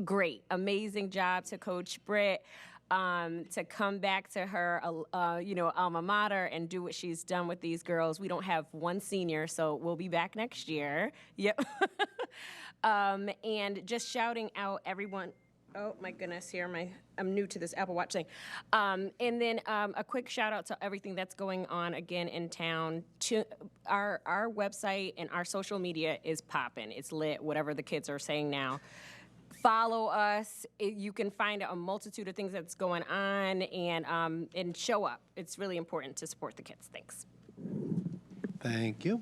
great. Amazing job to Coach Britt. To come back to her, alma mater and do what she's done with these girls. We don't have one senior, so we'll be back next year. Yep. And just shouting out everyone. Oh, my goodness, here, I'm new to this Apple Watch thing. And then a quick shout out to everything that's going on again in town. Our website and our social media is popping. It's lit, whatever the kids are saying now. Follow us. You can find a multitude of things that's going on and show up. It's really important to support the kids. Thanks. Thank you.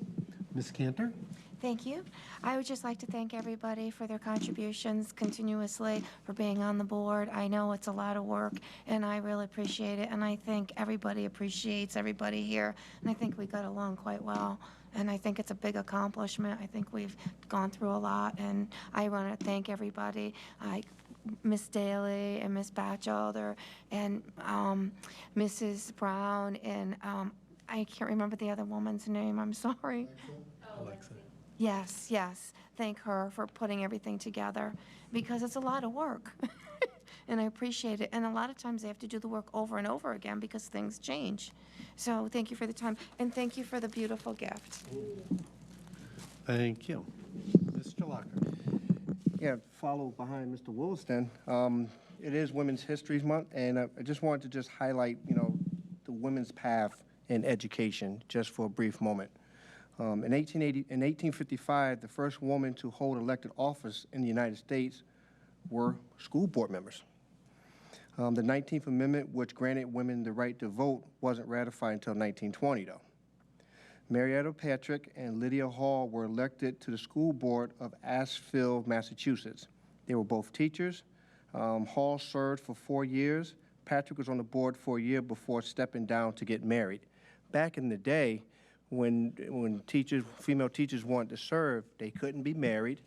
Ms. Cantor? Thank you. I would just like to thank everybody for their contributions continuously, for being on the board. I know it's a lot of work, and I really appreciate it, and I think everybody appreciates everybody here, and I think we got along quite well, and I think it's a big accomplishment. I think we've gone through a lot, and I want to thank everybody. Miss Daly and Miss Batchelder and Mrs. Brown, and I can't remember the other woman's name. I'm sorry. Alexa. Yes. Thank her for putting everything together because it's a lot of work. And I appreciate it. And a lot of times they have to do the work over and over again because things change. So thank you for the time. And thank you for the beautiful gift. Thank you. Mr. Locker? Yeah, follow behind Mr. Williston. It is Women's History Month, and I just wanted to just highlight, the women's path in education just for a brief moment. In 1855, the first woman to hold elected office in the United States were school board members. The 19th Amendment, which granted women the right to vote, wasn't ratified until 1920, though. Marietta Patrick and Lydia Hall were elected to the school board of Asheville, Massachusetts. They were both teachers. Hall served for 4 years. Patrick was on the board for a year before stepping down to get married. Back in the day, when female teachers wanted to serve, they couldn't be married.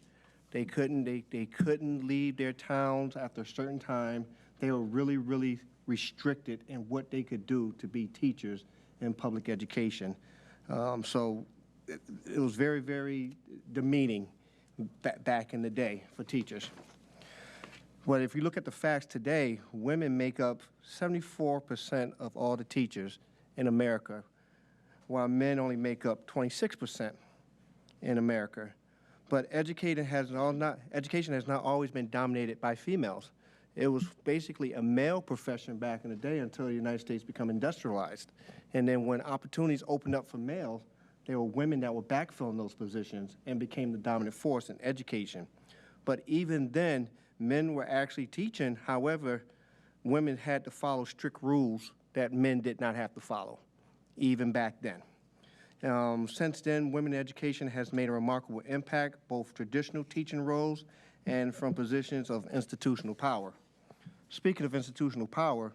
They couldn't leave their towns after a certain time. They were really, really restricted in what they could do to be teachers in public education. So it was very, very demeaning back in the day for teachers. But if you look at the facts today, women make up 74% of all the teachers in America, while men only make up 26% in America. But education has not always been dominated by females. It was basically a male profession back in the day until the United States became industrialized. And then when opportunities opened up for males, there were women that were backfilling those positions and became the dominant force in education. But even then, men were actually teaching. However, women had to follow strict rules that men did not have to follow, even back then. Since then, women in education has made a remarkable impact, both traditional teaching roles and from positions of institutional power. Speaking of institutional power,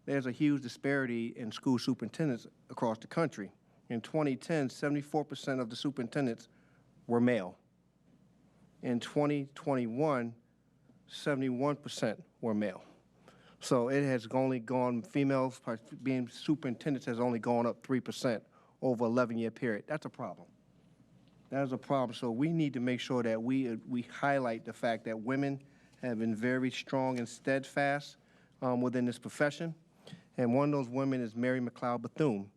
there's a huge disparity in school superintendents across the country. In 2010, 74% of the superintendents were male. In 2021, 71% were male. So it has only gone, females being superintendents has only gone up 3% over an 11-year period. That's a problem. That is a problem. So we need to make sure that we highlight the fact that women have been very strong and steadfast within this profession. And one of those women is Mary McLeod Bethune.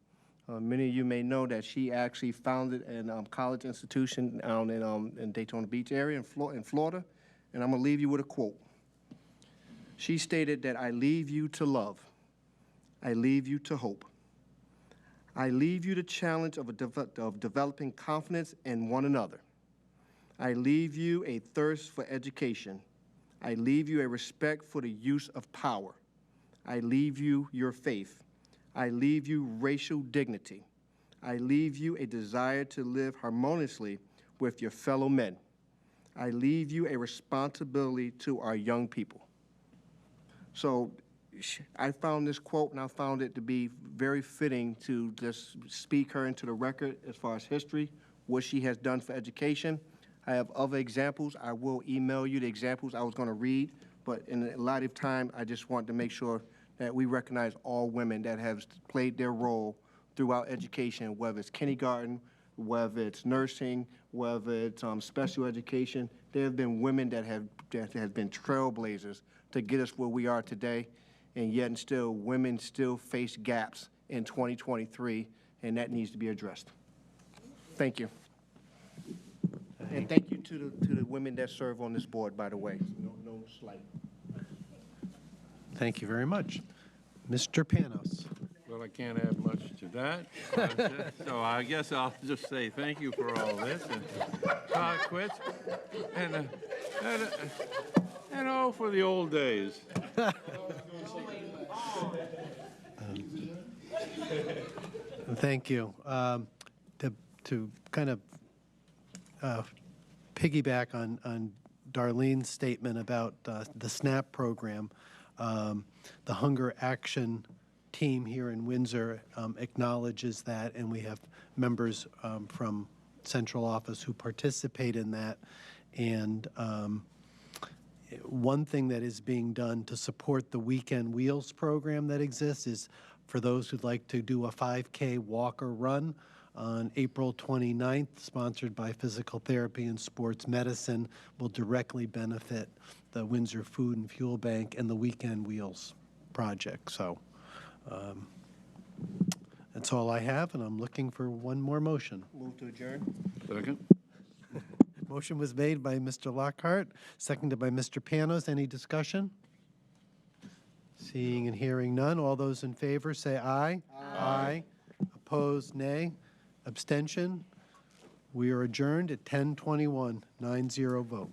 Many of you may know that she actually founded a college institution down in Daytona Beach area in Florida. And I'm going to leave you with a quote. She stated that I leave you to love. I leave you to hope. I leave you the challenge of developing confidence in one another. I leave you a thirst for education. I leave you a respect for the use of power. I leave you your faith. I leave you racial dignity. I leave you a desire to live harmoniously with your fellow men. I leave you a responsibility to our young people. So I found this quote, and I found it to be very fitting to just speak her into the record as far as history, what she has done for education. I have other examples. I will email you the examples I was going to read, but in a lot of time, I just want to make sure that we recognize all women that have played their role throughout education, whether it's kindergarten, whether it's nursing, whether it's special education. There have been women that have been trailblazers to get us where we are today, and yet and still, women still face gaps in 2023, and that needs to be addressed. Thank you. And thank you to the women that serve on this board, by the way. No slight. Thank you very much. Mr. Panos. Well, I can't add much to that. So I guess I'll just say thank you for all this and quit. And oh, for the old days. Thank you. To kind of piggyback on Darlene's statement about the SNAP program, the Hunger Action Team here in Windsor acknowledges that, and we have members from central office who participate in that. And one thing that is being done to support the Weekend Wheels program that exists is for those who'd like to do a 5K walk or run on April 29th, sponsored by Physical Therapy and Sports Medicine, will directly benefit the Windsor Food and Fuel Bank and the Weekend Wheels project. So that's all I have, and I'm looking for one more motion. Move to adjourn. Second. Motion was made by Mr. Lockhart, seconded by Mr. Panos. Any discussion? Seeing and hearing none, all those in favor say aye. Aye. Opposed, nay. Abstention? We are adjourned at 10:21, 9-0 vote.